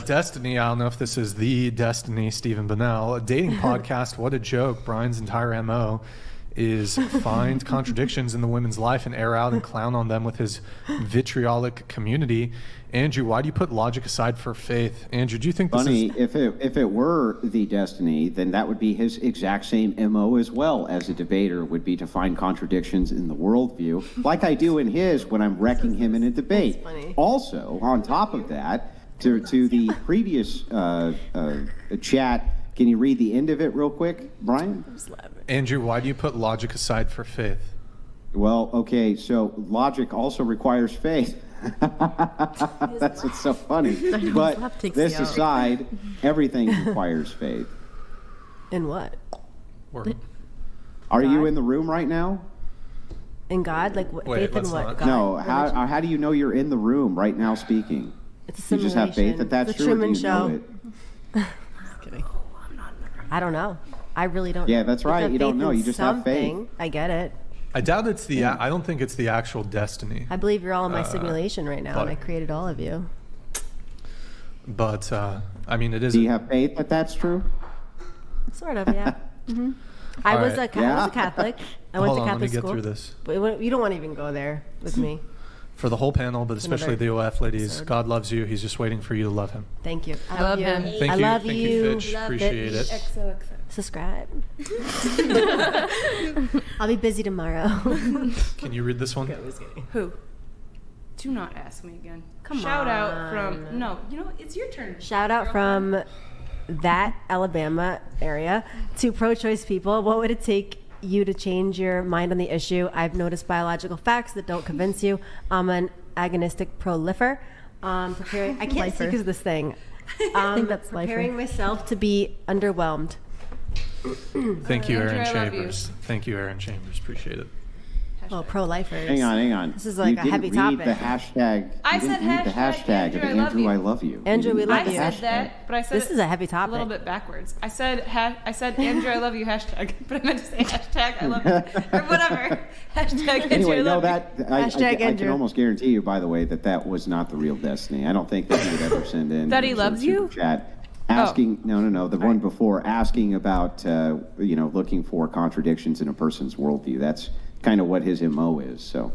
Destiny, I don't know if this is the Destiny, Stephen Bonnell. A dating podcast, what a joke. Brian's entire MO is find contradictions in the women's life and air out and clown on them with his vitriolic community. Andrew, why do you put logic aside for faith? Andrew, do you think this Funny, is... if it were the Destiny, then that would be his exact same MO as well as a debater would be to find contradictions in the worldview, like I do in his when I'm wrecking him in a debate. Also, on top of that, to the previous chat, can you read the end of it real quick, Brian? Andrew, why do you put logic aside for faith? Well, okay, so logic also requires faith. That's what's so funny. But this aside, everything requires faith. in what? Word. Are you in the room right now? In God? Like, what, Wait, faith in let's what? not. God? No. Religion? How do you know you're in the room right now speaking? It's a You just have faith that that's It's a true, or do Truman you Show. know it? Kidding. I don't know. I really don't. Yeah, that's If right. have You don't faith know. in You just have faith. something, I get it. I doubt it's the. I don't think it's the actual destiny. I believe you're all in my simulation right now, and I but- created all of you. But I mean, it is. Do you have faith that that's true? Sort of, yeah. I All was right. I was a Catholic. I went Hold to on, let me Catholic get school. through this. But you don't want to even go there with me. For the whole panel, but especially the OF ladies, episode. God loves you. He's just waiting for you to love him. Thank you. I love him. Thank I you. love Thank you. Fitch. Appreciate it. XOXO. Subscribe. I'll be busy tomorrow. Can you read this one? Who? Do not ask me again. Come Shout out on. from no. You know it's your turn. Shout out from that Alabama area to pro-choice people. What would it take you to change your mind on the issue? I've noticed biological facts that don't convince you. I'm an agonistic pro-lifer. Preparing. I can't see because of this thing. I think that's preparing myself to be underwhelmed. Thank you, Andrew, Aaron I love Chambers. Thank you, Aaron Chambers. Appreciate it. Oh, pro-lifers. Hang on. This is like you a heavy didn't read topic. The hashtag. I you didn't said read the hashtag hashtag of Andrew, I love Andrew, you. I love you. Andrew, You we didn't love read I the you. said hashtag. that, but I said This is a heavy topic. a little bit backwards. I said Andrew, I love you hashtag, but I meant to say hashtag I love you or whatever. Hashtag Andrew, Anyway, I no, love you. I Hashtag can Andrew. almost guarantee you, by the way, that was not the real Destiny. I don't think that he would ever send in That he some loves you? super chat asking. No, the one before asking about looking for contradictions in a person's worldview. That's kind of what his MO is. So,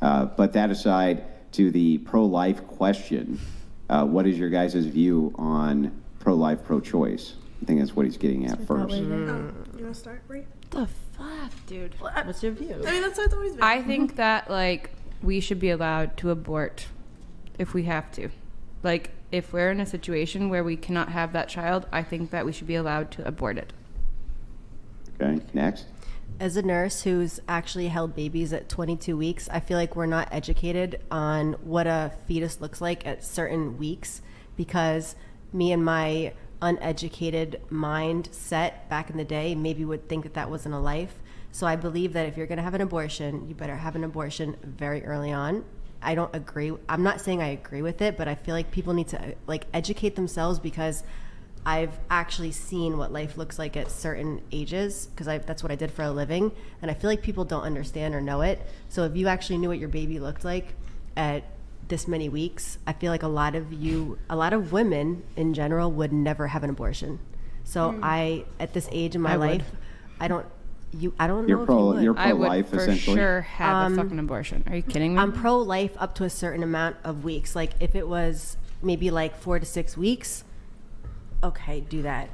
but that aside, to the pro-life question, what is your guys' view on pro-life, pro-choice? I think that's what he's getting at first. You want to start, right? The fuck, dude. What's your view? I mean, that's how it's always been. I think that like we should be allowed to abort if we have to. Like if we're in a situation where we cannot have that child, I think that we should be allowed to abort it. Okay, next. As a nurse who's actually held babies at 22 weeks, I feel like we're not educated on what a fetus looks like at certain weeks because me and my uneducated mindset back in the day maybe would think that that wasn't a life. So I believe that if you're going to have an abortion, you better have an abortion very early on. I don't agree. I'm not saying I agree with it, but I feel like people need to like educate themselves because I've actually seen what life looks like at certain ages because that's what I did for a living. And I feel like people don't understand or know it. So if you actually knew what your baby looked like at this many weeks, I feel like a lot of women in general would never have an abortion. So at this age in my life, I don't know if you would. You're I would pro-life, for essentially. sure have a fucking abortion. Are you kidding me? I'm pro-life up to a certain amount of weeks. Like if it was maybe like 4 to 6 weeks, okay, do that.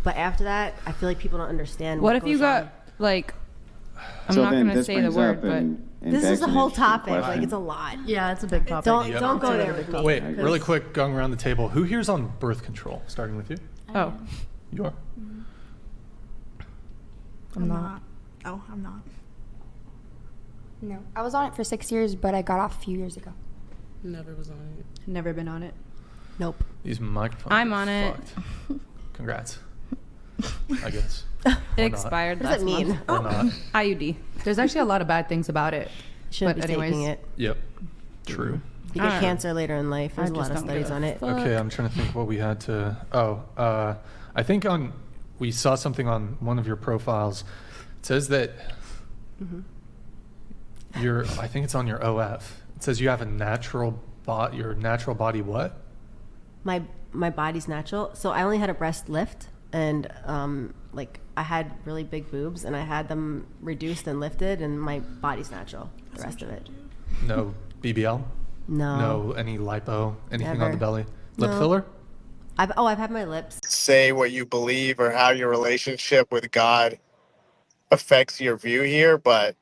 But after that, I feel like people don't understand. What if you goes on. got like? I'm So not then gonna this say the brings word, up but and This begs is a an whole interesting topic. Like question. it's a lot. Yeah, it's a big topic. Don't go there with me. Wait, really quick, going around the table. Who here's on birth control? Starting with you. oh, You are. I'm not. Oh, I'm not. No, I was on it for 6 years, but I got off a few years ago. Never was on it. Never been on it. Nope. These microphones. I'm are on it. fucked. Congrats. I guess. it Or not. expired What does last that mean? month. Or not. IUD. There's actually a lot of bad things about it. Shouldn't But be taking anyways. it. Yep. True. You I get don't cancer later in life. There's a lot just of don't studies give a on it. Okay, I'm trying to think what we had to. I think we saw something on one of your profiles. It says that I think it's on your OF. It says you have a natural your natural body what? My body's natural. So I only had a breast lift, and like I had really big boobs, and I had them reduced and lifted, and my body's natural. The rest of it. No BBL? No. No any lipo? Anything on Never. the belly? Lip No. filler? I've had my lips. Say what you believe or how your relationship with God affects your view here, but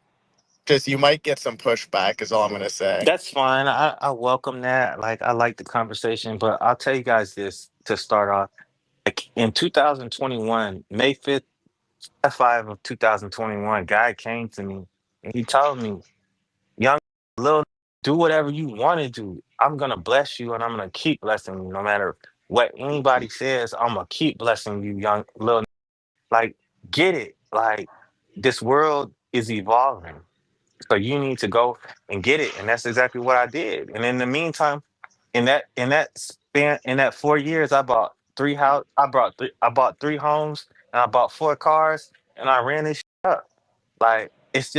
just you might get some pushback is all I'm gonna say. That's fine. I welcome that. Like I like the conversation, but I'll tell you guys this to start off. Like in 2021, May 5th, 5 of 2021, guy came to me and he told me, young little, do whatever you want to do. I'm gonna bless you and I'm gonna keep blessing you no matter what anybody says. I'm gonna keep blessing you, young little. Like, get it. Like, this world is evolving. So you need to go and get it. And that's exactly what I did. And in the meantime, in that 4 years, I bought I bought 3 homes and I bought 4 cars and I ran this shit up. Like it's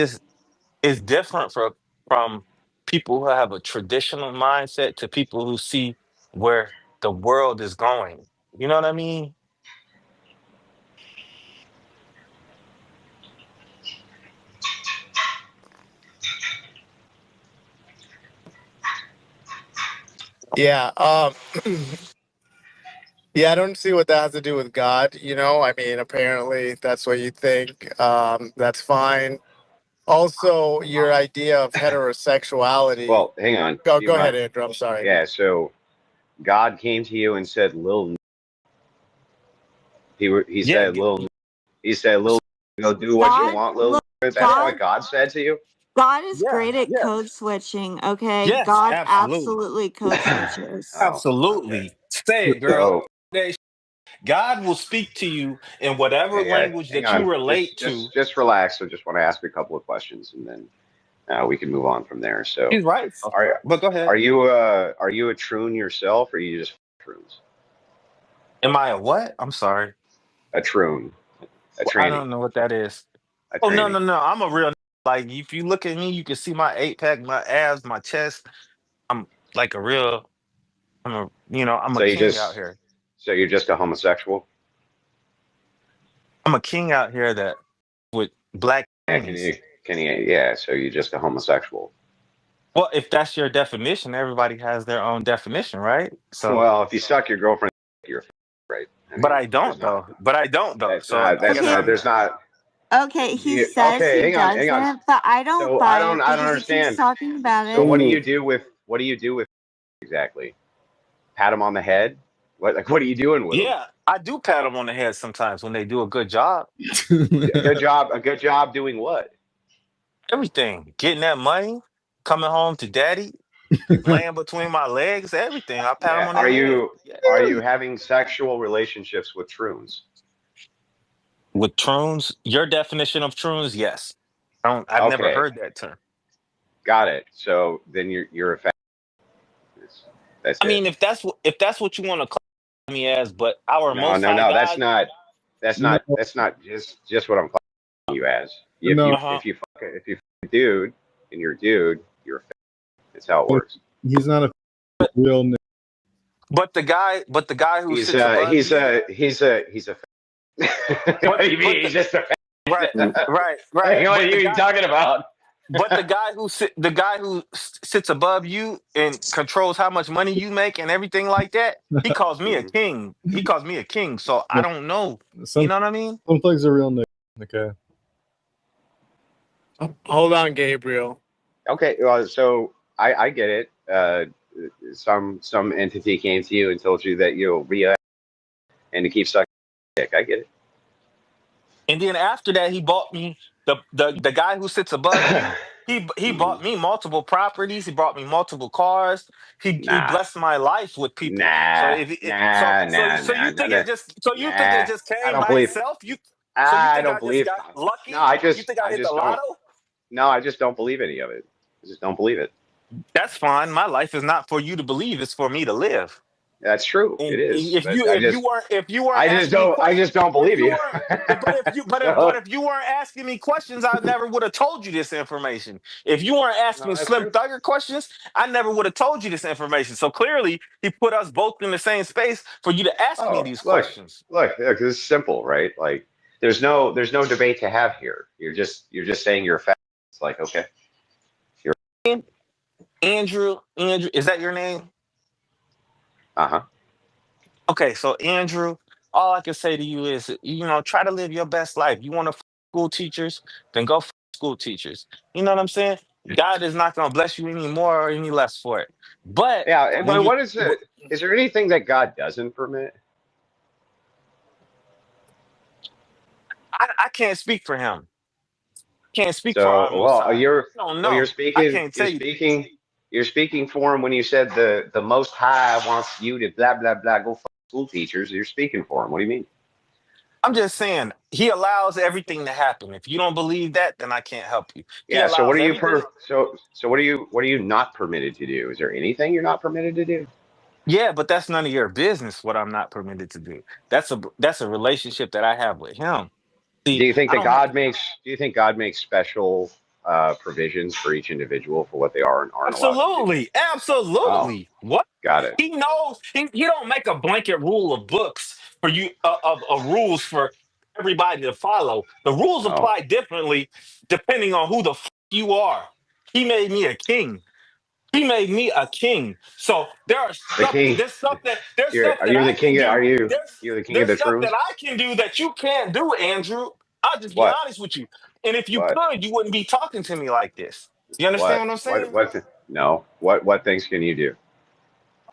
different from people who have a traditional mindset to people who see where the world is going. You know what I mean? Yeah. Yeah, I don't see what that has to do with God. I mean, apparently that's what you think. That's fine. Also, your idea of heterosexuality. Well, hang on. Go ahead, Andrew. I'm sorry. Yeah, so God came to you and said, he said, go do what you want, Lil. That's what God said to you? God is great at code switching, okay? Yes, God absolutely. absolutely code switches. Absolutely. Say it, girl. God will speak to you in whatever language hang that on. you relate to. Just relax. I just want to ask you a couple of questions, and then we can move on from there. So, He's right. But go ahead. Are you a troon yourself, or are you just troons? Am I a what? I'm sorry. A troon. I don't know what that is. Oh no. I'm a real like if you look at me, you can see my 8-pack, my abs, my chest. I'm like a real. I'm a king out here. So you're just a homosexual? I'm a king out here that with black. Yeah, so you're just a homosexual. Well, if that's your definition, everybody has their own definition, right? So well, if you suck your girlfriend, you're right. But I don't though. There's not. Okay, he says he doesn't, but I don't buy it. I don't understand. He keeps talking about it. So what do you do with exactly? Pat him on the head? What are you doing with him? Yeah, I do pat them on the head sometimes when they do a good job. A good job doing what? Everything. Getting that money, coming home to daddy, laying between my legs, everything. I pat them on the head. Are you having sexual relationships with troons? With troons? Your definition of troons, yes. I've never heard that term. Got it. So then you're a fan. I mean, if that's what you want to call me as, but our most no, that's not just what I'm calling you as. If you fuck a dude and you're a dude, you're a fan. That's how it works. He's not a real nigga. But the guy who he's a what do you mean? He's just a right. What are you talking about? But the guy who sits above you and controls how much money you make and everything like that, he calls me a king. He calls me a king. So I don't know. You know what I mean? Some thugs are real niggas. Okay. Hold on, Gabriel. Okay, well, so I get it. Some entity came to you and told you that you'll react and to keep sucking dick. I get it. And then after that, he bought me the guy who sits above me. He bought me multiple properties. He bought me multiple cars. He blessed my life with people. So you think it just came by itself? I don't believe. Got lucky? No, you think I hit the lotto? No, I just don't believe any of it. I just don't believe it. That's fine. My life is not for you to believe; it's for me to live. That's true. And it is. If you weren't, I just don't believe you. But if you weren't asking me questions, I never would have told you this information. If you weren't asking Slim Thugger questions, I never would have told you this information. So clearly, he put us both in the same space for you to ask me these questions. Look, it's simple, right? Like, there's no debate to have here. You're just saying you're a fact. It's like, okay. Andrew, is that your name? Uh-huh. Okay, so Andrew, all I can say to you is, try to live your best life. You want to school teachers, then go school teachers. You know what I'm saying? God is not going to bless you any more or any less for it. But yeah, what is it? Is there anything that God doesn't permit? I can't speak for him. Can't speak for him. Well, you're speaking. You're speaking for him when you said the Most High wants you to blah blah blah go fuck school teachers. You're speaking for him. What do you mean? I'm just saying he allows everything to happen. If you don't believe that, then I can't help you. He Yeah. So what allows are you everything. so what are you not permitted to do? Is there anything you're not permitted to do? Yeah, but that's none of your business. What I'm not permitted to do. That's a relationship that I have with him. Do See, you think I that don't have to. God makes special provisions for each individual for what they are and aren't allowed to do? Absolutely, Oh, absolutely. What got it. he knows, he don't make a blanket rule of books for you of rules for everybody to follow. The rules Oh, apply differently depending on who the you are. He made me a king. He made me a king. So the king. there's stuff Are that you the I can king? do. You're the king of There's the stuff that truth? I can do that you can't do, Andrew. I'll just be What? honest with you. And if you What? could, you wouldn't be talking to me like this. You understand what I'm saying? No. What things can you do?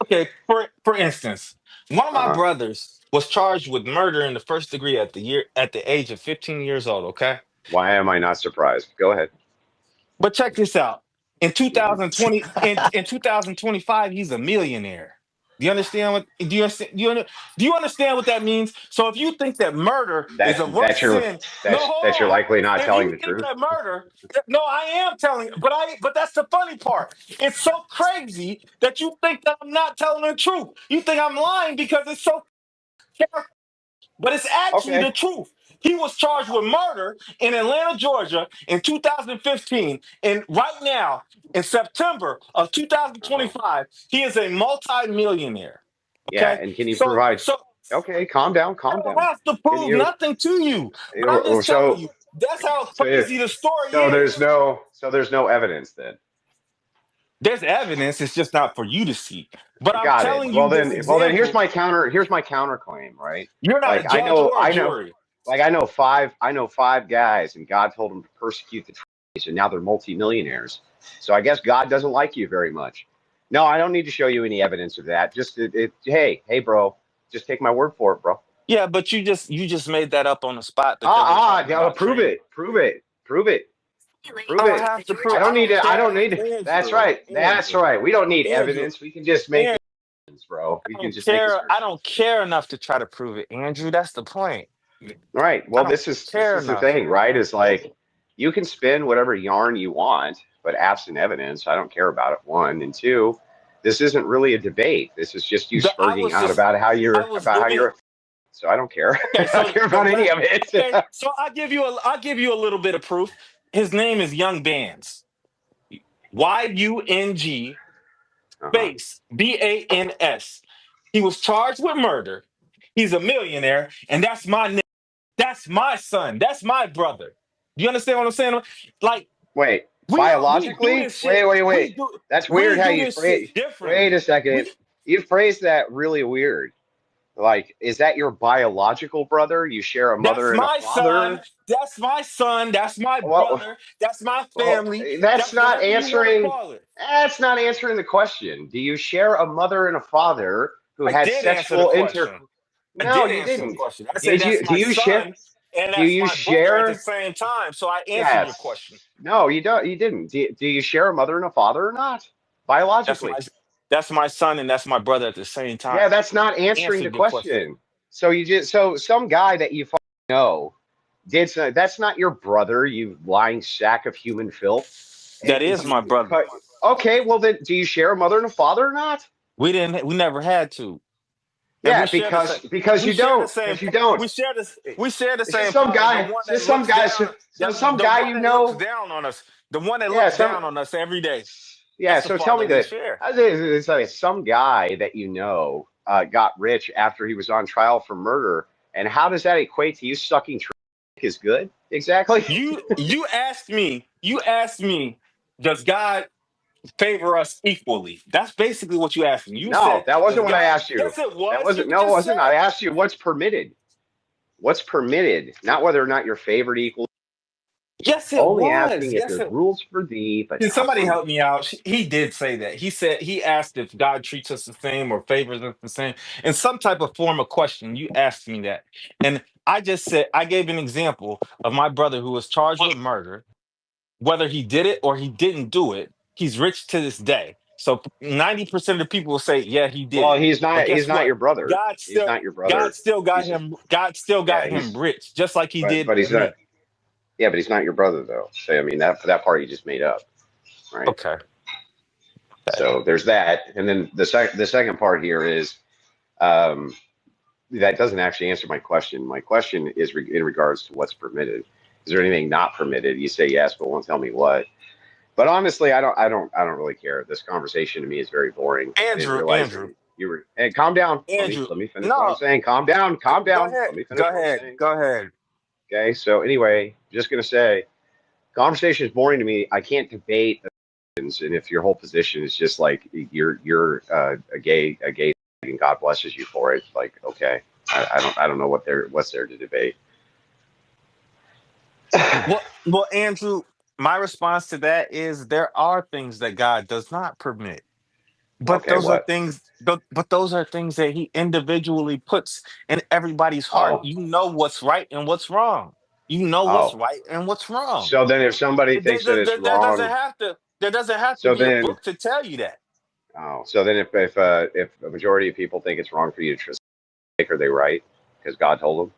Okay, for instance, one of my Uh-huh. brothers was charged with murder in the first degree at the age of 15 years old, okay? Why am I not surprised? Go ahead. But check this out. In Mhm. 2020, in 2025, he's a millionaire. Do you understand what do you understand, do you understand what that means? So if you think that murder is a worse sin, no, That you're hold on. likely not If telling you the think truth. that murder, no, I am telling, but that's the funny part. It's so crazy that you think that I'm not telling the truth. You think I'm lying because it's so, but it's actually Okay. the truth. He was charged with murder in Atlanta, Georgia in 2015. And right now, in September of Uh-huh. 2025, he is a multi-millionaire. Yeah, Okay? and can you So provide so Okay, calm down, I calm don't down. have to Can prove you nothing to you. But I'm you- just telling so you, that's how so crazy the story so is. there's no evidence then. There's evidence, it's just not for you to see. But I'm Got it. telling you this Well then example. here's my counterclaim, right? You're not a Like judge or a I know jury. like I know five guys and God told them to persecute the trees and now they're multimillionaires. So I guess God doesn't like you very much. No, I don't need to show you any evidence of that. Just hey bro, just take my word for it, bro. Yeah, but you just made that up on the spot because we're talking No, about prove training. it. Prove it. Prove it. Prove I don't it. have to prove. I don't I need don't to. I care, don't need to. That's Andrew. right. That's right. We don't need Andrew, evidence. We can just make Andrew. decisions, bro. We I can don't just make care. I assertions. don't care enough to try to prove it, Andrew. That's the point. Right. I Well, don't this care is the enough. thing, right? Is like you can spin whatever yarn you want, but absent evidence, I don't care about it. One and two, this isn't really a debate. This is just you I spurting was out just. I was about how giving. you're. So I don't care. Okay, I don't so care about any of it. okay, so I'll give you a little bit of proof. His name is Young Bans. YUNG Uh-huh. Base BANS. He was charged with murder. He's a millionaire, and that's my name. That's my son. That's my brother. Do you understand what I'm saying? Like Wait, we do biologically? this shit. Wait. That's weird We how do you this phrase. shit Wait a differently. second. You phrased that really weird. Like, is that your biological brother? You share a That's mother and a my son. father? That's my son. That's my Well, brother. That's my well, family. that's That's not whatever you want to answering. call it. That's not answering the question. Do you share a mother and a father who I had did answer the sexual inter? question. I No, did you answer the didn't. question. I said that's Do my you share? son and Do that's you my brother at the share? same time. So I answered your Yes. question. No, you don't. You didn't. Do you share a mother and a father or not? That's my Biologically. that's my son and that's my brother at the same Yeah, time. that's not answering the Answered your question. question. So some guy that you know did so, that's not your brother, you lying sack of human filth. That is my brother. Okay, well then, do you share a mother and a father or not? We never had to. And Yeah, because we you share the don't. same Because you don't. we share the It's just same some father. The guy. one that Just some looks guy. down, Some the guy one you that looks know. down on us. The one that Yeah, looks down on us every day. Yeah, That's the so tell me father we that. share. It's like some guy that you know got rich after he was on trial for murder, and how does that equate to you sucking is good? Exactly. You asked me, does God favor us equally? That's basically what you asked me. You No, said, that does wasn't what I God? asked you. Yes, it That was. You wasn't. No, it just wasn't. I said asked you what's permitted. What's permitted, not whether or not you're favored equally. yes, it Only was. asking if Yes, there's it. rules for thee, but Can not somebody for me. help me out? He did say that. He said he asked if God treats us the same or favors us the same. In some type of form of question, you asked me that. And I just said, I gave an example of my brother who was charged with murder, whether he did it or he didn't do it. He's rich to this day. So 90% of the people will say, yeah, he did Well, it. he's But not. guess He's not what? your brother. God He's still not your brother. got He's him. God still got him he's. rich, just like he did But he's me. not. Yeah, but he's not your brother though. So I mean that part you just made up, right? Okay. So there's that, and then the second part here is that doesn't actually answer my question. My question is in regards to what's permitted. Is there anything not permitted? You say yes, but won't tell me what. But honestly, I don't really care. This conversation to me is very boring. I didn't realize Andrew, you were. Hey, calm down. Andrew. Let me finish what I'm No, saying. Calm down. Calm go down. ahead. Let me finish Go what I'm ahead. saying. Go ahead. Okay. So anyway, just gonna say, conversation is boring to me. I can't debate opinions, and if your whole position is just like you're a gay, and God blesses you for it, like okay, I don't know what's there to debate. Well, Andrew, my response to that is there are things that God does not permit. But Okay, those are what? things but those are things that he individually puts in everybody's heart. Oh, You know what's right and what's wrong. You know what's oh. right and what's wrong. So then, if somebody thinks that it's There doesn't wrong, have to so be a then, book to tell you that. so then if a majority of people think it's wrong for you to trust, are they right? Because God told them.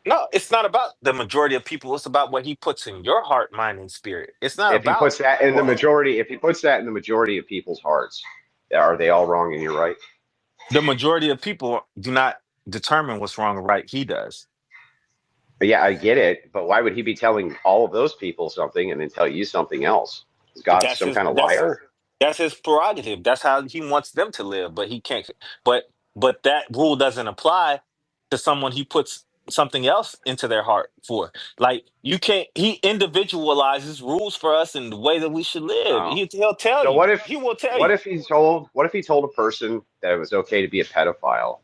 No, it's not about the majority of people. It's about what he puts in your heart, mind, and spirit. It's not If he about puts that in the well, majority, if he puts that in the majority of people's hearts, are they all wrong and you're right? the majority of people do not determine what's wrong or right. He does. But yeah, I get it, but why would he be telling all of those people something and then tell you something else? Is God some kind of liar? That's his prerogative. That's how he wants them to live, but he can't. But that rule doesn't apply to someone he puts something else into their heart for. Like you can't. He individualizes rules for us in the way that we should live. Oh. He'll tell So you. He will tell you. what if he told a person that it was okay to be a pedophile?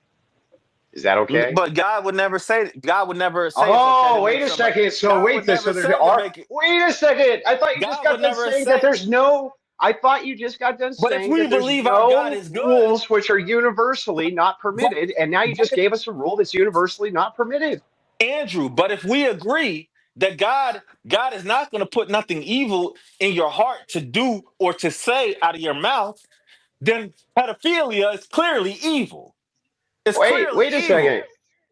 Is that okay? But God would never say. God would never say. Oh, wait a second. So wait, so there are. Wait a second. I thought you just got done saying that there's no. I thought you just got done But if saying we that there's believe our God no is good, rules which are universally not permitted, and now you just gave us a rule that's universally not permitted. Andrew, but if we agree that God is not going to put nothing evil in your heart to do or to say out of your mouth, then pedophilia is clearly evil. It's clearly Wait a evil. second.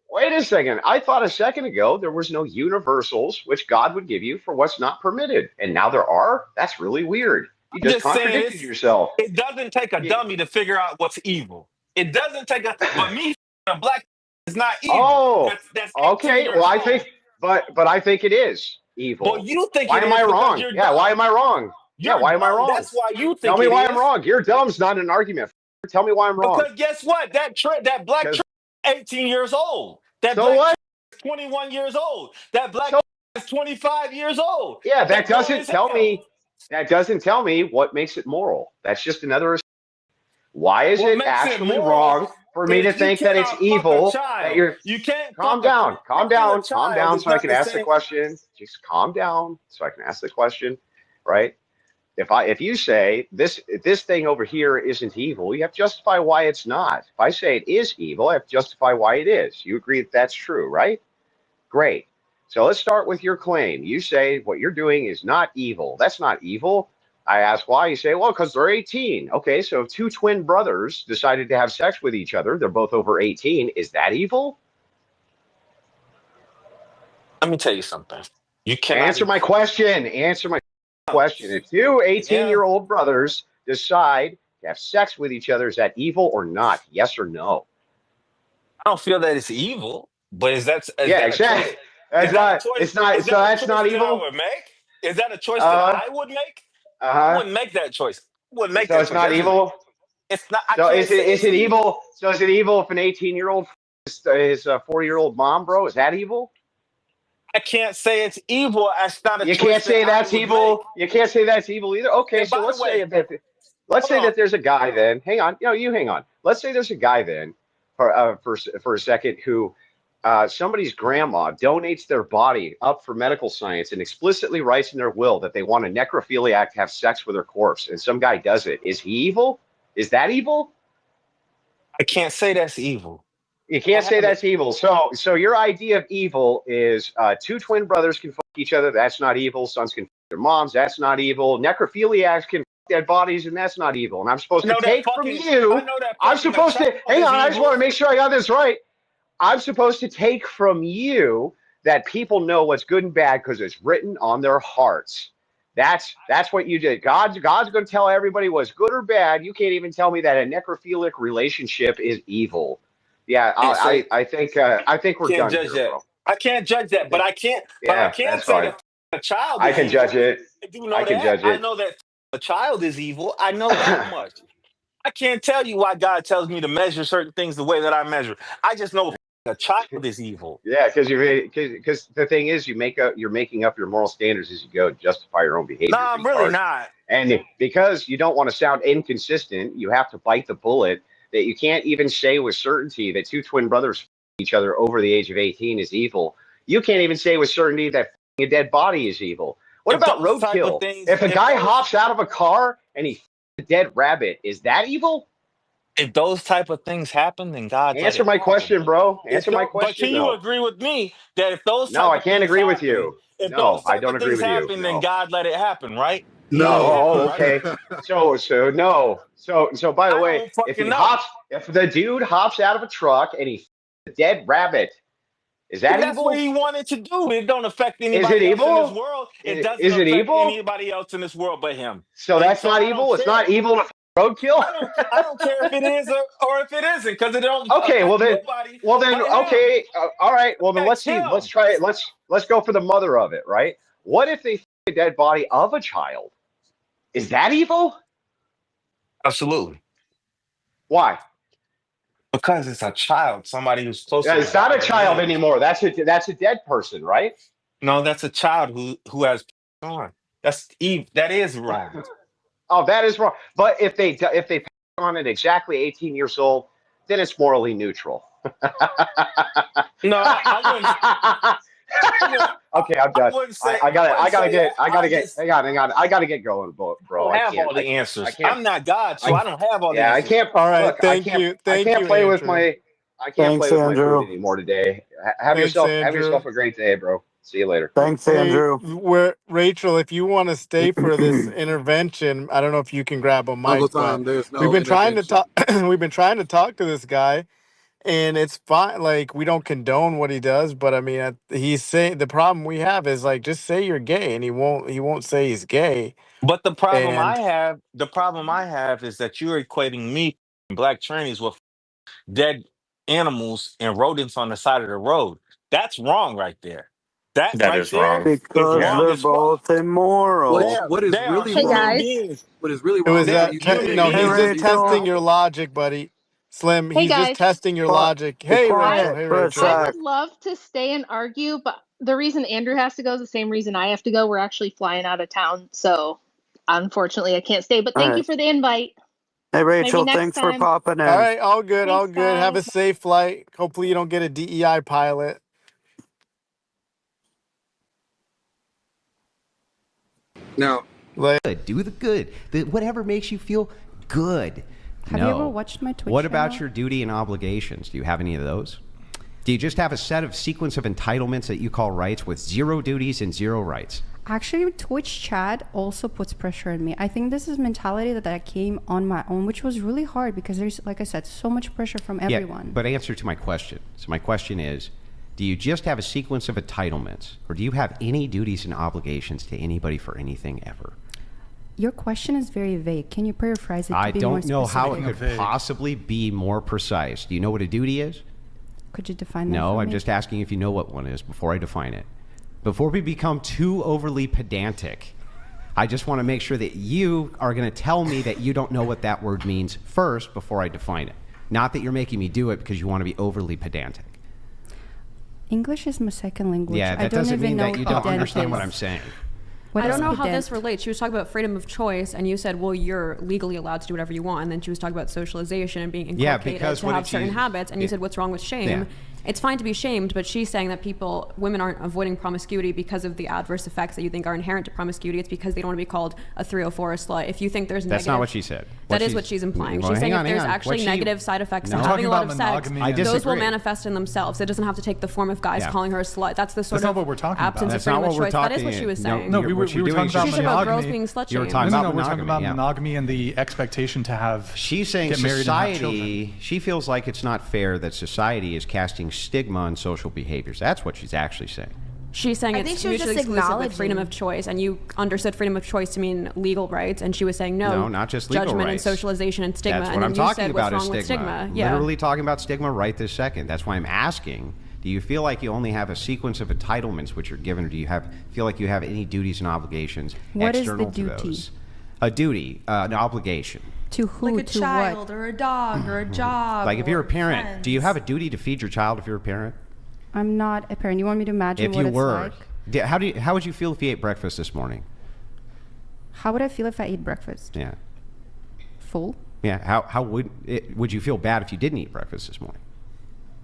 Wait a second. I thought a second ago there was no universals which God would give you for what's not permitted, and now there are. That's really weird. You just contradicted yourself. It doesn't take a dummy to figure out what's evil. It doesn't take but me, a black is not evil. Oh, that's okay. Well, I think, but I think it is evil. Well, you think why it am is I because wrong? you're Yeah, dumb. why am I wrong? You're why am I dumb. wrong? That's why you think Tell me it why is. I'm wrong. You're dumb's not an argument. Tell me why I'm wrong. Because guess what? That black is 18 years old. That so black what? is 21 years old. That black is 25 years old. Yeah, that doesn't tell me. That doesn't tell me what makes it moral. That's just another. Why is it actually wrong for me to think that it's evil? That you can't calm down, so I can ask the question. Just calm down, so I can ask the question, right? If you say this thing over here isn't evil, you have to justify why it's not. If I say it is evil, I have to justify why it is. You agree that that's true, right? Great. So let's start with your claim. You say what you're doing is not evil. That's not evil. I ask why. You say, well, because they're 18. Okay, so if two twin brothers decided to have sex with each other, they're both over 18. Is that evil? Let me tell you something. You can't answer my question. Answer my question. If two 18-year-old brothers decide to have sex with each other, is that evil or not? Yes or no? I don't feel that it's evil, but is that exactly. It's not. So that's not evil. Is that a choice that I would make? I wouldn't make that choice. I wouldn't make that choice. So it's not evil. It's not. So is it evil? So is it evil if an 18-year-old is a 40-year-old mom, bro? Is that evil? I can't say it's evil. That's not a choice. You can't say that's evil. You can't say that's evil either. Okay, so let's say that there's a guy then. Hang on. You hang on. Let's say there's a guy then for a second who somebody's grandma donates their body up for medical science and explicitly writes in their will that they want a necrophiliac to have sex with her corpse, and some guy does it. Is he evil? Is that evil? I can't say that's evil. You can't say that's evil. So your idea of evil is two twin brothers can fuck each other. That's not evil. Sons can fuck their moms. That's not evil. Necrophiliacs can fuck dead bodies, and that's not evil. And I'm supposed I know to that take from fucking- you. I know that I'm fucking supposed to child hang is on. I just evil. want to make sure I got this right. I'm supposed to take from you that people know what's good and bad because it's written on their hearts. That's what you did. God's going to tell everybody what's good or bad. You can't even tell me that a necrophilic relationship is evil. Yeah, I think we're Can't done judge here, that. bro. I can't judge that, but I can't. Yeah, but I can that's say fine. that a child. I is can evil. judge it. I do know I can that. judge I it. know that a child is evil. I know that much. I can't tell you why God tells me to measure certain things the way that I measure. I just know a child is evil. Yeah, because the thing is, you're making up your moral standards as you go to justify your own behavior. No, I'm really retard. not. And because you don't want to sound inconsistent, you have to bite the bullet that you can't even say with certainty that two twin brothers each other over the age of 18 is evil. You can't even say with certainty that a dead body is evil. What If about those type of roadkill? things- If a if guy those- hops out of a car and he a dead rabbit, is that evil? If those type of things happen, then God let Answer it my happen. question, bro. If Answer my tho- question. But can you though. agree with me that if those No, type I of can't things agree with happen, you. If No, those I type don't of agree things with you. happen, No. then God let it happen, right? No, Right? okay. So no. So by the I way, don't if fucking he know. if the dude hops out of a truck and he's a dead rabbit, is that That's evil? what he wanted to do. It don't affect Is it anybody else in evil? this world. It Is doesn't it affect evil? anybody else in this world but him. So And that's not I don't evil. It's care. not evil to roadkill. I don't care if it is or if it isn't, because it don't Okay, affect well then, nobody. but him. okay, all right. Well then, let's Affects see. him. Let's try it. Let's go for the mother of it, right? What if they a dead body of a child? Is that evil? Absolutely. Why? Because it's a child, somebody who's close to It's not a God child age. anymore. That's a dead person, right? No, that's a child who has on. That's Eve. That is wrong. Oh, that is wrong. But if they pass on at exactly 18 years old, then it's morally neutral. No, I wouldn't. Okay, I'm done. wouldn't say- I gotta wouldn't say get. that. I gotta I get. just- Hang on. I gotta get going, bro. I don't have all the answers. I'm not God, so I don't have all the Yeah, I answers. can't. All right, look, thank I can't, you. I Thank can't you, play with Andrew. my. I can't Thanks, play with my Andrew. food anymore today. Have Thanks, yourself Andrew. a great day, bro. See you later. Thanks, Hey, Andrew. Rachel, if you want to stay for this intervention, I don't know if you can grab a mic. Uncle but Tom, there's no we've been trying to intervention. talk. We've been trying to talk to this guy, and it's fine. Like, we don't condone what he does, but I mean, he's saying the problem we have is like, just say you're gay, and he won't say he's gay. But the problem And- I have is that you're equating me, black trannies, with dead animals and rodents on the side of the road. That's wrong right there. That right is there wrong. is Because wrong they're as fuck. both immoral. What is They are really Hey, human wrong? guys. beings. What is really It wrong? was They is are that you human just no, beings. he's Hey, just Rachel. testing your logic, buddy. Slim, Hey, he's guys. just testing your Quiet. logic. Be Hey, quiet Rachel. Hey, for a Rachel. I sec. would love to stay and argue, but the reason Andrew has to go is the same reason I have to go. We're actually flying out of town, so unfortunately I can't stay. But thank All you right. for the invite. Hey, Rachel, next thanks for time. popping in. All right, all good, all Thanks, good. Have a guys. safe flight. Hopefully you don't get a DEI pilot. now. Good. Do the good. Whatever makes you feel good. Have you ever watched my Twitch What about channel? your duty and obligations? Do you have any of those? Do you just have a set of sequence of entitlements that you call rights with zero duties and zero rights? Actually, Twitch chat also puts pressure on me. I think this is mentality that I came on my own, which was really hard because there's, like I said, so much pressure from everyone. Yeah, but answer to my question. So my question is, do you just have a sequence of entitlements, or do you have any duties and obligations to anybody for anything ever? Your question is very vague. Can you paraphrase it to I be more don't know how it specific? could possibly be more precise. Do you know what a duty is? Could you define that No, for I'm me? just asking if you know what one is before I define it. Before we become too overly pedantic, I just want to make sure that you are going to tell me that you don't know what that word means first before I define it. Not that you're making me do it because you want to be overly pedantic. English is my second language. Yeah, that I don't doesn't even mean know that you what don't pedant understand is. what I'm saying. What I is don't know how pedant? this relates. She was talking about freedom of choice, and you said, well, you're legally allowed to do whatever you want. And then she was talking about socialization and being Yeah, inculcated because to what have did certain you- habits. And you yeah. said, what's wrong with shame? Yeah. it's fine to be shamed, but she's saying that women aren't avoiding promiscuity because of the adverse effects that you think are inherent to promiscuity. It's because they don't want to be called a 304 or a slut. If you think there's That's not what she said. That is what she's implying. Well, she's saying hang on, if there's hang on. actually What she- negative side effects No. of We're having a talking lot of about sex, monogamy. I those will disagree. manifest in themselves. It doesn't have to take the form of guys Yeah. calling her a slut. That's the sort That's not of what we're talking about. absence That's of not freedom what of we're choice. That is talking what she was no, saying. No, you're- we were what you're talking doing about is She's about monogamy. girls being slut You were shamed. talking No, about we're talking about monogamy, yeah. monogamy and the expectation to have She's saying get married and have children. society, she feels like it's not fair that society is casting stigma on social behaviors. That's what she's actually saying. She's saying I think it's she was mutually just exclusive with freedom acknowledging- of choice, and you understood freedom of choice to mean legal rights, and she was saying no, not just legal judgment rights. and socialization and stigma. That's and what I'm then you talking said, about what's is wrong with stigma. Yeah. Literally talking about stigma right this second. That's why I'm asking, do you feel like you only have a sequence of entitlements which are given, or do you feel like you have any duties and obligations What is the external to duty? those? A duty, an obligation. To who? Like a to child what? or a dog or a job. Like if you're a or parent, friends. do you have a duty to feed your child if you're a parent? I'm not a parent. You want me to imagine If what you it's were, like? how would you feel if you ate breakfast this morning? How would I feel if I ate breakfast? Yeah. Full? Yeah. How would you feel bad if you didn't eat breakfast this morning?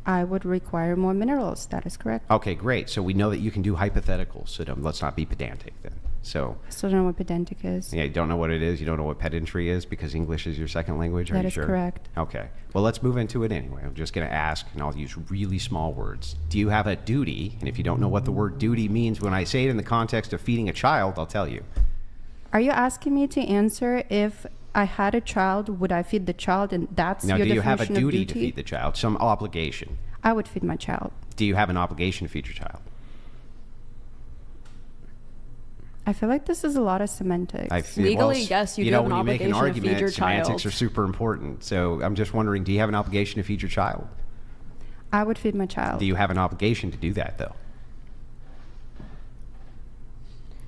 I would require more minerals. That is correct. Okay, great. So we know that you can do hypotheticals. So let's not be pedantic then. So I still don't know what pedantic is. yeah, you don't know what it is. You don't know what pedantry is because English is your second language. Are That you is sure? correct. Okay. Well, let's move into it anyway. I'm just going to ask, and I'll use really small words. Do you have a duty? And if you don't know what the word duty means, when I say it in the context of feeding a child, I'll tell you. Are you asking me to answer if I had a child, would I feed the child? And that's Now, your do you have a definition of duty to feed the child? Some obligation? I would feed my child. Do you have an obligation to feed your child? I feel like this is a lot of semantics. Legally, yes, you do know, have an when you make an obligation to feed argument, your semantics child. are super important. So I'm just wondering, do you have an obligation to feed your child? I would feed my child. Do you have an obligation to do that, though?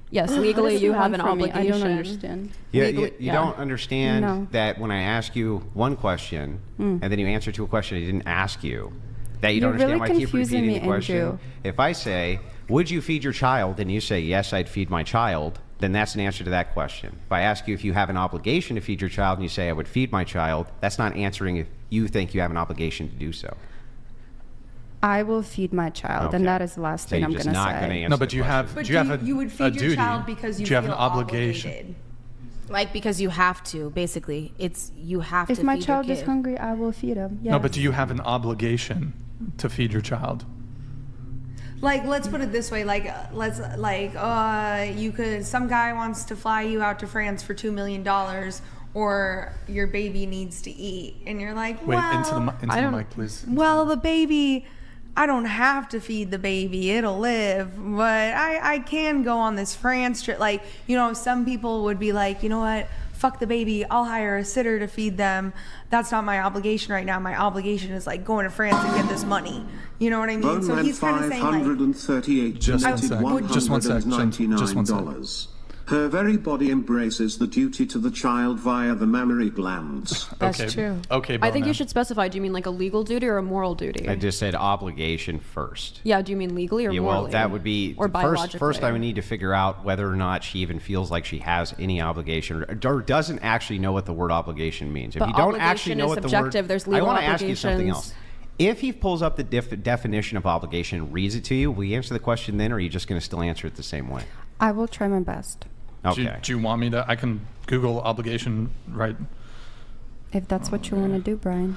Yes, What legally does you he have want an from me? obligation. I don't understand. Yeah, Legally- you yeah. don't understand No. that when I ask you one question Mm. and then you answer to a question I didn't ask you, that you You're don't understand really why I keep confusing repeating me, the question. Andrew. If I say, would you feed your child? And you say, yes, I'd feed my child, then that's an answer to that question. If I ask you if you have an obligation to feed your child and you say, I would feed my child, that's not answering if you think you have an obligation to do so. I will feed my child, Okay. and that is the last So thing you're I'm just going to not say. gonna answer No, but the do you have But do you have a, you would a feed your duty? child because you do you have feel an obligation? obligated. Like because you have to, basically. It's you have If to my feed child your is kid. hungry, I will feed him. Yes. No, but do you have an obligation to feed your child? Like, let's put it this way. You could. Some guy wants to fly you out to France for $2 million, or your baby needs to eat, and you're like, Wait, well, into the I don't- mic, please. Well, the baby, I don't have to feed the baby; it'll live. But I can go on this France trip. Like, some people would be like, you know what? Fuck the baby. I'll hire a sitter to feed them. That's not my obligation right now. My obligation is like going to France and get this money. You know what I mean? So Bone he's kind of saying like, 538 Just one donated sec. Just one sec. Just one sec. $199. Her very body embraces the duty to the child via the mammary glands. That's Okay. true. Okay, I think Bona. you should specify. Do you mean like a legal duty or a moral duty? I just said obligation first. Yeah. Do you mean legally or Yeah, morally? well, that would be or biologically. first. I would need to figure out whether or not she even feels like she has any obligation, or doesn't actually know what the word obligation means. If But you don't actually obligation know is what the subjective. word, There's I legal want to ask you something obligations. else. If he pulls up the definition of obligation and reads it to you, will you answer the question then, or are you just going to still answer it the same way? I will try my best. Okay. Do you want me to? I can Google obligation, right? If that's what you want to do, Brian.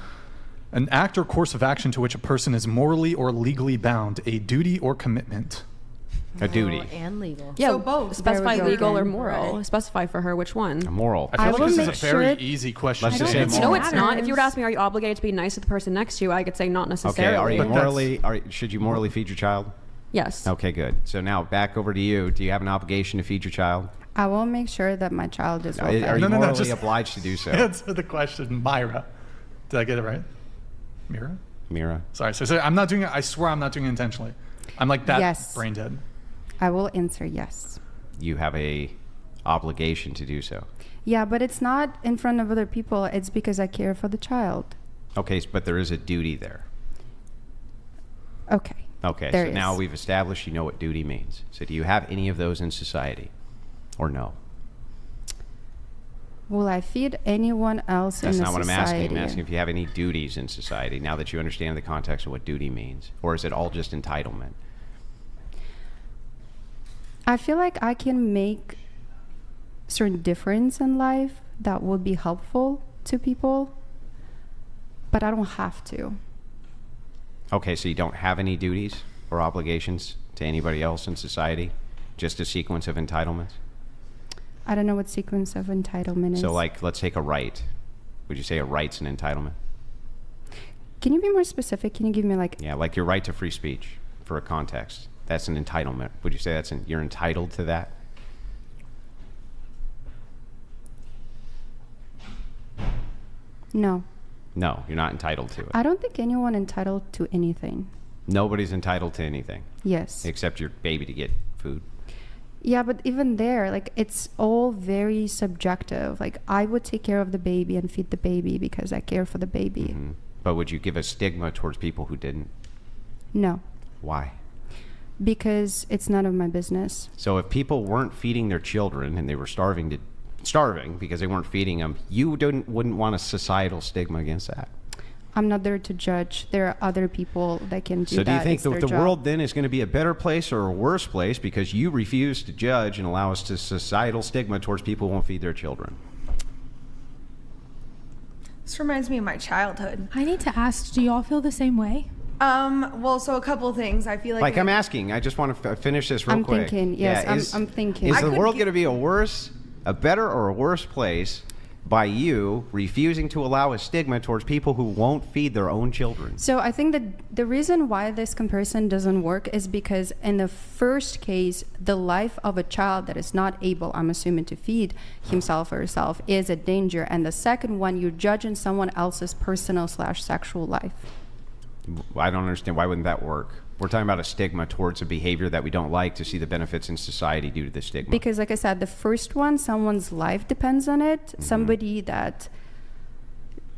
An act or course of action to which a person is morally or legally bound, a duty or commitment. A duty. And legal. Yeah. So both. Specify There we go legal or again. moral. Right. Specify for her which one. Moral. I feel I like will this is a make very sure- easy question. Let's to just say say moral. No, it's not. If matters. you were to ask me, are you obligated to be nice to the person next to you? I could say not Okay. necessarily. Are you But that's- morally? Should you morally feed your child? Yes. Okay, good. So now back over to you. Do you have an obligation to feed your child? I will make sure that my child is well Are fed. you No, morally just obliged to do so? Answer the question, Myra. Did I get it right? Mira? Mira. Sorry. So I'm not doing it. I swear I'm not doing it intentionally. I'm like that Yes. brain dead. I will answer yes. You have a obligation to do so. Yeah, but it's not in front of other people. It's because I care for the child. Okay, but there is a duty there. Okay. Okay, There so now is. we've established you know what duty means. So do you have any of those in society, or no? Will I feed anyone else That's in the not what society? I'm asking. I'm asking if you have any duties in society now that you understand the context of what duty means. Or is it all just entitlement? I feel like I can make certain difference in life that would be helpful to people, but I don't have to. Okay, so you don't have any duties or obligations to anybody else in society? Just a sequence of entitlements? I don't know what sequence of entitlement is. So, like, let's take a right. Would you say a right's an entitlement? Can you be more specific? Can you give me like... Yeah, like your right to free speech for a context. That's an entitlement. Would you say you're entitled to that? No. No, you're not entitled to it. I don't think anyone entitled to anything. Nobody's entitled to anything. Yes. Except your baby to get food. Yeah, but even there, like, it's all very subjective. Like, I would take care of the baby and feed the baby because I care for the baby. Mm-hmm. But would you give a stigma towards people who didn't? No. Why? Because it's none of my business. So if people weren't feeding their children and they were starving because they weren't feeding them, you wouldn't want a societal stigma against that. I'm not there to judge. There are other people that can do that. So do you think the world then is going to be a better place or a worse place because you refuse to judge and allow us to societal stigma towards people who won't feed their children? This reminds me of my childhood. I need to ask, do you all feel the same way? Well, so a couple of things. I feel like I'm asking. I just want to finish this real quick. I'm thinking, yes, I'm thinking. Is the world going to be a better or a worse place by you refusing to allow a stigma towards people who won't feed their own children? So I think that the reason why this comparison doesn't work is because in the first case, the life of a child that is not able, I'm assuming, to feed himself or herself is a danger. And the second one, you're judging someone else's personal/sexual life. I don't understand. Why wouldn't that work? We're talking about a stigma towards a behavior that we don't like to see the benefits in society due to the stigma. Because like I said, the first one, someone's life depends on it. Mm-hmm. Somebody that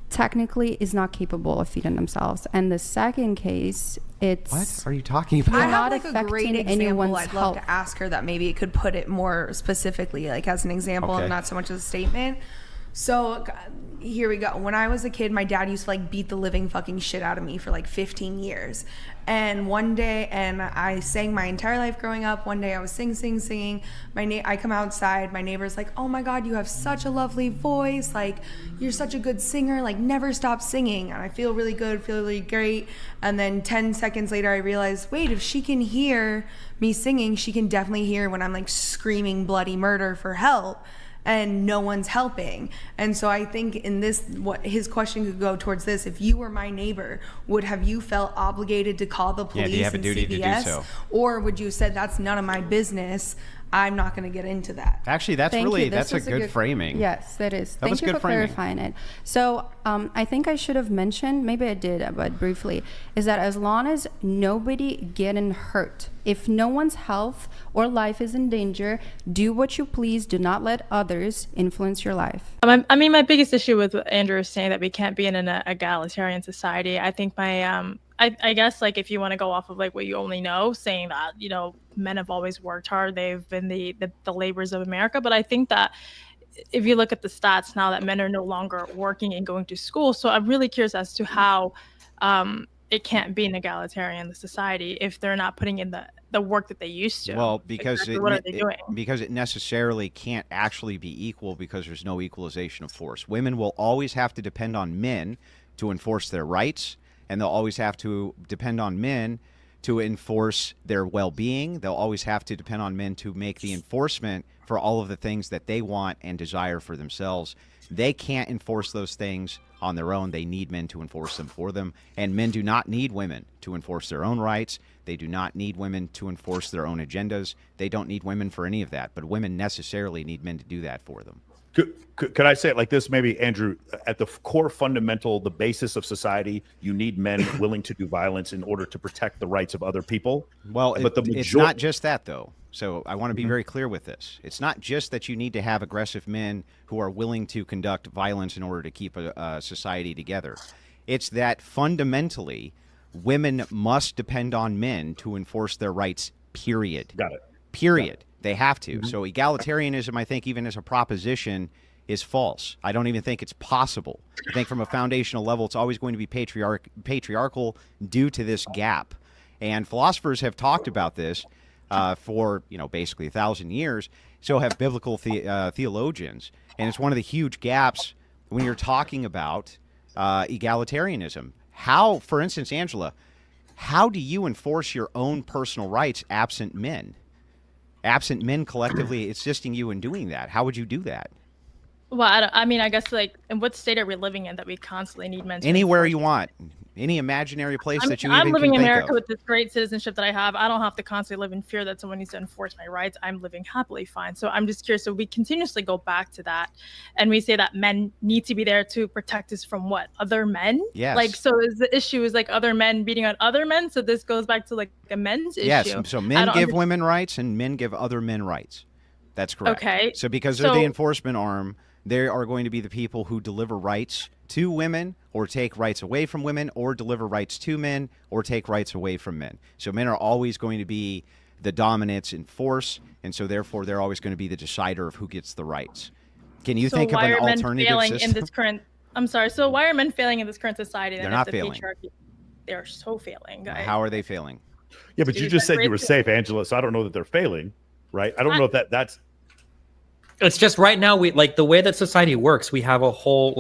technically is not capable of feeding themselves. And the second case, it's... What are you talking about? I have like a great example I'd love to ask her that maybe it could put it more specifically, like as an example and not so much as a statement. So here we go. When I was a kid, my dad used to like beat the living fucking shit out of me for like 15 years. And one day, and I sang my entire life growing up. One day I was singing. I come outside. My neighbor's like, "Oh my God, you have such a lovely voice. Like, you're such a good singer. Like, never stop singing." And I feel really good, feel really great. And then 10 seconds later, I realized, wait, if she can hear me singing, she can definitely hear when I'm like screaming bloody murder for help. And no one's helping. And so I think in this, what his question could go towards this: if you were my neighbor, would have you felt obligated to call the police do you have a and duty CPS, to do so? Or would you have said that's none of my business? I'm not going to get into that. Actually, that's a good framing. Yes, that is. That was Thank you good for framing. clarifying it. So I think I should have mentioned, maybe I did, but briefly, is that as long as nobody getting hurt, if no one's health or life is in danger, do what you please. Do not let others influence your life. I mean, my biggest issue with Andrew is saying that we can't be in an egalitarian society. I think I guess, like, if you want to go off of like what you only know, saying that, you know, men have always worked hard, they've been the laborers of America. But I think that if you look at the stats now, that men are no longer working and going to school. So I'm really curious as to how it can't be an egalitarian society if they're not putting in the work that they used to. Well, because exactly what are they doing? Because it necessarily can't actually be equal because there's no equalization of force. Women will always have to depend on men to enforce their rights, and they'll always have to depend on men to enforce their well-being. They'll always have to depend on men to make the enforcement for all of the things that they want and desire for themselves. They can't enforce those things on their own. They need men to enforce them for them. And men do not need women to enforce their own rights. They do not need women to enforce their own agendas. They don't need women for any of that. But women necessarily need men to do that for them. Could I say it like this, maybe, Andrew? At the core fundamental, the basis of society, you need men willing to do violence in order to protect the rights of other people. Well, but it's not just that, though. So I want to be very clear with this. It's not just that you need to have aggressive men who are willing to conduct violence in order to keep a society together. It's that fundamentally, women must depend on men to enforce their rights, period. Got it. Period. They have to. So egalitarianism, I think, even as a proposition, is false. I don't even think it's possible. I think from a foundational level, it's always going to be patriarchal due to this gap. And philosophers have talked about this for, basically 1,000 years. So have biblical theologians. And it's one of the huge gaps when you're talking about egalitarianism. How, for instance, Angela, how do you enforce your own personal rights absent men? Absent men collectively assisting you in doing that. How would you do that? Well, I guess in what state are we living in that we constantly need men? Anywhere you want. Any imaginary place that you I'm even living can in think America of. with this great citizenship that I have. I don't have to constantly live in fear that someone needs to enforce my rights. I'm living happily fine. So I'm just curious. So we continuously go back to that, and we say that men need to be there to protect us from what? Other men? Yes. So is the issue is other men beating on other men? So this goes back to a men's issue. Yes. So men give women rights and men give other men rights. That's correct. Okay. So because they're the enforcement arm, they are going to be the people who deliver rights to women or take rights away from women or deliver rights to men or take rights away from men. So men are always going to be the dominants in force, and so therefore they're always going to be the decider of who gets the rights. Can you think of an alternative system? In this current, I'm sorry. So why are men failing in this current society? They're not failing. They're so failing. How are they failing? Yeah, but you just said you were safe, Angela, so I don't know that they're failing, right? I don't know if that's... It's just right now, we the way that society works, we have a whole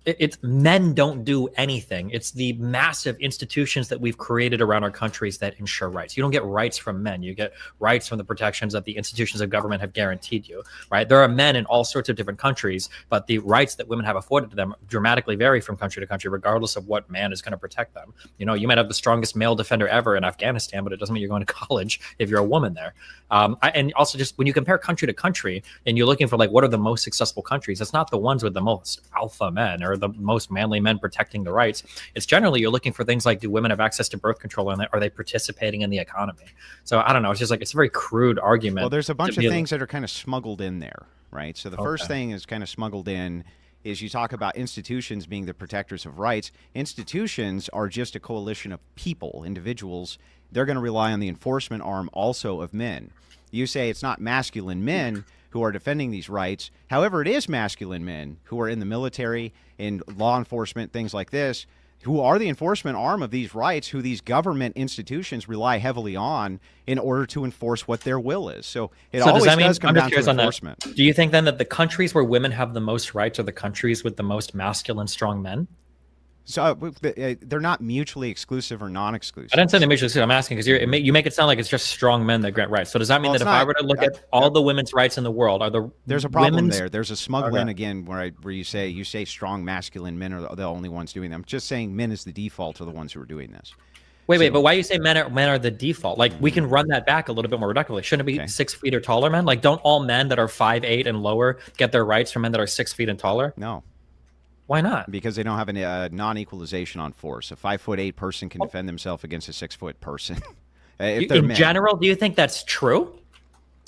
it's men don't do anything. It's the massive institutions that we've created around our countries that ensure rights. You don't get rights from men. You get rights from the protections that the institutions of government have guaranteed you, right? There are men in all sorts of different countries, but the rights that women have afforded to them dramatically vary from country to country, regardless of what man is going to protect them. You might have the strongest male defender ever in Afghanistan, but it doesn't mean you're going to college if you're a woman there. And also just when you compare country to country and you're looking for what are the most successful countries, it's not the ones with the most alpha men or the most manly men protecting the rights. It's generally you're looking for things like, do women have access to birth control and are they participating in the economy? So I don't know. It's just it's a very crude argument. Well, there's a bunch of things that are kind of smuggled in there, right? So the first thing is kind of smuggled in is you talk about institutions being the protectors of rights. Institutions are just a coalition of people, individuals. They're going to rely on the enforcement arm also of men. You say it's not masculine men who are defending these rights. However, it is masculine men who are in the military, in law enforcement, things like this, who are the enforcement arm of these rights, who these government institutions rely heavily on in order to enforce what their will is. So it always does come down to enforcement. Do you think then that the countries where women have the most rights are the countries with the most masculine, strong men? So they're not mutually exclusive or non-exclusive. I didn't say they're mutually exclusive. I'm asking because you make it sound like it's just strong men that grant rights. So does that mean that if I were to look at all the women's rights in the world, there's a problem there. There's a smuggle in again where you say strong masculine men are the only ones doing them. I'm just saying men is the default are the ones who are doing this. Wait, but why you say men are the default? We can run that back a little bit more reductively. Shouldn't it be 6 feet or taller men? Don't all men that are 5'8" and lower get their rights from men that are 6 feet and taller? No. Why not? Because they don't have a non-equalization on force. A 5'8" person can defend themselves against a 6-foot person. In general, do you think that's true?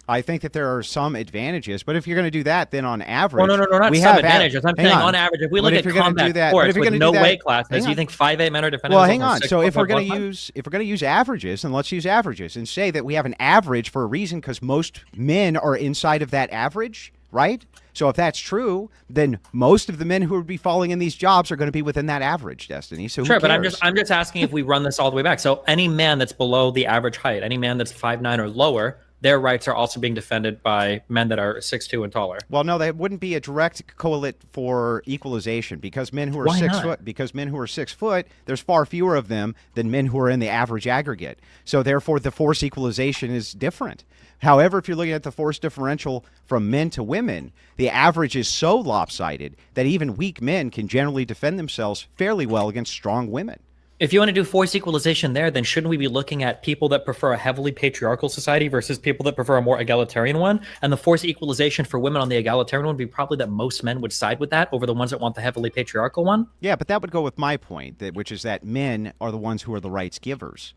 I think that there are some advantages, but if you're going to do that, then on average, no, not some advantages. I'm saying on average, if we look at combat sports with no weight classes, do you think 5'8" men are defending? Well, hang on. So if we're going to use averages, then let's use averages and say that we have an average for a reason because most men are inside of that average, right? So if that's true, then most of the men who would be falling in these jobs are going to be within that average, Destiny. So sure, but I'm just asking if we run this all the way back. So any man that's below the average height, any man that's 5'9" or lower, their rights are also being defended by men that are 6'2" and taller. Well, no, that wouldn't be a direct correlate for equalization because men who are 6 foot, because men who are 6 foot, there's far fewer of them than men who are in the average aggregate. So therefore, the force equalization is different. However, if you're looking at the force differential from men to women, the average is so lopsided that even weak men can generally defend themselves fairly well against strong women. If you want to do force equalization there, then shouldn't we be looking at people that prefer a heavily patriarchal society versus people that prefer a more egalitarian one? And the force equalization for women on the egalitarian one would be probably that most men would side with that over the ones that want the heavily patriarchal one? Yeah, but that would go with my point, which is that men are the ones who are the rights givers.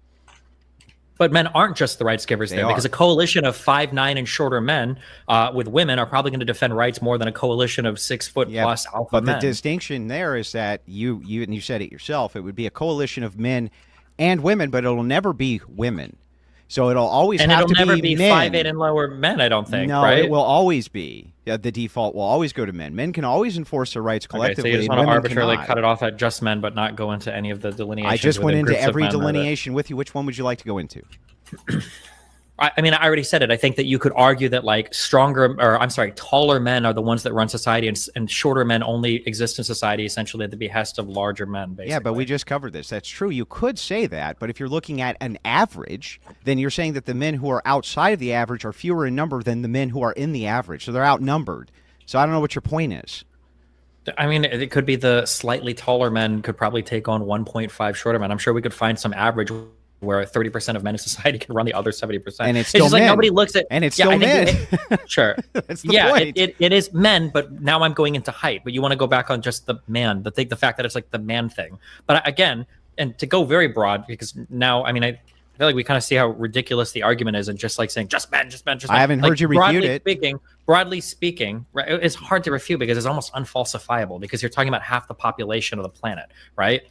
But men aren't just the rights givers there, because a coalition of 5'9" and shorter men with women are probably going to defend rights more than a coalition of 6 foot plus alpha men. But the distinction there is that you said it yourself, it would be a coalition of men and women, but it'll never be women. So it'll always And have it'll to never be be men. 5'8" and lower men, I don't think. No, right? it will always be. The default will always go to men. Men can always enforce their rights Okay, so collectively. you just and want to women arbitrarily cannot. cut it off at just men, but not go into any of the delineations. I just went within into groups of every men, or the- delineation with you. Which one would you like to go into? I mean, I already said it. I think that you could argue that like taller men are the ones that run society, and shorter men only exist in society essentially at the behest of larger men. Basically. Yeah, but we just covered this. That's true. You could say that, but if you're looking at an average, then you're saying that the men who are outside of the average are fewer in number than the men who are in the average. So they're outnumbered. So I don't know what your point is. I mean, it could be the slightly taller men could probably take on 1.5 shorter men. I'm sure we could find some average where 30% of men in society can run the other 70%. And it's still just men. like nobody looks at. And it's yeah, still I think men. Sure. That's the yeah, point. it is men, but now I'm going into height. But you want to go back on just the man, the fact that it's like the man thing. But again, and to go very broad, because now, I mean, I feel like we kind of see how ridiculous the argument is, and just like saying just men, just men, just men. I haven't Like, heard you refute it. Broadly speaking, right, it's hard to refute because it's almost unfalsifiable because you're talking about half the population of the planet, right?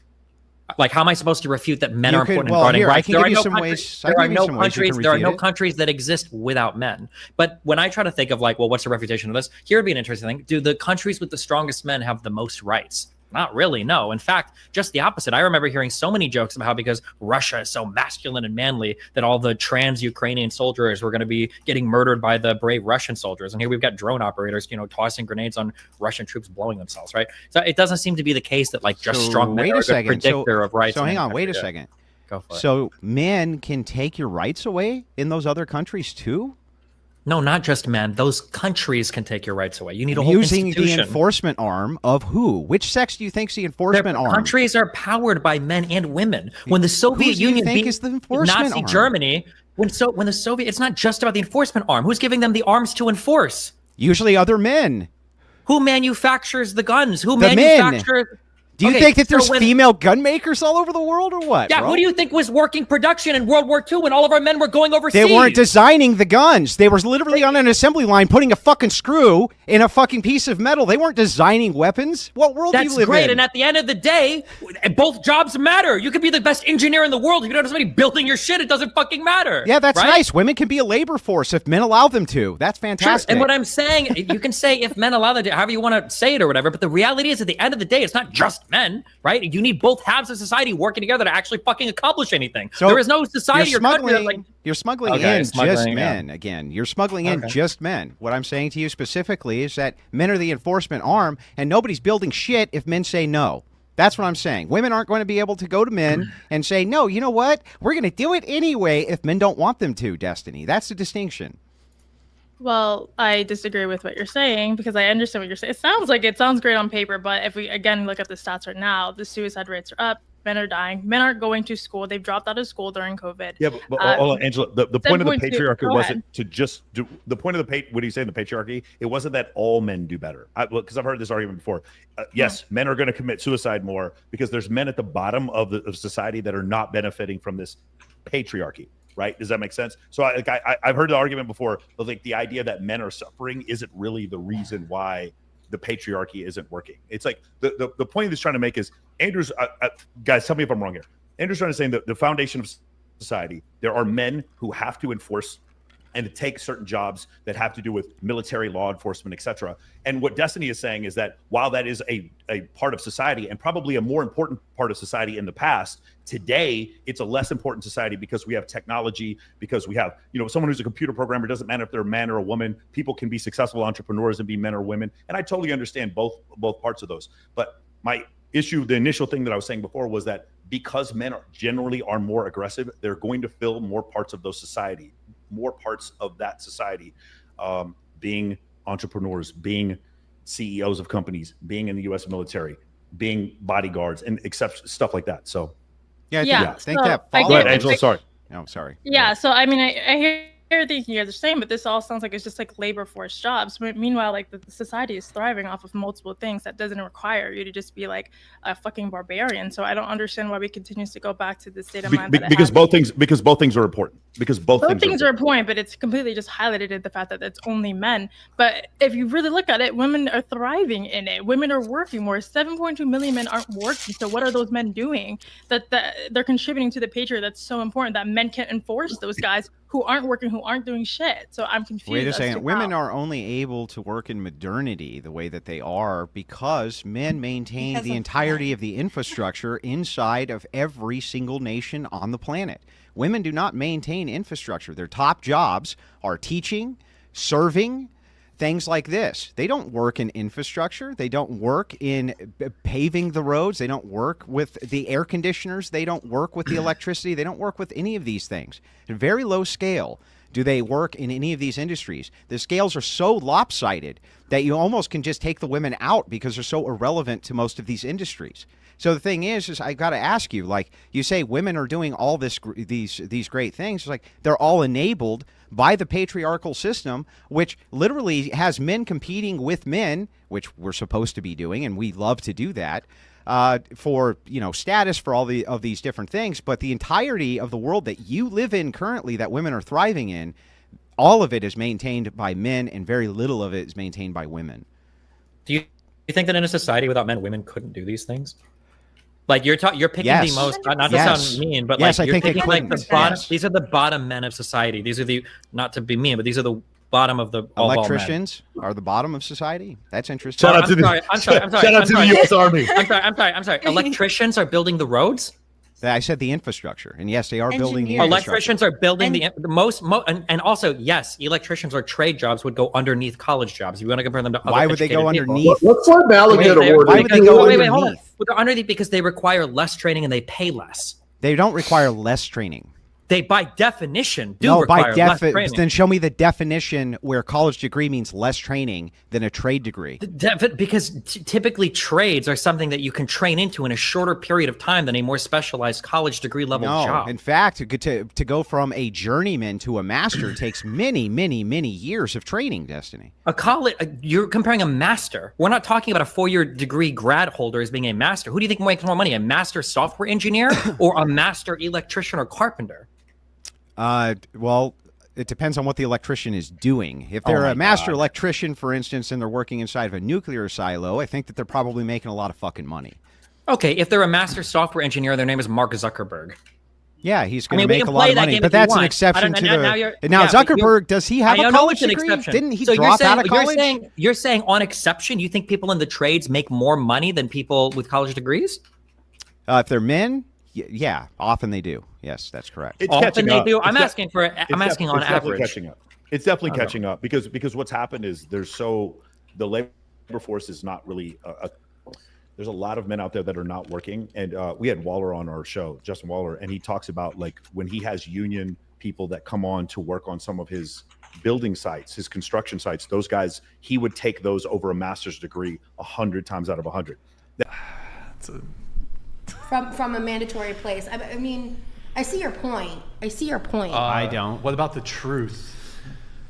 Like, how am I supposed to refute that men are important in voting rights? There are no countries. There are no countries. There are no countries that exist without men. But when I try to think of like, well, what's the refutation of this? Here would be an interesting thing. Do the countries with the strongest men have the most rights? Not really, no. In fact, just the opposite. I remember hearing so many jokes about how because Russia is so masculine and manly that all the trans Ukrainian soldiers were going to be getting murdered by the brave Russian soldiers. And here we've got drone operators, tossing grenades on Russian troops blowing themselves, right? So it doesn't seem to be the case that like just strong men are a good predictor of rights. So hang on, wait a second. Go for it. So men can take your rights away in those other countries too? No, not just men. Those countries can take your rights away. You need a whole using institution. the enforcement arm of who? Which sex do you think's the enforcement arm? Countries are powered by men and women. When the Soviet Union beat is the enforcement Nazi arm? Germany, when the Soviet, it's not just about the enforcement arm. Who's giving them the arms to enforce? Usually other men. Who manufactures the guns? Who The men. manufactures? Do you Okay, think that so there's when- female gun makers all over the world or what? Yeah, bro? who do you think was working production in World War II when all of our men were going overseas? They weren't designing the guns. They were literally on an assembly line putting a fucking screw in a fucking piece of metal. They weren't designing weapons. What world do That's you live great. in? And at the end of the day, both jobs matter. You could be the best engineer in the world. If you don't have somebody building your shit, it doesn't fucking matter. Yeah, that's right? nice. Women can be a labor force if men allow them to. That's Sure. fantastic. And what I'm saying, you can say if men allow them to, however you want to say it or whatever, but the reality is at the end of the day, it's not just men, right? You need both halves of society working together to actually fucking accomplish anything. So there is no society or country that's like, you're smuggling Okay, in smuggling, just yeah. men again. You're smuggling in Okay. just men. What I'm saying to you specifically is that men are the enforcement arm, and nobody's building shit if men say no. That's what I'm saying. Women aren't going to be able to go to men and say, no, you know what? We're going to do it anyway if men don't want them to, Destiny. That's the distinction. Well, I disagree with what you're saying because I understand what you're saying. It sounds great on paper, but if we again look at the stats right now, the suicide rates are up. Men are dying. Men aren't going to school. They've dropped out of school during COVID. Yeah, but hold on, Angela. The point of the 7.2 patriarchy go wasn't ahead. to just do the point of the what do you say in the patriarchy? It wasn't that all men do better. Because I've heard this argument before. Yes, men are going to commit suicide more because there's men at the bottom of society that are not benefiting from this patriarchy. Right? Does that make sense? So I've heard the argument before, but like the idea that men are suffering isn't really the reason why the patriarchy isn't working. It's like the point he's trying to make is Andrew's guys, tell me if I'm wrong here. Andrew's trying to say that the foundation of society, there are men who have to enforce and to take certain jobs that have to do with military, law enforcement, etc. And what Destiny is saying is that while that is a part of society and probably a more important part of society in the past, today it's a less important society because we have technology, because we have, someone who's a computer programmer, doesn't matter if they're a man or a woman, people can be successful entrepreneurs and be men or women. And I totally understand both parts of those. But my issue, the initial thing that I was saying before was that because men generally are more aggressive, they're going to fill more parts of more parts of that society, being entrepreneurs, being CEOs of companies, being in the U.S. military, being bodyguards, and stuff like that. So, I think Go that. ahead, Angela. Sorry. No, sorry. Yeah, so I mean, I hear everything you guys are saying, but this all sounds like it's just like labor force jobs. But meanwhile, like the society is thriving off of multiple things that doesn't require you to just be like a fucking barbarian. So I don't understand why we continue to go back to the state of mind. Because both things are important. Because both things are a point, but it's completely just highlighted in the fact that it's only men. But if you really look at it, women are thriving in it. Women are working more. 7.2 million men aren't working. So what are those men doing that they're contributing to the patriarchy that's so important that men can't enforce those guys who aren't working, who aren't doing shit? So I'm confused. Wait a second. as to Women how. are only able to work in modernity the way that they are because men maintain Because the of entirety of the infrastructure inside of every single nation on the planet. Women do not maintain infrastructure. Their top jobs are teaching, serving, things like this. They don't work in infrastructure. They don't work in paving the roads. They don't work with the air conditioners. They don't work with the electricity. They don't work with any of these things. At a very low scale, do they work in any of these industries? The scales are so lopsided that you almost can just take the women out because they're so irrelevant to most of these industries. So the thing is I got to ask you, like, you say women are doing all these great things. It's like they're all enabled by the patriarchal system, which literally has men competing with men, which we're supposed to be doing, and we love to do that, for, you know, status, for all of these different things. But the entirety of the world that you live in currently, that women are thriving in, all of it is maintained by men, and very little of it is maintained by women. Do you think that in a society without men, women couldn't do these things? Like you're picking Yes. the most, not to Yes. sound mean, but Yes, like I you're think they picking like the couldn't. bottom. Yes. These are the bottom men of society. These are the, not to be mean, but these are the bottom of the of all men. Electricians are the bottom of society. That's interesting. Shout out to the U.S. Army. I'm sorry. Electricians are building the roads. I said the infrastructure, and yes, they are building the Electricians infrastructure. are building the most, and also yes, electricians are trade jobs would go underneath college jobs. If you want to compare them to other Why would they go educated people. underneath? What Fort Malligan award? Why would they go Wait, hold on. underneath? Well, they're underneath because they require less training and they pay less. They don't require less training. They, by definition, do No, require by less training. then show me the definition where college degree means less training than a trade degree. Because typically trades are something that you can train into in a shorter period of time than a more specialized college degree level No, job. in fact, to go from a journeyman to a master takes many, many, many years of training, Destiny. A college, you're comparing a master. We're not talking about a 4-year degree grad holder as being a master. Who do you think makes more money, a master software engineer or a master electrician or carpenter? Well, it depends on what the electrician is doing. If they're a master electrician, for instance, and they're working inside of a nuclear silo, I think that they're probably making a lot of fucking money. Okay, if they're a master software engineer, their name is Mark Zuckerberg. Yeah, he's going I to mean, we make can a lot play of that money, game but if you that's an want. exception to the. Now, yeah, but Zuckerberg, does he have I a know college it's an degree? exception. Didn't he So drop out of college? You're saying on exception, you think people in the trades make more money than people with college degrees? If they're men, yeah, often they do. Yes, that's correct. It's Often catching they up. do. It's I'm def- asking for. I'm it's asking def- on it's definitely average. catching up. It's definitely I don't catching up because what's happened is the labor force is not really there's a lot of men out there that are not working, and we had Waller on our show, Justin Waller, and he talks about like when he has union people that come on to work on some of his building sites, his construction sites, those guys, he would take those over a master's degree 100 times out of 100. From a mandatory place. I mean, I see your point. I don't. What about the truth?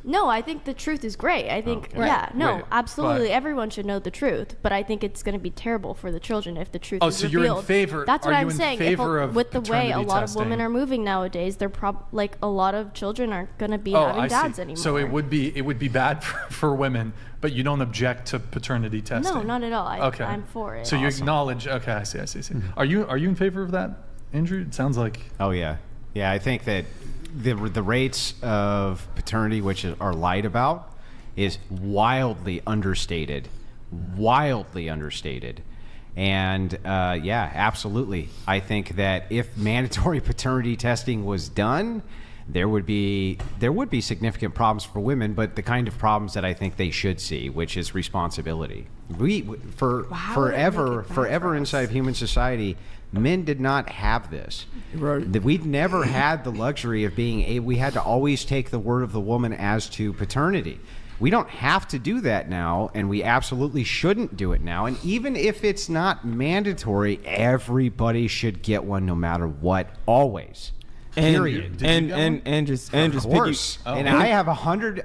No, I think the truth is great. I think, Okay. yeah, no, Wait, absolutely. but- Everyone should know the truth, but I think it's going to be terrible for the children if the truth Oh, is so revealed. you're in favor- That's what are I'm you in saying. favor of with the way a paternity lot of women testing? are moving nowadays, they're like a lot of children aren't going to be Oh, having I dads see. anymore. So it would be bad for women, but you don't object to paternity testing. No, not at all. Okay. I'm for it. So you also. acknowledge. Okay, I see. Are you in favor of that, Andrew? It sounds like. Oh yeah, yeah. I think that the rates of paternity, which are lied about, is wildly understated, and yeah, absolutely. I think that if mandatory paternity testing was done, there would be significant problems for women, but the kind of problems that I think they should see, which is responsibility. Forever inside of human society, men did not have this. Right. We'd never had the luxury of being we had to always take the word of the woman as to paternity. We don't have to do that now, and we absolutely shouldn't do it now. And even if it's not mandatory, everybody should get one no matter what, always. Period. And just of course. And I have 100.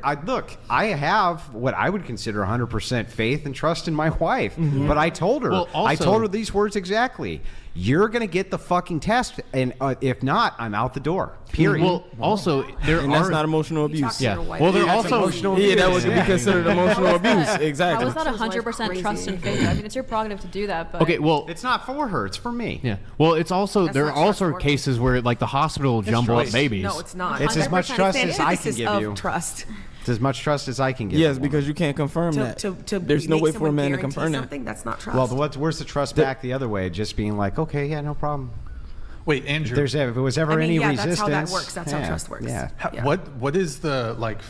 I have what I would consider 100% faith and trust in my wife. Mhm. But I told her. Well, I also- told her these words exactly. You're going to get the fucking test, and if not, I'm out the door. Period. Well, also and that's not emotional abuse. Yeah. Well, there That's also emotional yeah, that abuse. would be considered emotional abuse. How Exactly. is that 100% trust and faith? I mean, it's your prerogative to do that, but Okay, well, it's not for her; it's for me. Yeah. Well, it's also That's there are not also trustworthy. cases where like the hospital That's jumble up trust. babies. No, it's not. It's as much 100% trust it's as an I can emphasis give of you. Trust. It's as much trust as I can give. Yes, a because you can't confirm that. There's no make way for a someone man to guarantee confirm that. something, that's not trust. Well, where's the trust back the other way? Just being like, okay, yeah, no problem. Wait, Andrew. If it was ever I mean, any yeah, resistance, that's how that works. That's how yeah, trust works. Yeah. What is the like?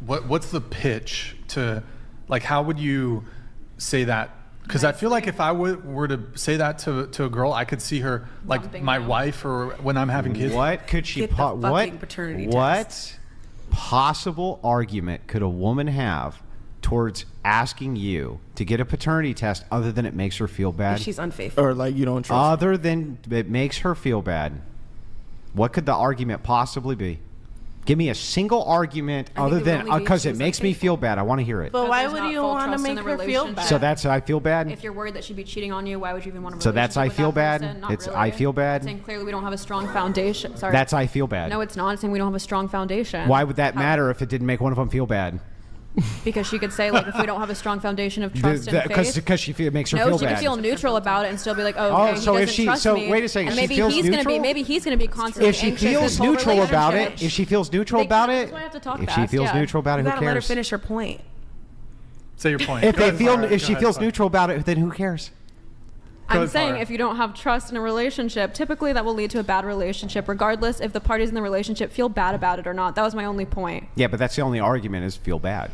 What's the pitch to like? How would you say that? Because I feel like if I were to say that to a girl, I could see her like my wife or when I'm having kids. What could she? Get the what? fucking paternity What test. possible argument could a woman have towards asking you to get a paternity test other than it makes her feel bad? If she's unfaithful. Or like you don't trust. Other than it makes her feel bad, what could the argument possibly be? Give me a single argument other it would than only be if because she it was makes me feel bad. I want to hear it. But why there's would not you full want to trust in make the her feel relationship. bad? So that's I feel bad. If you're worried that she'd be cheating on you, why would you even want to? So that's I feel bad. Not It's really. I feel bad. It's saying clearly we don't have a strong foundation. Sorry. That's I feel bad. No, it's not. It's saying we don't have a strong foundation. Why would that matter if it didn't make one of them feel bad? Because she could say like, if we don't have a strong foundation of trust and faith. Because she makes her No, feel she bad. could feel neutral about it and still be like, oh, Oh, okay, so he if doesn't she- trust so me. wait a second, And she maybe feels he's gonna neutral? be, maybe he's gonna be constantly If she anxious feels this whole neutral about it, relationship. if she feels neutral about it, That's why I have to talk if she fast, feels yeah. neutral about it, You who gotta let her cares? finish her point. Say your point. If Go they ahead, feel, Farah. if Go she ahead, feels Farah. neutral about it, then who cares? I'm ahead, saying Farah. if you don't have trust in a relationship, typically that will lead to a bad relationship, regardless if the parties in the relationship feel bad about it or not. That was my only point. Yeah, but that's the only argument is feel bad.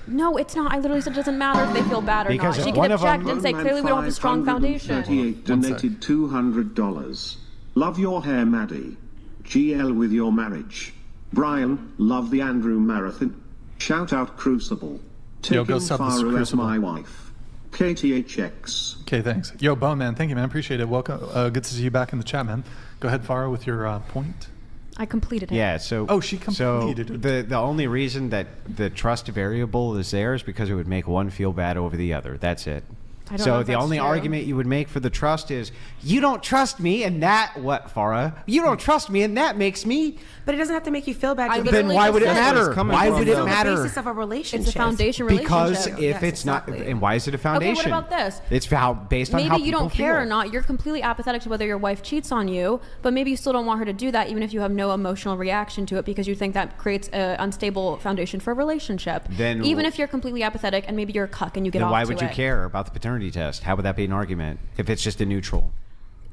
No, it's not. I literally said it doesn't matter if they feel bad or Because not. She one can of object them- and say clearly we don't have a strong foundation. 38 donated $200. Love your hair, Maddie. GL with your marriage. Brian, love the Andrew Marathon. Shout out Crucible. Yo, go Taking sub this Farah as Crucible. my wife. KTHX. Okay, thanks. Yo, Bone Man, thank you, man. Appreciate it. Welcome. Good to see you back in the chat, man. Go ahead, Farah, with your point. I completed it. Yeah, so Oh, she completed so it. the only reason that the trust variable is there is because it would make one feel bad over the other. That's it. I don't know So if the that's only true. argument you would make for the trust is you don't trust me, and that what, Farah? You don't trust me, and that makes me. But it doesn't have to make you feel bad. to be Then why would it honest. matter? Why would it It's matter? the basis of a relationship. It's a foundation Because relationship. if it's not, and why is it a Okay, foundation? what about this? It's how based on Maybe how you people don't care feel. or not. You're completely apathetic to whether your wife cheats on you, but maybe you still don't want her to do that, even if you have no emotional reaction to it, because you think that creates an unstable foundation for a relationship. Then even if you're completely apathetic and maybe you're a cuck and you get Then off why to would you it. care about the paternity test? How would that be an argument if it's just a neutral?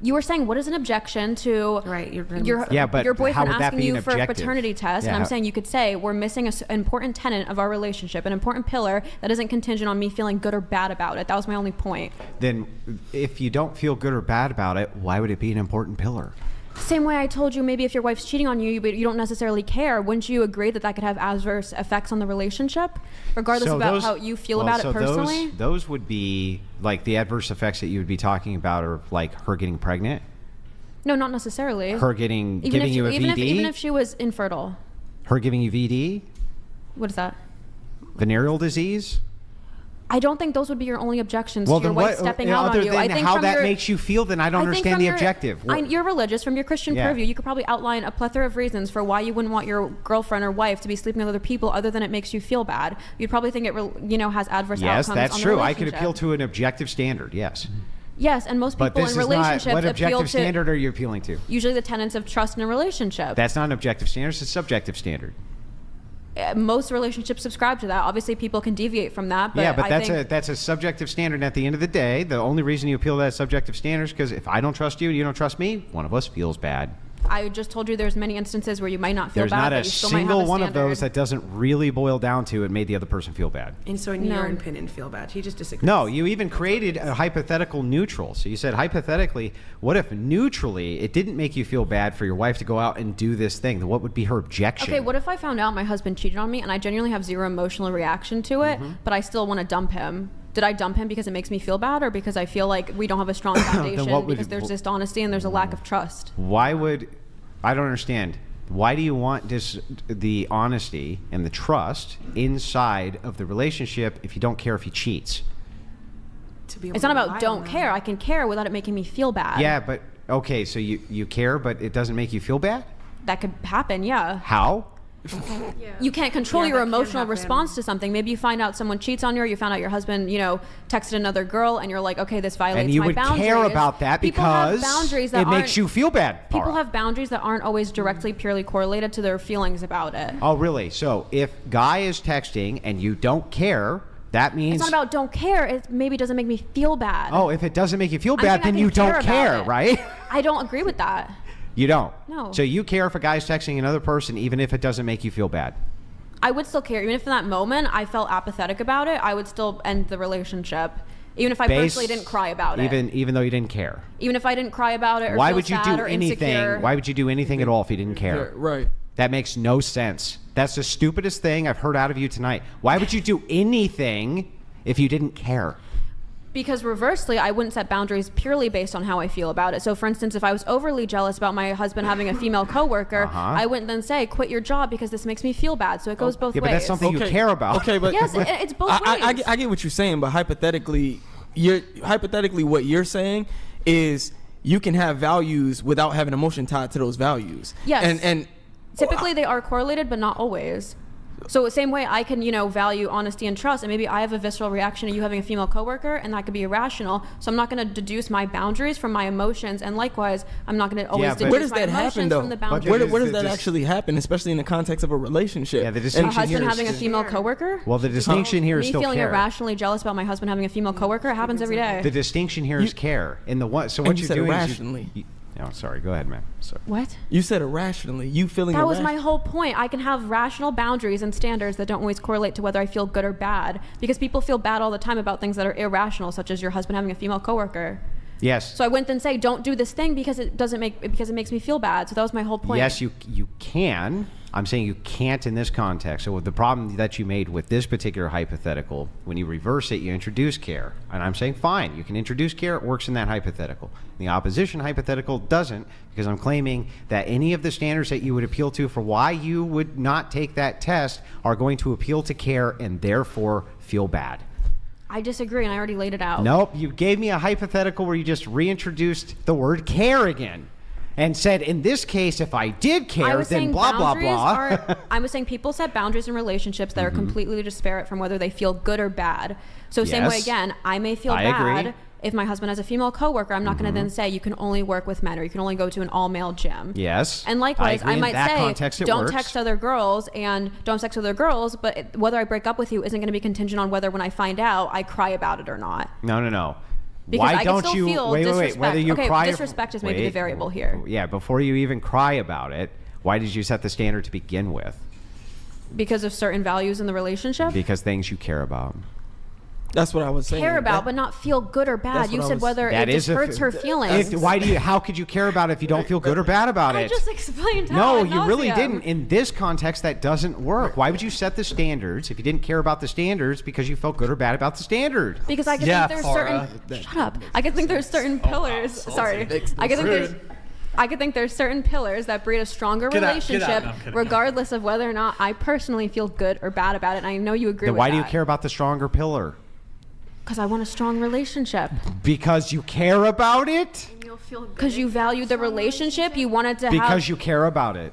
You were saying, what is an objection to your Yeah, but your how boyfriend would that asking be you an for a objective? paternity test? Yeah, And I'm how- saying you could say, we're missing an important tenet of our relationship, an important pillar that isn't contingent on me feeling good or bad about it. That was my only point. Then if you don't feel good or bad about it, why would it be an important pillar? Same way I told you, maybe if your wife's cheating on you, but you don't necessarily care, wouldn't you agree that that could have adverse effects on the relationship, regardless So about those- how you feel well, about so it personally? Those would be like the adverse effects that you would be talking about, are like her getting pregnant, No, not necessarily. her getting Even giving if, you a even VD, If, even if she was infertile. her giving you VD, What is that? venereal disease. I don't think those would be your only objections Well, to your then wife what? stepping Other out on you. I than think how from that your, makes you feel, then I don't I think understand from the your- objective. You're religious. From your Christian Yeah. purview, you could probably outline a plethora of reasons for why you wouldn't want your girlfriend or wife to be sleeping with other people, other than it makes you feel bad. You'd probably think it, has adverse Yes, outcomes. that's on the true. I could relationship. appeal to an objective standard. Yes, Yes, and most but people this in is not. relationships What appeal objective to standard are you appealing to? usually the tenets of trust in a relationship. That's not an objective standard. It's a subjective standard. Most relationships subscribe to that. Obviously, people can deviate from that. But Yeah, but I think, that's a subjective standard. And at the end of the day, the only reason you appeal to that subjective standard is because if I don't trust you and you don't trust me, one of us feels bad. I just told you there's many instances where you might not feel There's bad, not but a you still might have single a one of standard. those that doesn't really boil down to it made the other person feel bad. And so in No. your opinion, feel bad. He just disagrees. No, you even created a hypothetical neutral. So you said hypothetically, what if neutrally it didn't make you feel bad for your wife to go out and do this thing? Then what would be her objection? Okay, what if I found out my husband cheated on me and I genuinely have zero emotional reaction to it, Mm-hmm. but I still want to dump him? Did I dump him because it makes me feel bad, or because I feel like we don't have a strong foundation, what would- because there's dishonesty and there's a lack of trust? Why would I don't understand. Why do you want the honesty and the trust inside of the relationship if you don't care if he cheats? It's not about don't care. I can care without it making me feel bad. Yeah, but okay, so you care, but it doesn't make you feel bad? That could happen, yeah. How? You can't control your emotional response to something. Maybe you find out someone cheats on you, or you found out your husband, texted another girl, and you're like, okay, this violates my boundaries. And you would care about that because it makes you feel bad. People have boundaries that aren't always directly, purely correlated to their feelings about it. Oh, really? So if guy is texting and you don't care, that means... It's not about don't care. It maybe doesn't make me feel bad. Oh, if it doesn't make you feel bad, then you don't care, right? I don't agree with that. You don't? No. So you care if a guy's texting another person even if it doesn't make you feel bad? I would still care. Even if in that moment I felt apathetic about it, I would still end the relationship. Even if I personally didn't cry about it. Even though you didn't care? Even if I didn't cry about it or why feel would you sad do or anything? insecure. Why would you do anything at all if you didn't care? Right. That makes no sense. That's the stupidest thing I've heard out of you tonight. Why would you do anything if you didn't care? Because reversely, I wouldn't set boundaries purely based on how I feel about it. So for instance, if I was overly jealous about my husband having a female coworker, I wouldn't then say, quit your job because this makes me feel bad. So it goes both ways. But that's something you care about. Okay, but yes, it's both ways. I get what you're saying, but hypothetically, what you're saying is you can have values without having emotion tied to those values. Yes. And typically they are correlated, but not always. So the same way I can, value honesty and trust, and maybe I have a visceral reaction to you having a female coworker, and that could be irrational. So I'm not going to deduce my boundaries from my emotions, and likewise, I'm not going to always deduce where does my that emotions happen, though? from the boundaries. Where does that actually happen, especially in the context of a relationship? Yeah, the distinction my husband here having a female coworker? Well, the distinction here is still me feeling care. irrationally jealous about my husband having a female coworker, it happens every day. The distinction here is care. So what you you're said doing irrationally. Oh, sorry. Go ahead, man. Sorry. What? You said irrationally. You feeling That was my whole point. I can have rational boundaries and standards that don't always correlate to whether I feel good or bad. Because people feel bad all the time about things that are irrational, such as your husband having a female coworker. Yes. So I wouldn't then say, don't do this thing because it makes me feel bad. So that was my whole point. Yes, you can. I'm saying you can't in this context. So the problem that you made with this particular hypothetical, when you reverse it, you introduce care. And I'm saying, fine, you can introduce care. It works in that hypothetical. The opposition hypothetical doesn't, because I'm claiming that any of the standards that you would appeal to for why you would not take that test are going to appeal to care and therefore feel bad. I disagree, and I already laid it out. Nope, you gave me a hypothetical where you just reintroduced the word care again. And said, in this case, if I did care, then blah, blah, blah. I was saying people set boundaries in relationships that are completely disparate from whether they feel good or bad. So same way, again, I may feel bad agree. if my husband has a female coworker. I'm not going to then say you can only work with men or you can only go to an all-male gym. Yes. And likewise, I might say, don't works. text other girls and don't sex with other girls, but whether I break up with you isn't going to be contingent on whether when I find out, I cry about it or not. No. Because why I don't can still you feel wait? disrespect. Whether you cry disrespect is maybe the variable here. Yeah, before you even cry about it, why did you set the standard to begin with? Because of certain values in the relationship? Because things you care about. That's what I was saying. Care about, but not feel good or bad. You said whether it just hurts her feelings. How could you care about it if you don't feel good or bad about it? I just explained how. No, you really didn't. In this context, that doesn't work. Why would you set the standards if you didn't care about the standards because you felt good or bad about the standard? Because I can think there's certain. Shut up. I can think there's certain pillars. Sorry. I could think there's certain pillars that breed a stronger relationship, regardless of whether or not I personally feel good or bad about it. And I know you agree with that. Why do you care about the stronger pillar? Because I want a strong relationship. Because you care about it? Because you value the relationship. You wanted to have. Because you care about it.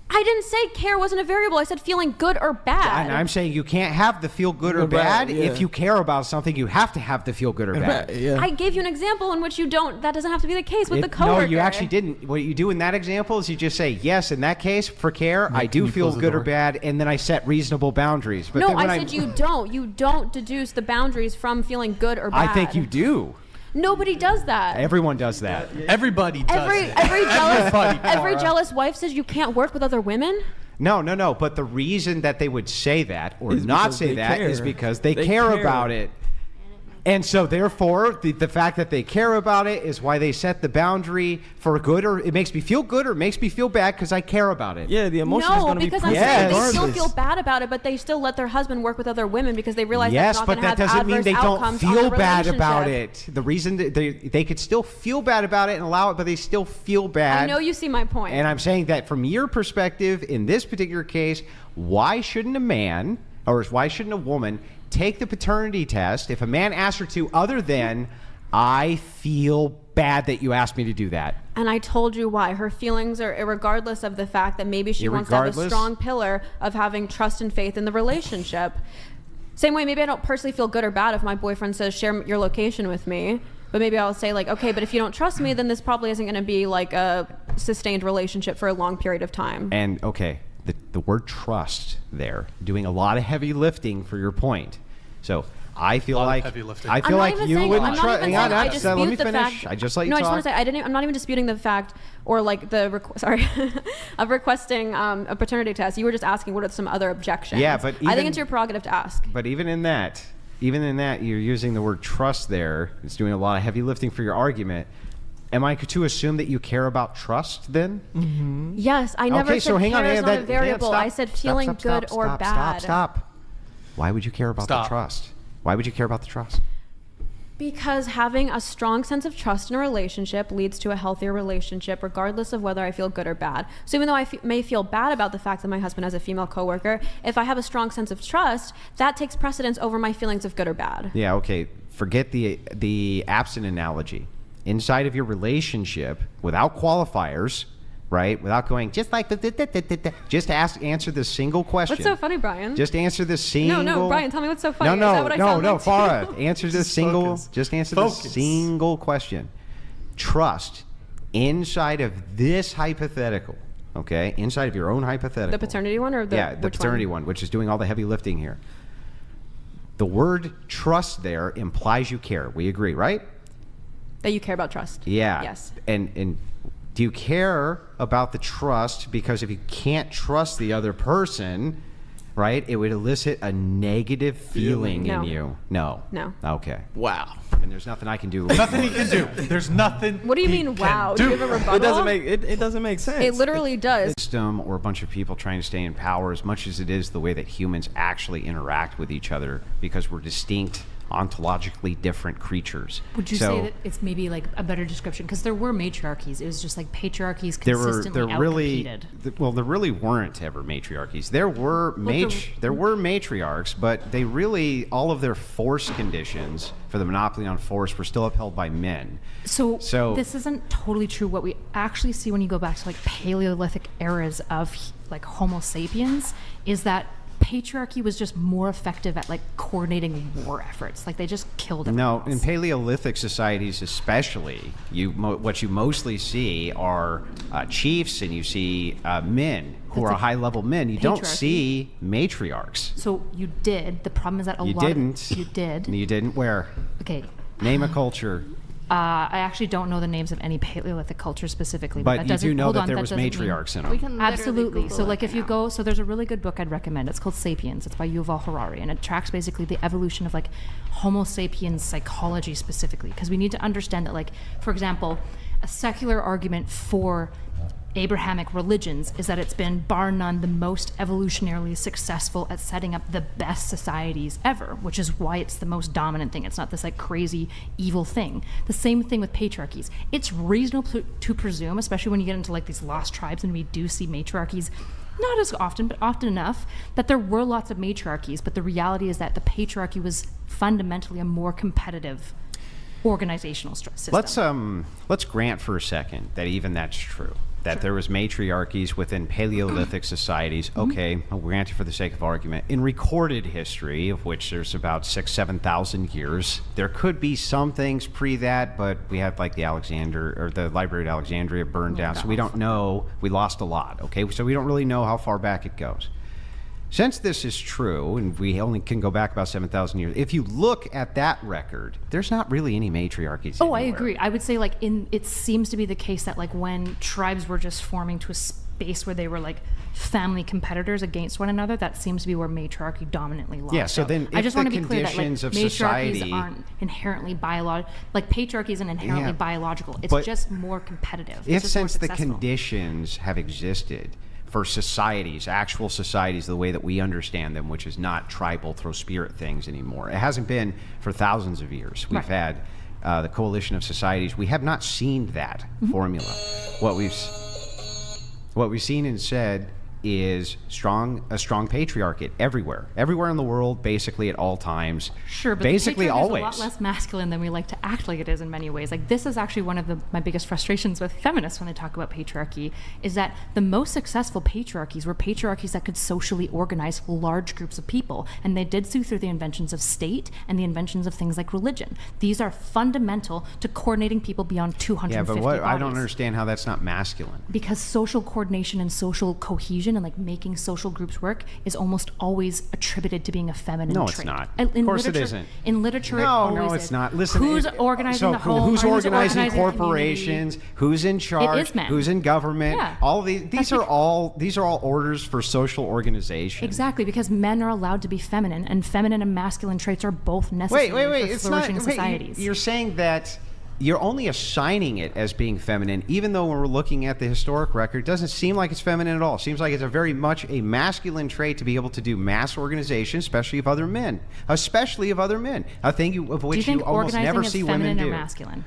I didn't say care wasn't a variable. I said feeling good or bad. And I'm saying you can't have the feel good or bad. If you care about something, you have to have the feel good or bad. I gave you an example in which you don't. That doesn't have to be the case with the coworker. No, you actually didn't. What you do in that example is you just say, yes, in that case, for care, I do feel good or bad, and then I set reasonable boundaries. But no, I said you don't. You don't deduce the boundaries from feeling good or bad. I think you do. Nobody does that. Everyone does that. Everybody does Every jealous wife says you can't work with other women. No. But the reason that they would say that or not say that is because they care about it. And so, therefore, the fact that they care about it is why they set the boundary for good, or it makes me feel good, or it makes me feel bad because I care about it. Yeah, the emotion is No, going to be because I'm saying they still feel bad about it, but they still let their husband work with other women because they realize that's not going to have Yes, but that doesn't mean adverse they don't outcomes on feel the bad about relationship. it. The reason that they could still feel bad about it and allow it, but they still feel bad. I know you see my point. And I'm saying that from your perspective, in this particular case, why shouldn't a man or why shouldn't a woman take the paternity test if a man asks her to, other than, I feel bad that you asked me to do that? And I told you why. Her feelings are regardless of the fact that maybe she wants to have a Irregardless? strong pillar of having trust and faith in the relationship. Same way, maybe I don't personally feel good or bad if my boyfriend says, share your location with me. But maybe I'll say, like, okay, but if you don't trust me, then this probably isn't going to be like a sustained relationship for a long period of time. And okay, the word trust there, doing a lot of heavy lifting for your point. So I feel like you wouldn't trust. Hang on, let me finish. I just let you no, talk. I just want to say I'm not even disputing the fact or like the of requesting a paternity test. You were just asking what are some other objections. Yeah, but I think it's your prerogative to ask. But even in that, you're using the word trust there. It's doing a lot of heavy lifting for your argument. Am I to assume that you care about trust then? Mm-hmm. Yes, I never said care is not a variable. I said feeling good or bad. Stop. Why would you care about the trust? Why would you care about the trust? Because having a strong sense of trust in a relationship leads to a healthier relationship, regardless of whether I feel good or bad. So even though I may feel bad about the fact that my husband has a female coworker, if I have a strong sense of trust, that takes precedence over my feelings of good or bad. Yeah, okay. Forget the absent analogy. Inside of your relationship, without qualifiers, right? Without going, just like just answer this single question. What's so funny, Brian? Just answer this single. No, Brian, tell me what's so funny. No, Is that what I sound like to Farah. you? Answer this single. Just answer this single question. Trust inside of this hypothetical. Okay, inside of your own hypothetical. The paternity one or the the paternity one, which is doing all the heavy lifting here. The word trust there implies you care. We agree, right? That you care about trust. Yeah. Yes. And do you care about the trust because if you can't trust the other person, right, it would elicit a negative feeling in you? No. Okay. Wow. And there's nothing I can do. Nothing he can do. There's nothing. What do you mean, wow? Do you have a rebuttal? It doesn't make sense. It literally does. System or a bunch of people trying to stay in power as much as it is the way that humans actually interact with each other because we're distinct, ontologically different creatures. Would you say that it's maybe like a better description? Because there were matriarchies. It was just like patriarchies consistently outcompeted. There really weren't ever matriarchies. There were matriarchs, but they really, all of their force conditions for the monopoly on force were still upheld by men. So this isn't totally true. What we actually see when you go back to like Paleolithic eras of like Homo sapiens is that patriarchy was just more effective at like coordinating war efforts. Like they just killed everyone else. In Paleolithic societies especially, what you mostly see are chiefs, and you see men who are high-level men. You don't see matriarchs. So you did. The problem is that you didn't. You did. You didn't. Where? Okay. Name a culture. I actually don't know the names of any Paleolithic culture specifically. But you do know that there was matriarchs in them. We can absolutely. So like if you go, so there's a really good book I'd recommend. It's called Sapiens. It's by Yuval Harari, and it tracks basically the evolution of like Homo sapiens psychology specifically, because we need to understand that, like, for example, a secular argument for Abrahamic religions is that it's been, bar none, the most evolutionarily successful at setting up the best societies ever, which is why it's the most dominant thing. It's not this like crazy evil thing. The same thing with patriarchies. It's reasonable to presume, especially when you get into like these lost tribes and we do see matriarchies, not as often, but often enough, that there were lots of matriarchies, but the reality is that the patriarchy was fundamentally a more competitive organizational system. Let's grant for a second that even that's true. That there was matriarchies within Paleolithic societies. Okay, I'll grant it for the sake of argument. In recorded history, of which there's about 6,000-7,000 years, there could be some things pre that, but we had like the Library of Alexandria burned down, so we don't know. We lost a lot. Okay, so we don't really know how far back it goes. Since this is true, and we only can go back about 7,000 years, if you look at that record, there's not really any matriarchies anywhere. I agree. I would say like it seems to be the case that like when tribes were just forming to space where they were like family competitors against one another, that seems to be where matriarchy dominantly lies. Yeah, so then I if just the want to be clear that like conditions of matriarchies society- aren't inherently biological. Like patriarchy isn't inherently Yeah. biological. It's But just more competitive. It's If just more since the successful. conditions have existed for societies, actual societies, the way that we understand them, which is not tribal throw spirit things anymore, it hasn't been for thousands of years. We've Right. had the coalition of societies. We have not seen that formula. What we've seen instead is a strong patriarchate everywhere in the world, basically at all times. Sure, but basically the patriarchy always. is a lot less masculine than we like to act like it is in many ways. Like this is actually one of my biggest frustrations with feminists when they talk about patriarchy, is that the most successful patriarchies were patriarchies that could socially organize large groups of people, and they did so through the inventions of state and the inventions of things like religion. These are fundamental to coordinating people beyond 250 Yeah, but I don't bodies. understand how that's not masculine. Because social coordination and social cohesion and like making social groups work is almost always attributed to being a feminine No, trait. it's not. In Of course it literature- isn't. In liture, it No, always it's is. not. Listen, who's organizing the home? Who's organizing the corporations? community? Who's in charge? is men. Who's in government? Yeah. All of these are all orders for social organization. Exactly, because men are allowed to be feminine, and feminine and masculine traits are both necessary Wait. for It's not. flourishing societies. You're saying that you're only assigning it as being feminine, even though when we're looking at the historic record, it doesn't seem like it's feminine at all. It seems like it's a very much a masculine trait to be able to do mass organization, especially of other men. A thing of Do you which think you almost organizing never is see feminine women or do. masculine?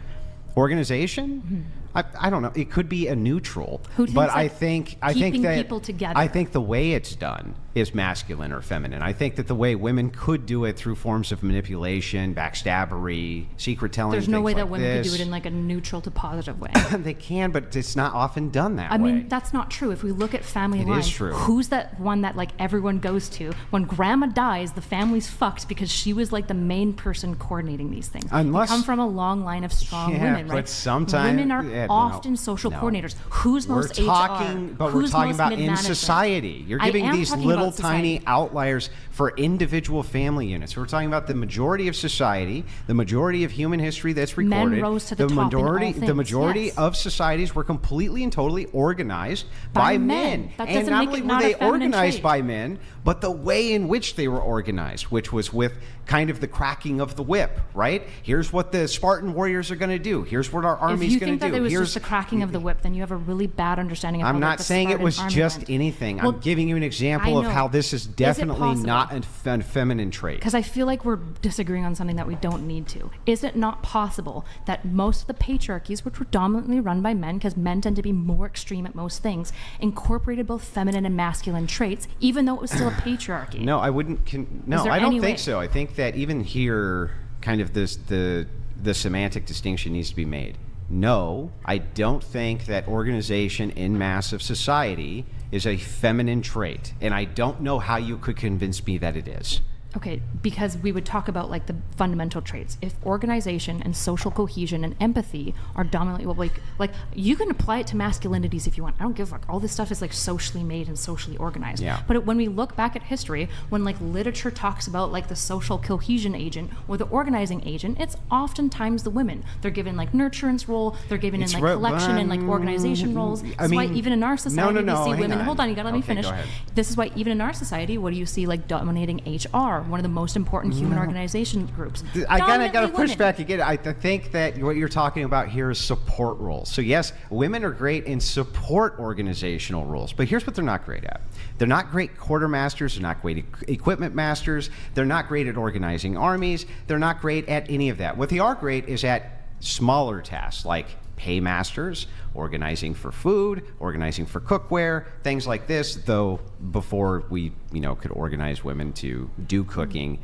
Organization? I don't know. It could be a neutral, Who thinks, but like, I think keeping that people together? I think the way it's done is masculine or feminine. I think that the way women could do it through forms of manipulation, backstabbery, secret telling. There's no things way that like women could this. do it in like a neutral to positive way. They can, but it's not often done that I way. mean, that's not true. If we look at family It lines, is true. who's that one that like everyone goes to? When grandma dies, the family's fucked because she was like the main person coordinating these things. Unless- you come from a long line of strong Yeah, women, but right? sometimes- women are yeah, no, often social no. coordinators. Who's We're most talking, HR? but Who's we're talking most about in mid-management? society. You're I giving am these talking little about tiny society. outliers for individual family units. We're talking about the majority of society, the majority of human history that's Men recorded. rose to the top in all majority, the things, majority yes. of societies were completely and totally organized by men. That And doesn't not make only it were not a they feminine organized trait. by men, but the way in which they were organized, which was with kind of the cracking of the whip, right? Here's what the Spartan warriors are going to do. Here's what our If army's you going think to that do. it was Here's just the cracking of the whip, then you have a really bad understanding of how I'm like, not the saying it Spartan was army just went. anything. Well, I'm giving you an example I of know. how this is Is it definitely possible? not a feminine trait. Because I feel like we're disagreeing on something that we don't need to. Is it not possible that most of the patriarchies, which were dominantly run by men, because men tend to be more extreme at most things, incorporated both feminine and masculine traits, even though it was still a patriarchy? No, I wouldn't. No, there I don't any think way? so. I think that even here, kind of the semantic distinction needs to be made. No, I don't think that organization in massive society is a feminine trait, and I don't know how you could convince me that it is. Okay, because we would talk about like the fundamental traits. If organization and social cohesion and empathy are dominantly, well, like you can apply it to masculinities if you want. I don't give a fuck. All this stuff is like socially made and socially organized. Yeah. But when we look back at history, when like literature talks about like the social cohesion agent or the organizing agent, it's oftentimes the women. They're given like nurturance role. They're given It's in like collection and like organization roles. I That's why mean, even in our society no, we see hang women. on. Hold on, you gotta let me Okay, finish. go ahead. This is why even in our society, what do you see like dominating HR, one of the most important human organization groups? I gotta Dominantly push women. back again. I think that what you're talking about here is support roles. So yes, women are great in support organizational roles, but here's what they're not great at. They're not great quartermasters. They're not great equipment masters. They're not great at organizing armies. They're not great at any of that. What they are great is at smaller tasks like paymasters, organizing for food, organizing for cookware, things like this. Though before we, could organize women to do cooking,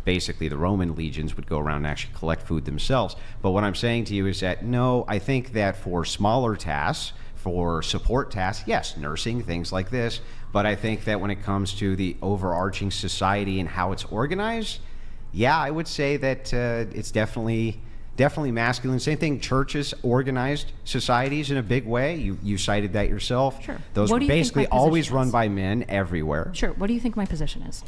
basically the Roman legions would go around and actually collect food themselves. But what I'm saying to you is that no, I think that for smaller tasks, for support tasks, yes, nursing, things like this. But I think that when it comes to the overarching society and how it's organized, yeah, I would say that it's definitely masculine. Same thing, churches organized societies in a big way. You cited that yourself. Sure. Those What were do you think basically my always position run is? by men everywhere. Sure. What do you think my position is?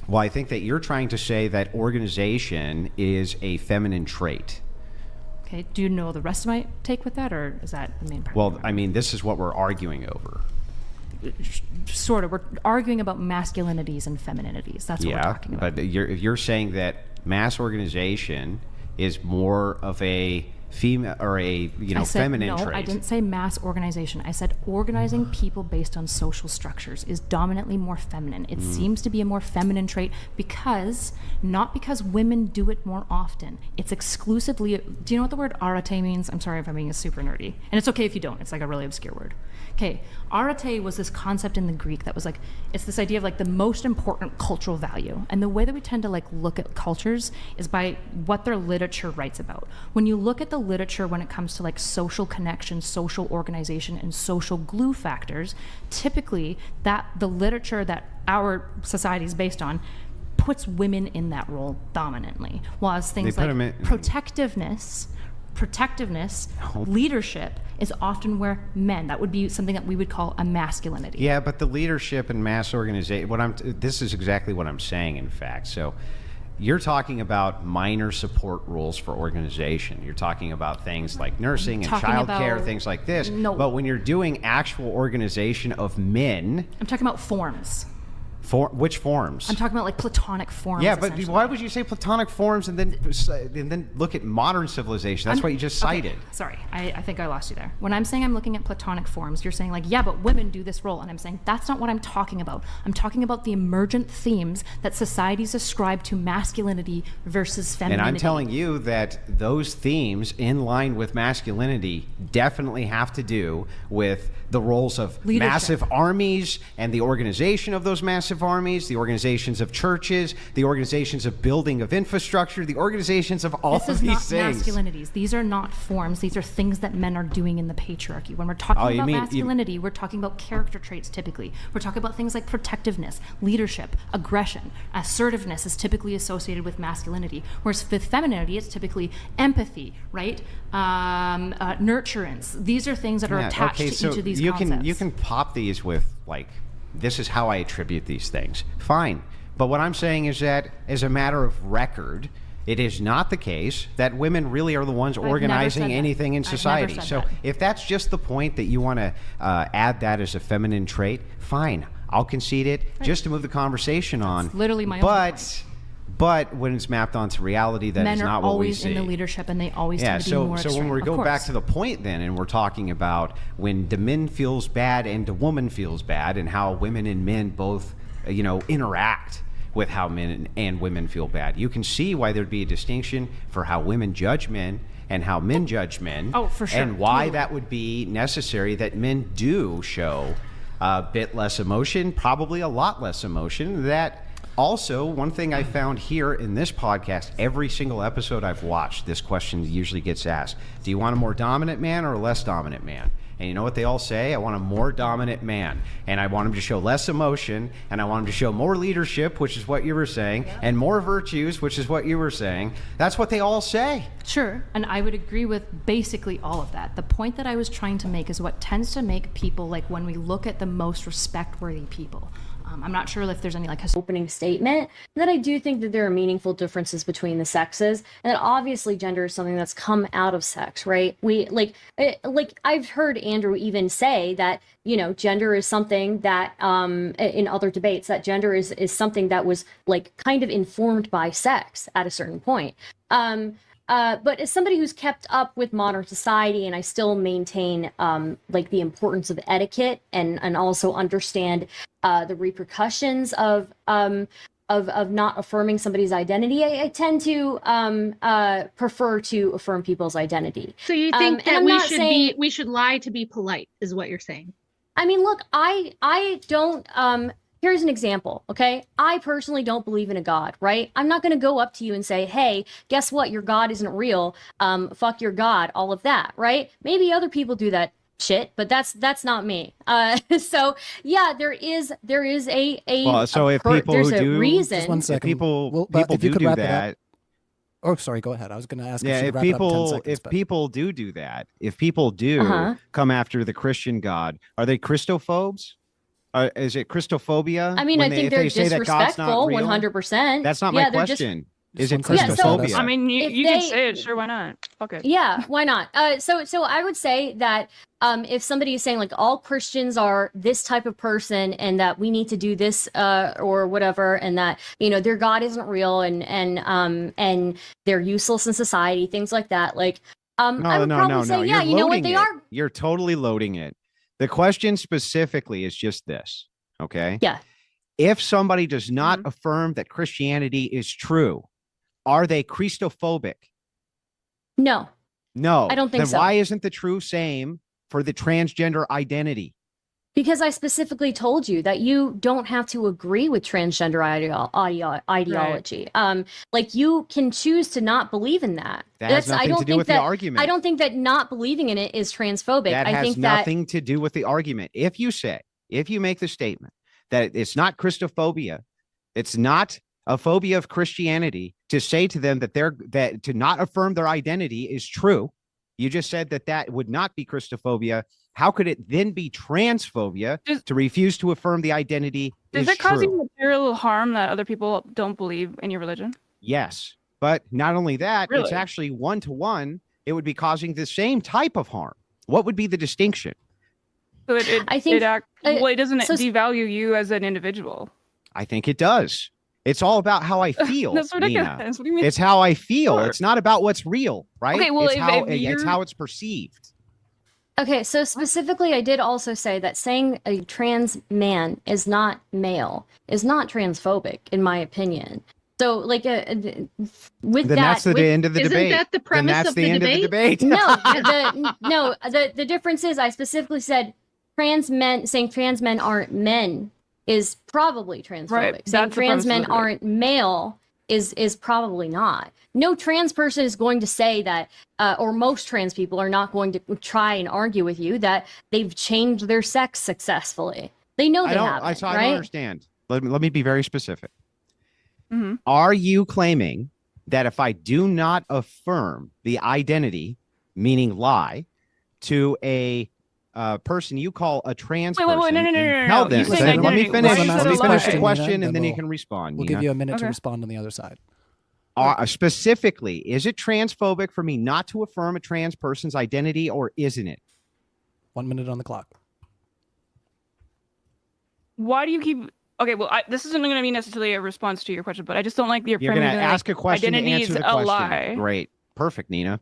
Well, I think that you're trying to say that organization is a feminine trait. Okay. Do you know the rest of my take with that, or is that the main part? Well, I mean, this is what we're arguing over. Sort of. We're arguing about masculinities and femininities. That's what we're talking about. But you're saying that mass organization is more of a female or a feminine trait. No, I didn't say mass organization. I said organizing people based on social structures is dominantly more feminine. It seems to be a more feminine trait not because women do it more often. It's exclusively. Do you know what the word arete means? I'm sorry if I'm being super nerdy, and it's okay if you don't. It's like a really obscure word. Okay, arete was this concept in the Greek that was like, it's this idea of like the most important cultural value. And the way that we tend to like look at cultures is by what their literature writes about. When you look at the literature when it comes to like social connection, social organization, and social glue factors, typically that the literature that our society is based on puts women in that role dominantly. Whereas things like protectiveness, leadership is often where men, that would be something that we would call a masculinity. Yeah, but the leadership and mass organization, this is exactly what I'm saying, in fact. So you're talking about minor support rules for organization. You're talking about things like nursing and childcare, things like this. No. But when you're doing actual organization of men... I'm talking about forms. Which forms? I'm talking about like platonic forms. Yeah, but why would you say platonic forms and then look at modern civilization? That's what you just cited. Okay, sorry, I think I lost you there. When I'm saying I'm looking at platonic forms, you're saying like, yeah, but women do this role. And I'm saying that's not what I'm talking about. I'm talking about the emergent themes that societies ascribe to masculinity versus femininity. And I'm telling you that those themes in line with masculinity definitely have to do with the roles of massive armies and the organization of those massive armies, the organizations of churches, the organizations of building of infrastructure, the organizations of all of these things. This is not masculinities. These are not forms. These are things that men are doing in the patriarchy. When we're talking about masculinity, we're talking about character traits typically. We're talking about things like protectiveness, leadership, aggression. Assertiveness is typically associated with masculinity, whereas with femininity, it's typically empathy, right? Nurturance. These are things that are attached to each of these concepts. You can pop these with like, this is how I attribute these things. Fine. But what I'm saying is that as a matter of record, it is not the case that women really are the ones organizing anything in society. So if that's just the point that you want to add that as a feminine trait, fine. I'll concede it just to move the conversation on. Literally my own point. But when it's mapped onto reality, that is not what we see. Men are always in the leadership, and they always tend to be more extreme. So when we go back to the point then, and we're talking about when the men feels bad and the woman feels bad, and how women and men both, interact with how men and women feel bad, you can see why there'd be a distinction for how women judge men and how men judge men. Oh, for sure. And why that would be necessary that men do show a bit less emotion, probably a lot less emotion. That also, one thing I found here in this podcast, every single episode I've watched, this question usually gets asked. Do you want a more dominant man or a less dominant man? And you know what they all say? I want a more dominant man. And I want him to show less emotion. And I want him to show more leadership, which is what you were saying. Yeah. And more virtues, which is what you were saying. That's what they all say. Sure. And I would agree with basically all of that. The point that I was trying to make is what tends to make people, like when we look at the most respect-worthy people, I'm not sure if there's any opening statement, that I do think that there are meaningful differences between the sexes, and that obviously gender is something that's come out of sex, right? We I've heard Andrew even say that, gender is something that in other debates, that gender is something that was kind of informed by sex at a certain point. But as somebody who's kept up with modern society, and I still maintain the importance of etiquette and also understand the repercussions of not affirming somebody's identity, I tend to prefer to affirm people's identity. So you think that we should lie to be polite, is what you're saying? I mean, look, I don't. Here's an example, okay? I personally don't believe in a God, right? I'm not going to go up to you and say, hey, guess what? Your God isn't real. Fuck your God, all of that, right? Maybe other people do that shit, but that's not me. So yeah, there is a well, so if people there's who a do reason. Just 1 second. People do that. Oh, sorry. Go ahead. I was going to ask. Yeah, if people do that, if people do come after the Christian God, are they Christophobes? Is it Christophobia? I mean, I think they're disrespectful, 100%. That's not my question. Is it Yeah, so- Christophobia? I mean, If you can they- say it. Sure, why not? Fuck it. Yeah, why not? So I would say that if somebody is saying like all Christians are this type of person and that we need to do this or whatever, and that their God isn't real and they're useless in society, things like that. Like I would probably say, yeah, you know what, they are. You're totally loading it. The question specifically is just this, okay? Yeah. If somebody does not affirm that Christianity is true, are they Christophobic? No. No. I don't think then so. Why isn't the true same for the transgender identity? Because I specifically told you that you don't have to agree with transgender ideology. Like you can choose to not believe in that. That has nothing to do with the argument. I don't think that not believing in it is transphobic. That I has think nothing to do with the argument. If you make the statement that it's not Christophobia, it's not a phobia of Christianity, to say to them that to not affirm their identity is true. You just said that would not be Christophobia. How could it then be transphobia to refuse to affirm the identity? Does it cause you material harm that other people don't believe in your religion? Yes, but not only that, Really? it's actually 1-to-1. It would be causing the same type of harm. What would be the distinction? So it doesn't devalue you as an individual. I think it does. It's all about how I feel. That's ridiculous. Nina. What do you mean? It's how I feel. Sure. It's not about what's real, right? Okay, well, it's how it's perceived. Okay, so specifically, I did also say that saying a trans man is not male is not transphobic, in my opinion. So, like, with Then that's the end of the debate. Isn't that the premise of the debate? No, the difference is I specifically said saying trans men aren't men is probably transphobic. Right, Saying that's the trans premise men of the debate. aren't male is probably not. No trans person is going to say that, or most trans people are not going to try and argue with you that they've changed their sex successfully. They know they haven't, I right? don't understand. Let me be very specific. Mm-hmm. Are you claiming that if I do not affirm the identity, meaning lie, to a person you call a trans person, no. tell them. You said Let me finish. Why is Let me it a finish lie? the question, Nina, and then you we'll- can respond. We'll Nina. give you a minute to Okay. respond on the other side. Specifically, is it transphobic for me not to affirm a trans person's identity, or isn't it? 1 minute on the clock. Why do you keep? Okay, well, this isn't going to be necessarily a response to your question, but I just don't like your You're going to premise that, ask a question to identity answer is the a question. lie. Great. Perfect, Nina.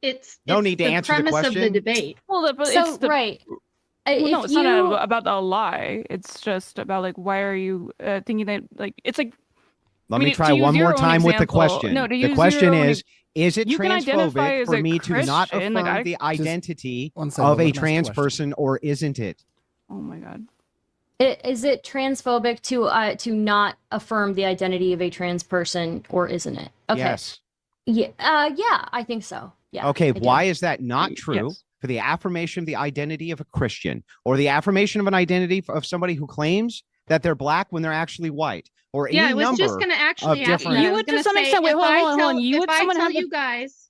It's No it's need to the answer the premise of the question. debate. Well, but So, it's the, right. Well, If no, it's you- not about a lie. It's just about like why are you thinking that like it's like. Let I mean, me to try use one your more own time with the example- question. No, to The use question your own is it you can identify transphobic as for a me to not Christian, affirm like, the identity 1 second, of let a him ask the trans question. person, or isn't it? Oh my god. Is it transphobic to not affirm the identity of a trans person, or isn't it? Okay. Yes. Yeah. Yeah, I think so. Yeah. Okay, I do. why is that not true Yes. for the affirmation of the identity of a Christian, or the affirmation of an identity of somebody who claims that they're black when they're actually white, or Yeah, any I was number just going to actually of ask you. different? I You was would to gonna some say, extent- wait, if hold on, I hold on, tell- hold on. You if would I someone tell have to- you guys,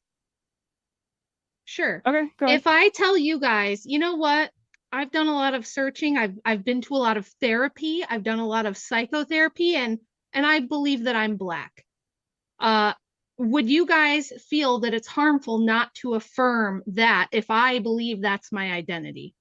sure. Okay, go ahead. If I tell you guys, you know what? I've done a lot of searching. I've been to a lot of therapy. I've done a lot of psychotherapy, and I believe that I'm black. Would you guys feel that it's harmful not to affirm that if I believe that's my identity?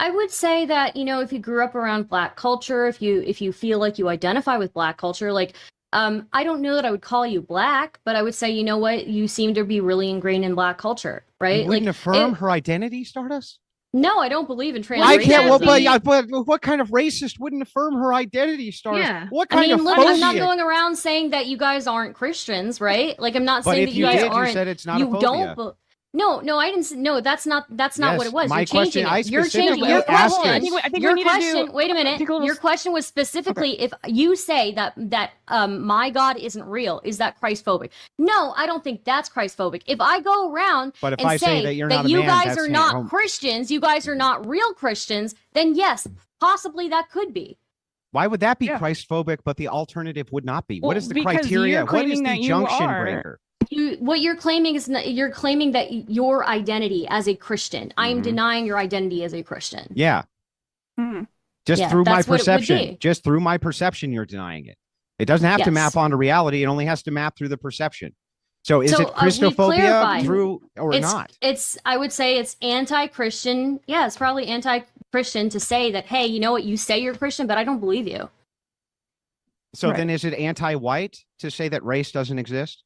I would say that, if you grew up around black culture, if you feel like you identify with black culture, like I don't know that I would call you black, but I would say, you know what, you seem to be really ingrained in black culture, right? You wouldn't like affirm her identity, Stardust? No, I don't believe in trans. I can't. Well, racism. but what kind of racist wouldn't affirm her identity, Stardust? Yeah. What I kind mean, of look, phobia? I'm not going around saying that you guys aren't Christians, right? Like, I'm not But saying if that you you guys did, you aren't. said it's not a you phobia. don't. No, I didn't. No, that's not what Yes, it was. my You're changing question- I it. You're changing specifically your asked question. it. I think your we need to question. do- Wait a minute. take a little- Your question was specifically if you say that my God isn't real. Is that Christphobic? No, I don't think that's Christphobic. If I go around But if and I say that you're not a you man, guys that's are not home- Christians, you guys are not real Christians, then yes, possibly that could be. Why would that be Christphobic, but the alternative would not be? Well, what is the because criteria? you're What is claiming the that you junction are. breaker? What you're claiming is you're claiming that your identity as a Christian. I am Mhm. denying your identity as a Christian. Yeah. Hmm. Just Yeah, through my that's what it would perception. be. Just through my perception, you're denying it. It doesn't have to Yes. map onto reality. It only has to map through the perception. So is it we've Christophobia clarified. through or it's, not? I would say it's anti-Christian. Yeah, it's probably anti-Christian to say that, hey, you know what, you say you're Christian, but I don't believe you. So Right. then is it anti-white to say that race doesn't exist?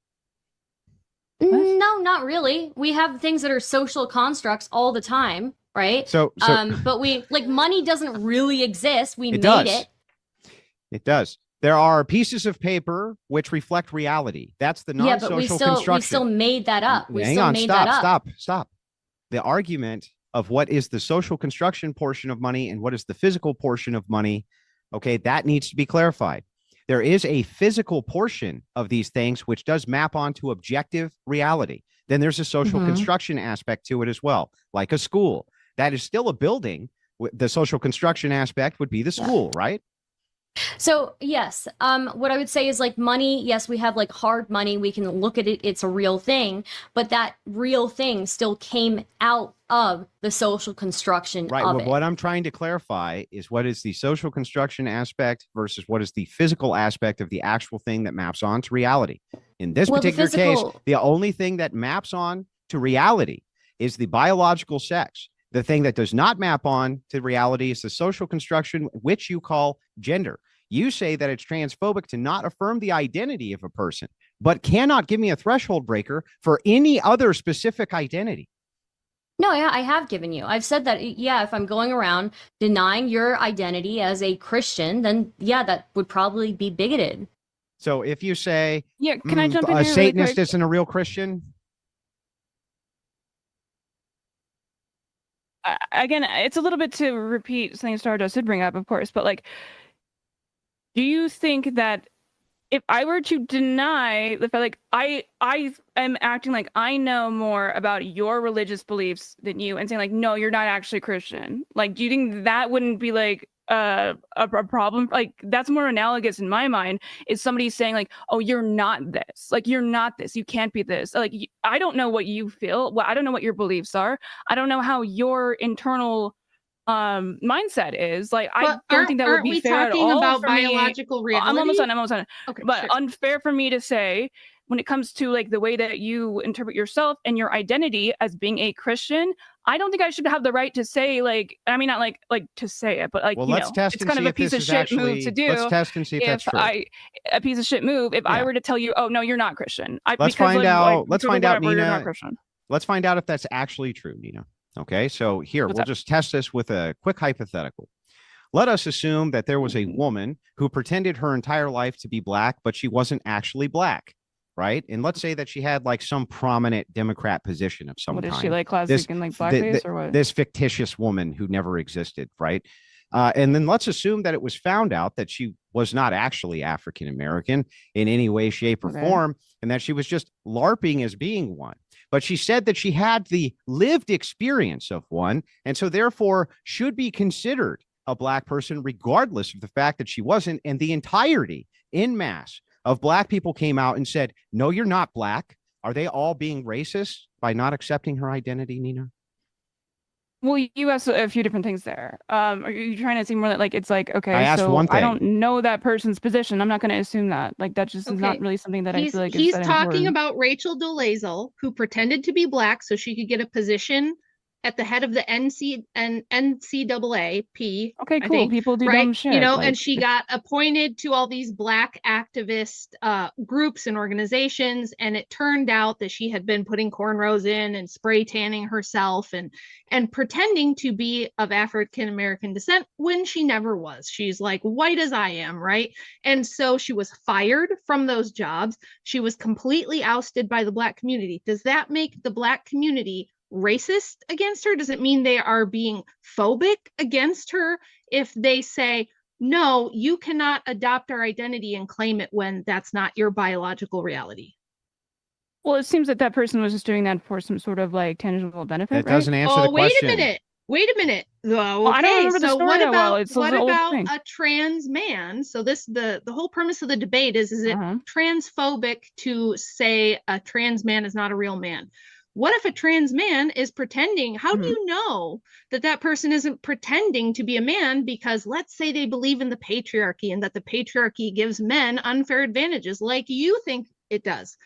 No, not really. We have things that are social constructs all the time, right? So- but we like money doesn't really exist. We It made does. it. It does. There are pieces of paper which reflect reality. That's the Yeah, but non-social we construction. still made that up. We Hang still on, made stop, that up. stop. The argument of what is the social construction portion of money and what is the physical portion of money, okay, that needs to be clarified. There is a physical portion of these things which does map onto objective reality. Then there's a social Mhm. construction aspect to it as well, like a school. That is still a building. The social construction aspect would be the school, right? So yes, what I would say is like money. Yes, we have like hard money. We can look at it. It's a real thing, but that real thing still came out of the social construction Right. of Well, it. what I'm trying to clarify is what is the social construction aspect versus what is the physical aspect of the actual thing that maps on to reality. In this Well, the particular case, physical- the only thing that maps on to reality is the biological sex. The thing that does not map on to reality is the social construction, which you call gender. You say that it's transphobic to not affirm the identity of a person, but cannot give me a threshold breaker for any other specific identity. No, yeah, I have given you. I've said that, yeah, if I'm going around denying your identity as a Christian, then yeah, that would probably be bigoted. So if you say, Yeah, can I jump in a here really Satanist quick? isn't a real Christian, Again, it's a little bit to repeat something Stardust did bring up, of course, but like, do you think that if I were to deny the fact, like I am acting like I know more about your religious beliefs than you, and saying like, no, you're not actually Christian. Like, do you think that wouldn't be like a problem? Like, that's more analogous in my mind. Is somebody saying like, oh, you're not this, like you're not this, you can't be this. Like, I don't know what you feel. Well, I don't know what your beliefs are. I don't know how your internal mindset is. Like, I don't think that would aren't be we fair at talking all about for me. biological I'm almost reality? done. Okay, But sure. unfair for me to say when it comes to like the way that you interpret yourself and your identity as being a Christian. I don't think I should have the right to say like, I mean, not like to say it, but like, well, you let's know, test it's and kind see of a if piece this of is shit actually. move to do. Let's test and see if that's true. A piece of shit move if I were to tell you, oh no, you're not Christian. Let's find out. Let's find out, You're not Nina. Christian. Let's find out if that's actually true, Nina. Okay, so here What's we'll up? just test this with a quick hypothetical. Let us assume that there was a woman who pretended her entire life to be black, but she wasn't actually black, right? And let's say that she had like some prominent Democrat position of some What is kind. she, like classic in, like, blackface or what? This fictitious woman who never existed, right? And then let's assume that it was found out that she was not actually African American in any way, shape, or Okay. form, and that she was just LARPing as being one. But she said that she had the lived experience of one, and so therefore should be considered a black person, regardless of the fact that she wasn't. And the entirety in mass of black people came out and said, no, you're not black. Are they all being racist by not accepting her identity, Nina? Well, you asked a few different things there. Are you trying to seem more like it's like, okay, I asked so one I thing. don't know that person's position. I'm not going to assume that. Like, that just is not Okay. really something that I feel like he's is that talking important. about Rachel Dolezal, who pretended to be black so she could get a position at the head of the NCAA. Okay, I cool. think, People do right? dumb shit. You know, like, and she got appointed to all these black activist groups and organizations, and it turned out that she had been putting cornrows in and spray tanning herself and pretending to be of African American descent when she never was. She's like white as I am, right? And so she was fired from those jobs. She was completely ousted by the black community. Does that make the black community racist against her? Does it mean they are being phobic against her if they say, no, you cannot adopt our identity and claim it when that's not your biological reality? well, it seems that that person was just doing that for some sort of like tangible benefit. That doesn't answer Oh, the wait question. a minute. Wait a minute. Though, Well, I don't okay, remember the so story what that about well. It's what an old about thing. a trans man? So this the whole premise of the debate is it transphobic to say a trans man is not a real man? What if a trans man is pretending? How do you know that that person isn't pretending to be a man? Because let's say they believe in the patriarchy and that the patriarchy gives men unfair advantages like you think it does.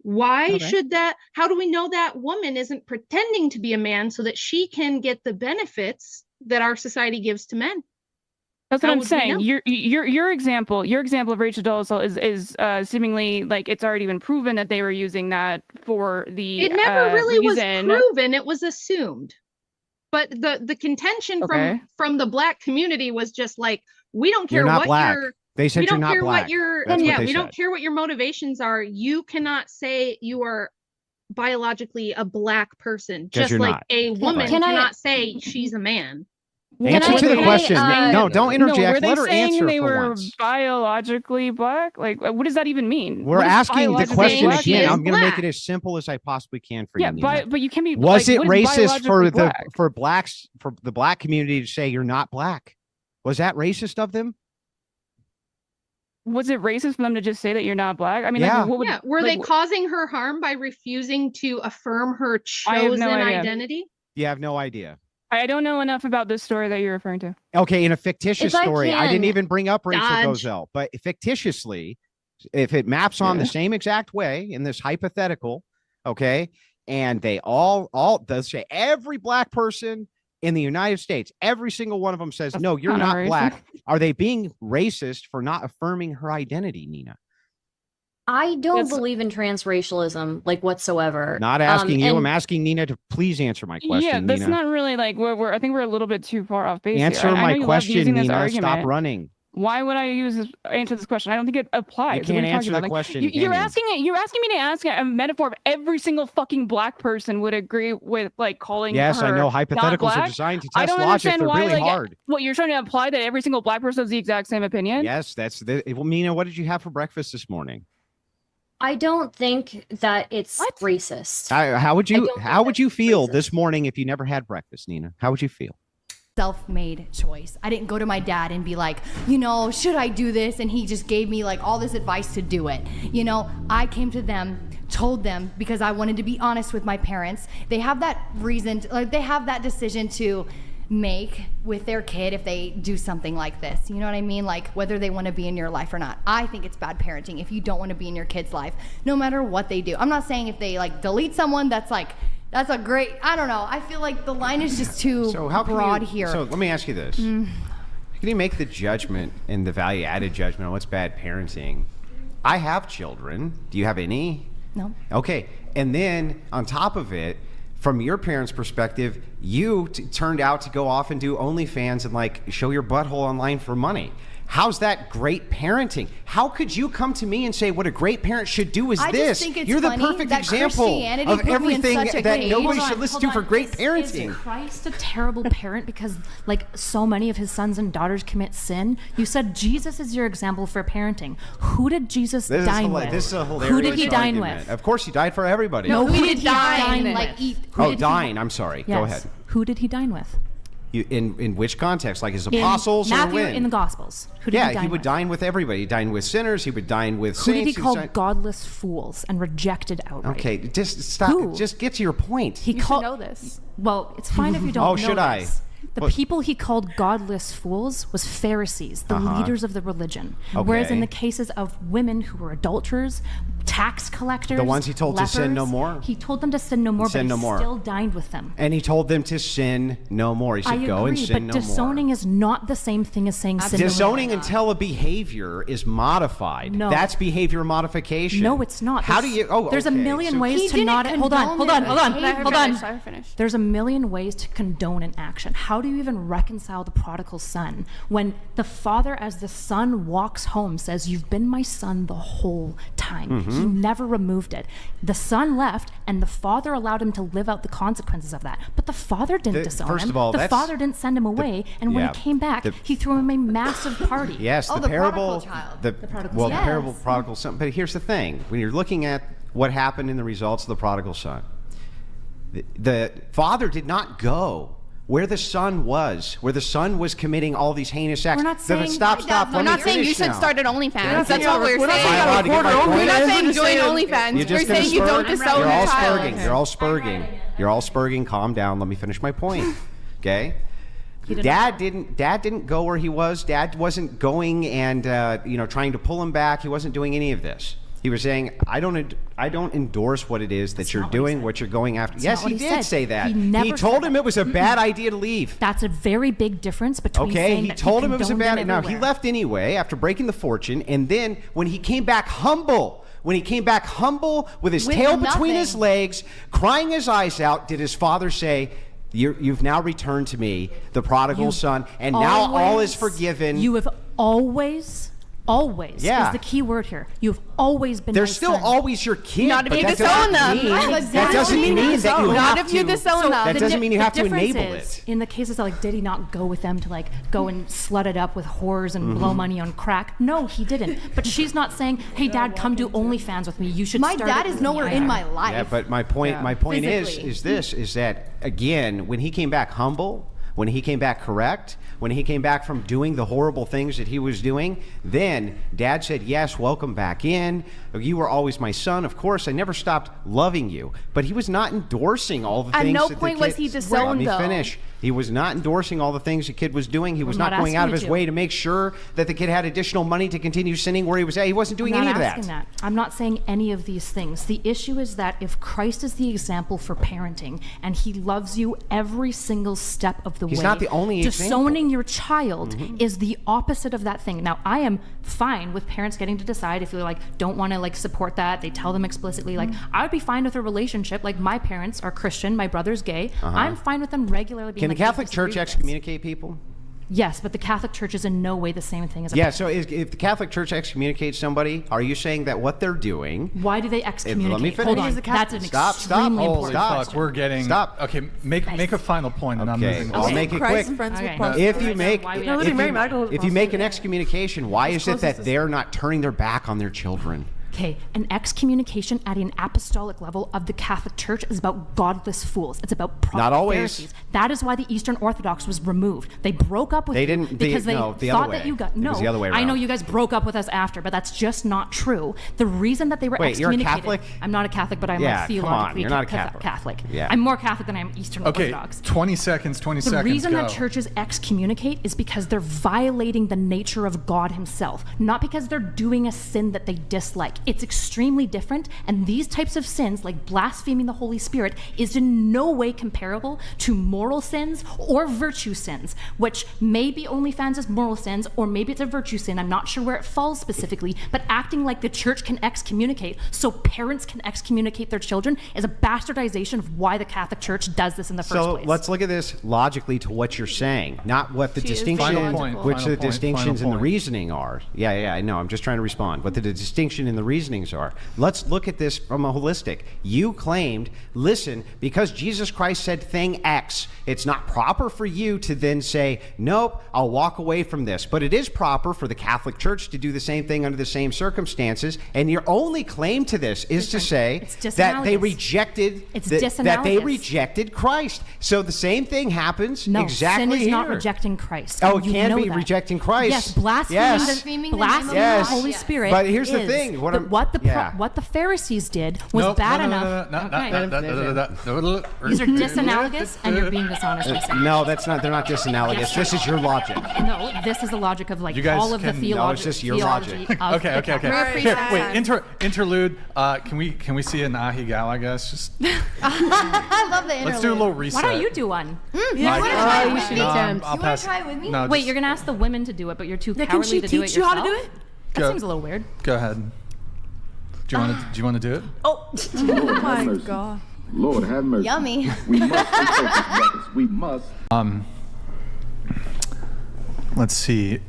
Why should that? How do we know that woman isn't pretending to be a man so that she can get the benefits that our society gives to men? That's what I'm saying. Your example of Rachel Dolezal is seemingly like it's already been proven that they were using that for the. It never really reason. was proven. It was assumed. But the contention from the Black community was just like, we don't care what your. They said you're not black. We don't care what your motivations are. You cannot say you are biologically a Black person, just like not. A woman cannot say she's a man. Answer the question. No, don't interject. Let her answer. They were biologically Black. Like, what does that even mean? We're asking the question again. I'm going to make it as simple as I possibly can for you. Yeah, but you can't be. Was it racist for the Black community to say you're not Black? Was that racist of them? Was it racist for them to just say that you're not Black? I mean, were they causing her harm by refusing to affirm her chosen identity? You have no idea. I don't know enough about this story that you're referring to. Okay, in a fictitious story, I didn't even bring up Rachel Dolezal, but fictitiously, if it maps on the same exact way in this hypothetical, okay, and they all say every Black person in the United States, every single one of them says, no, you're not Black. Are they being racist for not affirming her identity, Nina? I don't believe in transracialism, like whatsoever. Not asking you. I'm asking Nina to please answer my question. Yeah, that's Nina. not really like I think we're a little bit too far off base. Answer my question, Nina. Stop running. Why would I answer this question? I don't think it applies. You can't answer the question. You're asking me to ask a metaphor of every single fucking Black person would agree with, like, calling. Yes, her I know hypotheticals are designed to test logic. They're really hard. What you're trying to imply that every single Black person has the exact same opinion? Yes, well, Nina, what did you have for breakfast this morning? I don't think that it's racist. How would you feel this morning if you never had breakfast, Nina? How would you feel? Self-made choice. I didn't go to my dad and be like, should I do this? And he just gave me like all this advice to do it. I came to them, told them, because I wanted to be honest with my parents. They have that reason, they have that decision to make with their kid if they do something like this. You know what I mean? Like, whether they want to be in your life or not. I think it's bad parenting if you don't want to be in your kid's life, no matter what they do. I'm not saying if they like delete someone, that's a great, I don't know. I feel like the line is just too broad here. So let me ask you this. How can you make the judgment and the value-added judgment on what's bad parenting? I have children. Do you have any? No. Okay. And then on top of it, from your parents' perspective, you turned out to go off and do OnlyFans and like show your butthole online for money. How's that great parenting? How could you come to me and say what a great parent should do is this? You're the perfect example of everything that nobody should listen to for great parenting. Is Christ a terrible parent because like so many of his sons and daughters commit sin? You said Jesus is your example for parenting. Who did Jesus dine with? This is a hilarious Who did he dine argument. with? Of course he died for everybody. No, who did he dine with? Like eat. Dine. I'm sorry. Yes. Go ahead. Who did he dine with? In which context? Like his apostles Matthew, or when? In the Gospels. Who did he dine he would dine with everybody. He dined with sinners. He would dine with Who saints. did he call godless fools and rejected outright? Okay, just stop. Who? Just get to your point. You should know this. Well, it's fine if you don't know this. Should I? The people he called godless fools was Pharisees, the leaders of the religion. Okay. Whereas in the cases of women who were adulterers, tax collectors, the ones he told lepers, to sin no more? He told them to sin no more, but he still dined with them. And he told them to sin no more. He said, go and sin no more. But disowning is not the same thing as saying sin no more. Disowning until a behavior is modified. No. That's behavior modification. No, it's not. How do you... There's a million ways to not... Hold on. There's a million ways to condone an action. How do you even reconcile the prodigal son when the father, as the son walks home, says, you've been my son the whole time. He never removed it. The son left and the father allowed him to live out the consequences of that, but the father didn't disown him. First of all, the father didn't send him away, and when he came back, he threw him a massive party. Yes, the parable, the parable of prodigal son. But here's the thing: when you're looking at what happened in the results of the prodigal son, the father did not go where the son was committing all these heinous acts. We're not saying Stop. We're not saying you should start an OnlyFans. That's what we're saying. We're not saying join OnlyFans. We're saying you don't disown your child. You're all spurging. Calm down. Let me finish my point. Okay. Dad didn't go where he was. Dad wasn't going and trying to pull him back. He wasn't doing any of this. He was saying, I don't endorse what it is that you're doing, what you're going after. Yes, he did say that. He told him it was a bad idea to leave. That's a very big difference between saying he that told him it was a condoned bad. them Now he left anyway after breaking the fortune, and then when he came back humble. With his tail between his legs, crying his eyes out, did his father say, You've now returned to me, the prodigal son, and now all is forgiven. You have always is the key word here. You've always been. They're my still son. always your kid. Not if you disown them. That doesn't mean that you have to. Not if you disown them. That doesn't mean you have to difference enable is, it. In the cases of did he not go with them to go and slut it up with whores and blow money on crack? No, he didn't. But she's not saying, "Hey, Dad, come do OnlyFans with me. You should." My start dad it is with nowhere me." in my life. Yeah, but my point Physically. is that again, when he came back humble, when he came back correct, when he came back from doing the horrible things that he was doing, then Dad said, yes, welcome back in. You were always my son. Of course, I never stopped loving you. But he was not endorsing all the things no that point the kid... was he disowned, Let though. me finish. He was not endorsing all the things the kid was doing. He was I'm not not going out of asking his you way to make sure that the kid had additional money to continue sinning where he was at. He wasn't doing I'm any not of asking that. I'm not saying any of these things. The issue is that if Christ is the example for parenting and he loves you every single step of the way, He's not the only disowning your child is the opposite of that thing. Now, I am fine with parents getting to decide if you don't want to support that. They tell them explicitly. I would be fine with a relationship. My parents are Christian, my brother's gay. I'm fine with them regularly being Can the Catholic Church excommunicate people? Yes, but the Catholic Church is in no way the same thing as a so if the Catholic Church excommunicates somebody, are you saying that what they're doing... Why do they excommunicate? Let me finish. Hold on, that's an extremely Holy important fuck, we're getting... Stop. Okay, make a final point and I'm moving on. I'll make it quick. If you make an excommunication, why is it that they're not turning their back on their children? Okay, an excommunication at an apostolic level of the Catholic Church is about godless fools. It's about Not always. Pharisees. That is why the Eastern Orthodox was removed. They broke up with because they no, the thought other way. that you got It was the other way I know around. you guys broke up with us after, but that's just not true. The reason that they were Wait, you're a excommunicated. Catholic? I'm not a Catholic, but I'm Yeah, a come on, theologically you're not a Catholic. Yeah. I'm more Catholic than I am Eastern Okay, Orthodox. 20 seconds, The reason that churches excommunicate is because they're violating the nature of God himself, not because they're doing a sin that they dislike. It's extremely different, and these types of sins, like blaspheming the Holy Spirit, is in no way comparable to moral sins or virtue sins, which maybe OnlyFans is moral sins, or maybe it's a virtue sin. I'm not sure where it falls specifically, but acting like the church can excommunicate so parents can excommunicate their children is a bastardization of why the Catholic Church does this in the first place. So let's look at this logically to what you're saying, not what the distinctions in the reasoning are. Yeah, I know. I'm just trying to respond. What the distinction in the reasonings are. Let's look at this from a holistic. You claimed, listen, because Jesus Christ said thing X, it's not proper for you to then say, nope, I'll walk away from this. But it is proper for the Catholic Church to do the same thing under the same circumstances. And your only claim to this is to say that they rejected Christ. So the same thing happens exactly sin is here. not rejecting Christ. Oh, it You can know be that. rejecting Christ. Yes, blaspheming the Holy Spirit. But here's the is. thing. What the Pharisees did was bad enough. These are disanalogous, and you're being dishonest. No, that's not. They're not disanalogous. This is your logic. No, this is the logic of You guys all of the can- theology. No, it's just your logic. Okay. Here, wait, interlude. Can we see an Ahigal, I guess? Just I love the interlude. let's do a little reset. Why don't you do one? You want to try it with me? I'll pass. try it with me? No, Wait, just- you're gonna ask the women to do it, but you're too Can cowardly she to do it teach you yourself? how to do it? That Go. seems a little weird. Go ahead. Do you want to do it? Oh my God. Lord have mercy. Yummy. We must be focused, brothers. We must. Let's see.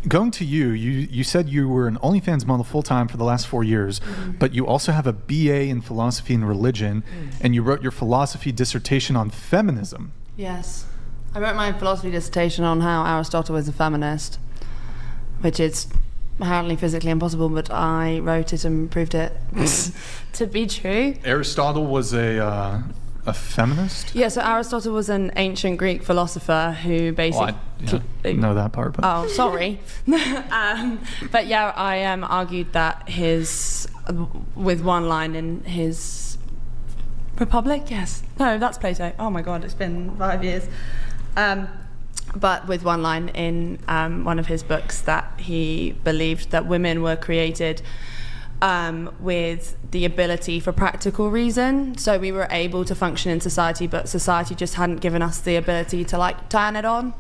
Going to you said you were an OnlyFans model full-time for the last 4 years, but you also have a BA in philosophy and religion, and you wrote your philosophy dissertation on feminism. Yes. I wrote my philosophy dissertation on how Aristotle was a feminist, which is apparently physically impossible, but I wrote it and proved it to be true. Aristotle was a a feminist? Yeah, so Aristotle was an ancient Greek philosopher who basically... I know that part. But. Oh, sorry. But yeah, I argued that with one line in his Republic, yes. No, that's Plato. Oh my God, it's been 5 years. But with one line in one of his books that he believed that women were created with the ability for practical reason. So we were able to function in society, but society just hadn't given us the ability to like turn it on.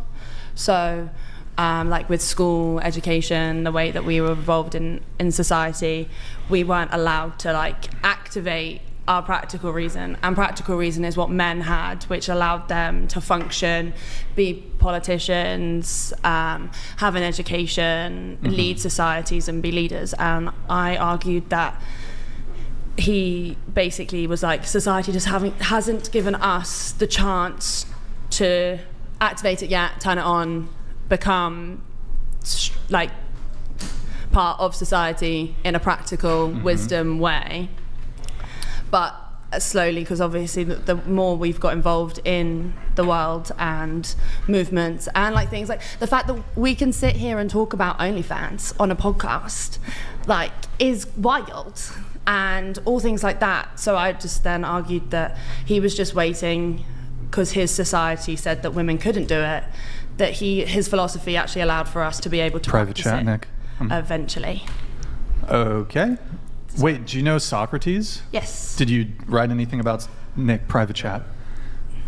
So like with school education, the way that we were involved in society, we weren't allowed to like activate our practical reason, and practical reason is what men had, which allowed them to function, be politicians, have an education, lead societies and be leaders. And I argued that he basically was like, society just hasn't given us the chance to activate it yet, turn it on, become like part of society in a practical wisdom way. But slowly, because obviously the more we've got involved in the world and movements and like things like the fact that we can sit here and talk about OnlyFans on a podcast, like, is wild, and all things like that. So I just then argued that he was just waiting because his society said that women couldn't do it, that his philosophy actually allowed for us to be able to private practice chat, it Nick. Eventually. Okay. Wait, do you know Socrates? Yes. Did you write anything about Nick? Private chat.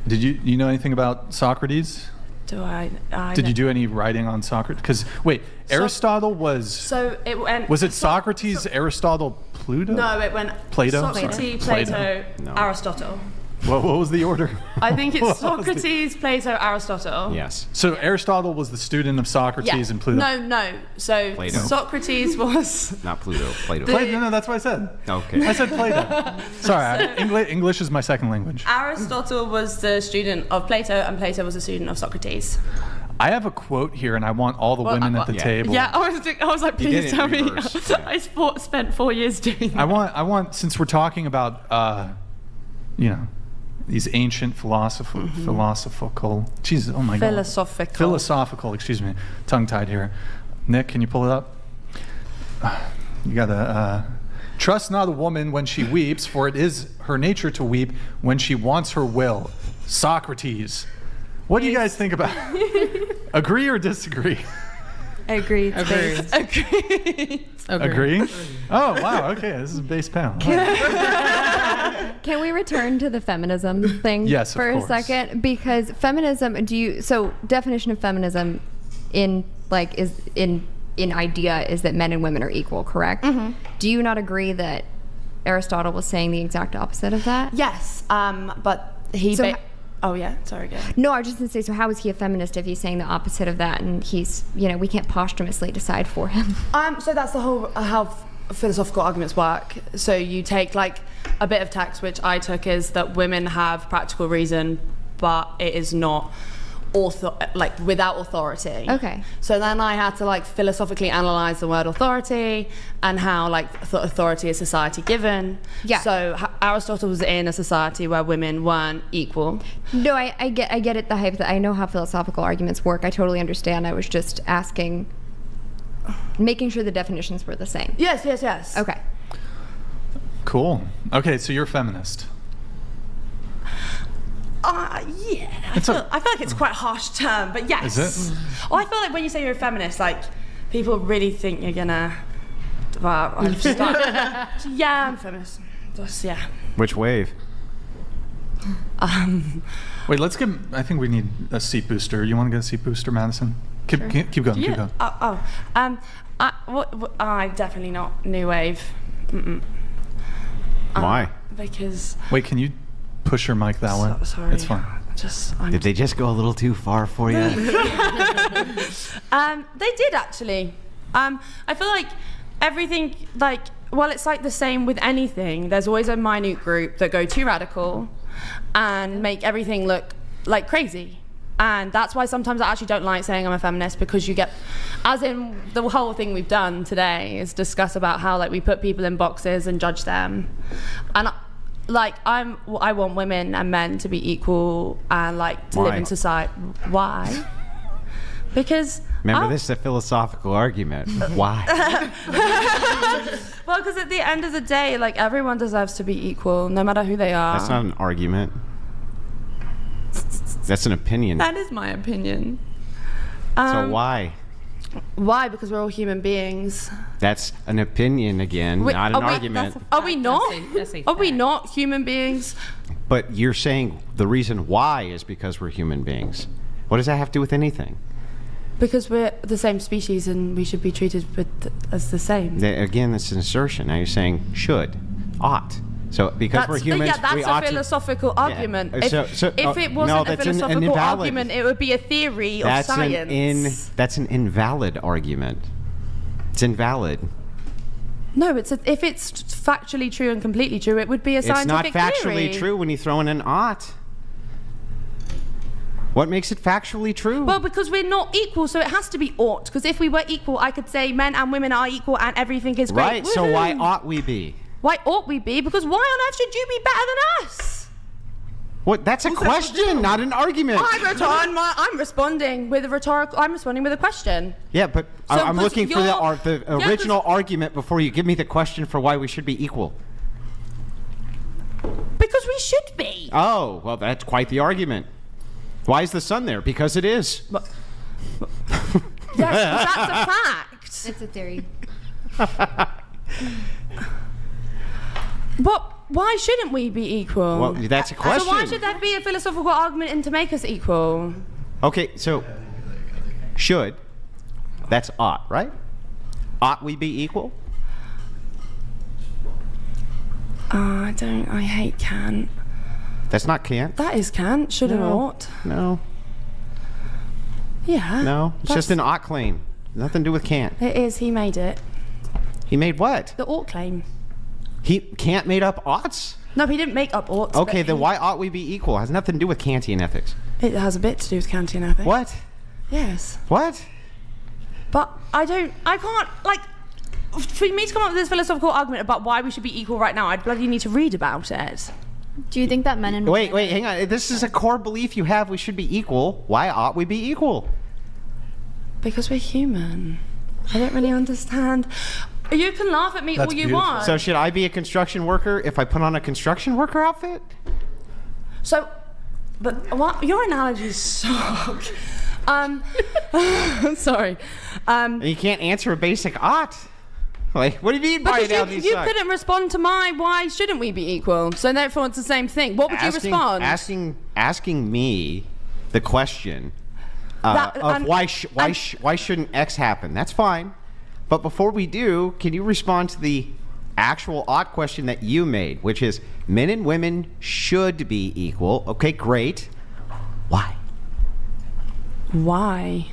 Did you know anything about Socrates? Did you do any writing on Socrates? Because wait, Aristotle was. So it went. Was it Socrates, Aristotle, Pluto? No, it went. Plato. Socrates, Plato, No. Aristotle. What was the order? I think it's Socrates, Plato, Aristotle. Yes. So Aristotle was the student of Socrates and Pluto. No. So Plato. Socrates was. Not Pluto. Plato. No, that's what I said. Okay. I said Plato. Sorry, English is my second language. Aristotle was the student of Plato, and Plato was a student of Socrates. I have a quote here, and I want all the women at the table. Yeah, I was like, please tell me. I spent 4 years doing that. I want, since we're talking about, these ancient philosophical. Jesus, oh my God. Philosophical. Excuse me, tongue-tied here. Nick, can you pull it up? You gotta trust not a woman when she weeps, for it is her nature to weep when she wants her will. Socrates. What do you guys think about? Agree or disagree? Agree. Agree? Oh, wow. Okay, this is a base panel. Can we return to the feminism thing for a second? Because feminism, definition of feminism in idea is that men and women are equal, correct? Mm-hmm. Do you not agree that Aristotle was saying the exact opposite of that? Yes, but he... Oh yeah, sorry, go ahead. No, I was just going to say, so how is he a feminist if he's saying the opposite of that, and he's, we can't posthumously decide for him? So that's the whole, how philosophical arguments work. So you take like a bit of text, which I took, is that women have practical reason, but it is not without authority. Okay. So then I had to philosophically analyze the word authority and how authority is society given. Yeah. So Aristotle was in a society where women weren't equal. No, I get it. I know how philosophical arguments work. I totally understand. I was just asking, making sure the definitions were the same. Yes. Okay. Cool. Okay, so you're a feminist. Yeah. I feel like it's quite a harsh term, but yes. Is it? Well, I feel like when you say you're a feminist, people really think you're gonna. Yeah, I'm a feminist. Just, yeah. Which wave? Wait, let's get. I think we need a seat booster. You want to get a seat booster, Madison? Keep going. Keep going. I definitely not new wave. Why? Because. Wait, can you push your mic that way? Sorry. It's fine. Did they just go a little too far for you? They did actually. I feel like everything, it's the same with anything. There's always a minute group that go too radical and make everything look like crazy. And that's why sometimes I actually don't like saying I'm a feminist, because you get, as in the whole thing we've done today is discuss about how we put people in boxes and judge them. And like I want women and men to be equal and like to live in society. Why? Because remember, this is a philosophical argument. Why? Well, because at the end of the day, like everyone deserves to be equal, no matter who they are. That's not an argument. That's an opinion. That is my opinion. So why? Why? Because we're all human beings. That's an opinion again, not an argument. Are we not? Are we not human beings? But you're saying the reason why is because we're human beings. What does that have to do with anything? Because we're the same species and we should be treated as the same. Again, that's an assertion. Now you're saying should, ought. So because we're humans, that's we a ought philosophical argument. Yeah. If it wasn't a philosophical argument, it would be a theory of science. That's an invalid argument. It's invalid. No, if it's factually true and completely true, it would be a scientific theory. It's not factually true when you throw in an ought. What makes it factually true? Well, because we're not equal, so it has to be ought. Because if we were equal, I could say men and women are equal and everything is great. Right, so why ought we be? Why ought we be? Because why on earth should you be better than us? What? That's a question, not an argument. I'm responding with a rhetorical. I'm responding with a question. Yeah, but I'm looking for the original argument before you give me the question for why we should be equal. Because we should be. Oh, well, that's quite the argument. Why is the sun there? Because it is. Yes, that's a fact. It's a theory. But why shouldn't we be equal? Well, that's a question. So why should there be a philosophical argument in to make us equal? Okay, so should, that's ought, right? Ought we be equal? I hate can. That's not can't. That is can't. Should and ought. No. Yeah. No, it's just an ought claim. Nothing to do with can't. It is. He made it. He made what? The ought claim. He can't made up oughts? No, he didn't make up oughts. Okay, then why ought we be equal? It has nothing to do with Kantian ethics. It has a bit to do with Kantian ethics. What? Yes. What? But I can't, like, for me to come up with this philosophical argument about why we should be equal right now, I'd bloody need to read about it. Do you think that men and women... Wait, hang on. This is a core belief you have. We should be equal. Why ought we be equal? Because we're human. I don't really understand. You can laugh at me all you want. So should I be a construction worker if I put on a construction worker outfit? So, but what? Your analogies suck. Sorry. And you can't answer a basic ought. Like, what do you mean by analogy suck? You couldn't respond to my why shouldn't we be equal? So therefore it's the same thing. What would you respond? Asking me the question of why shouldn't X happen? That's fine. But before we do, can you respond to the actual ought question that you made, which is men and women should be equal? Okay, great. Why? Why?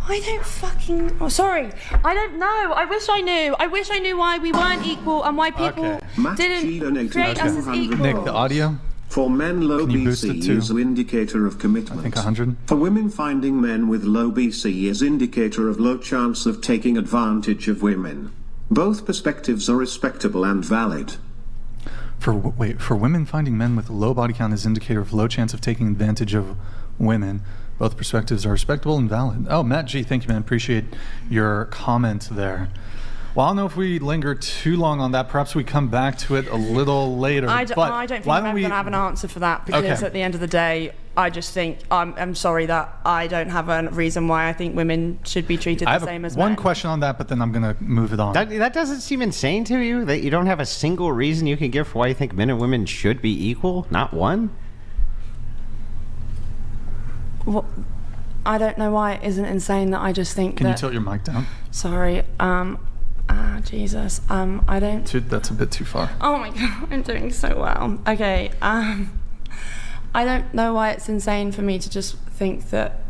I don't fucking... Oh, sorry. I don't know. I wish I knew. I wish I knew why we weren't equal and why people didn't create us as equal. Nick, the audio? For men, low BC is an indicator of commitment. I think 100. For women, finding men with low BC is indicator of low chance of taking advantage of women. Both perspectives are respectable and valid. For women, finding men with low body count is indicator of low chance of taking advantage of women. Both perspectives are respectable and valid. Oh, Matt G, thank you, man. Appreciate your comment there. Well, I don't know if we linger too long on that. Perhaps we come back to it a little later. I don't think I'm going to have an answer for that because at the end of the day, I just think I'm sorry that I don't have a reason why I think women should be treated the same as men. One question on that, but then I'm going to move it on. That doesn't seem insane to you? That you don't have a single reason you can give for why you think men and women should be equal? Not one? Well, I don't know why it isn't insane that I just think Can you tilt your mic down? Sorry. Jesus. I don't... That's a bit too far. Oh my God, I'm doing so well. Okay. I don't know why it's insane for me to just think that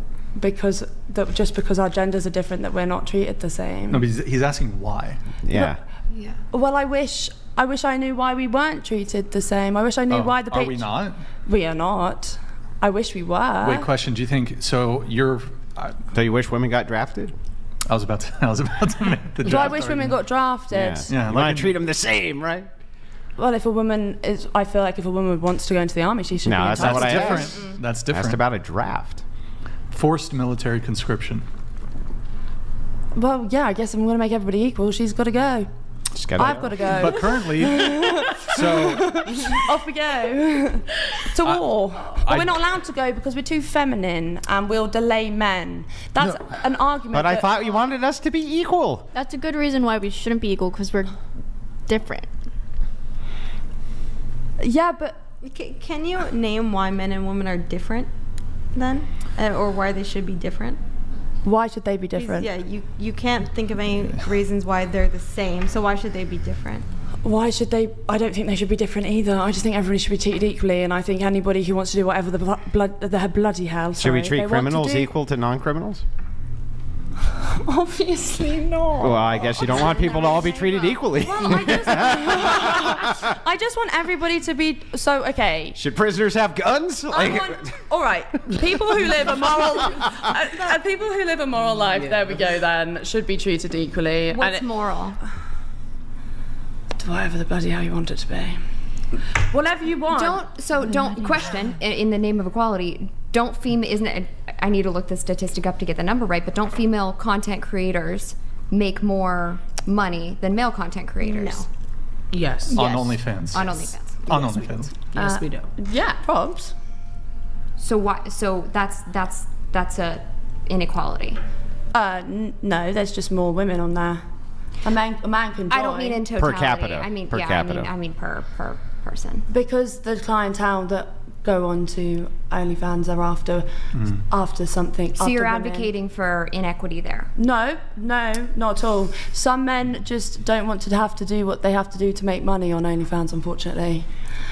just because our genders are different that we're not treated the same. No, but he's asking why. Yeah. Yeah. Well, I wish I knew why we weren't treated the same. I wish I knew why the... Are we not? We are not. I wish we were. Wait, question. Do you think so? So you wish women got drafted? I was about to make the draft. Do I wish women got drafted? Yeah. You want to treat them the same, right? Well, if a woman is, I feel like if a woman wants to go into the army, she should. No, be that's not what I different. asked. That's different. Asked about a draft. Forced military conscription. Well, yeah, I guess I'm going to make everybody equal. She's got to go. I've got to go. But currently, so off we go to war. But we're not allowed to go because we're too feminine and we'll delay men. That's an argument. But I thought you wanted us to be equal. That's a good reason why we shouldn't be equal, because we're different. Yeah, but can you name why men and women are different then? Or why they should be different? Why should they be different? Yeah, you can't think of any reasons why they're the same, so why should they be different? Why should they? I don't think they should be different either. I just think everybody should be treated equally, and I think anybody who wants to do whatever the bloody hell. Should we treat criminals equal to non-criminals? Obviously not. Well, I guess you don't want people to all be treated equally. Well, I just want everybody to be okay. Should prisoners have guns? All right, people who live a moral life. There we go. Then should be treated equally. What's moral? Whatever the bloody hell you want it to be. Whatever you want. Don't question in the name of equality. Don't I need to look the statistic up to get the number right, but don't female content creators make more money than male content creators? No. Yes. On OnlyFans. On OnlyFans. On OnlyFans. Yes, we do. Yeah, probs. So why? So that's a inequality. No, there's just more women on there. A man can join. I don't mean in totality. Per capita. I mean, per capita. I mean per person. Because the clientele that go on to OnlyFans are after something. So you're advocating for inequity there? No, not at all. Some men just don't want to have to do what they have to do to make money on OnlyFans, unfortunately,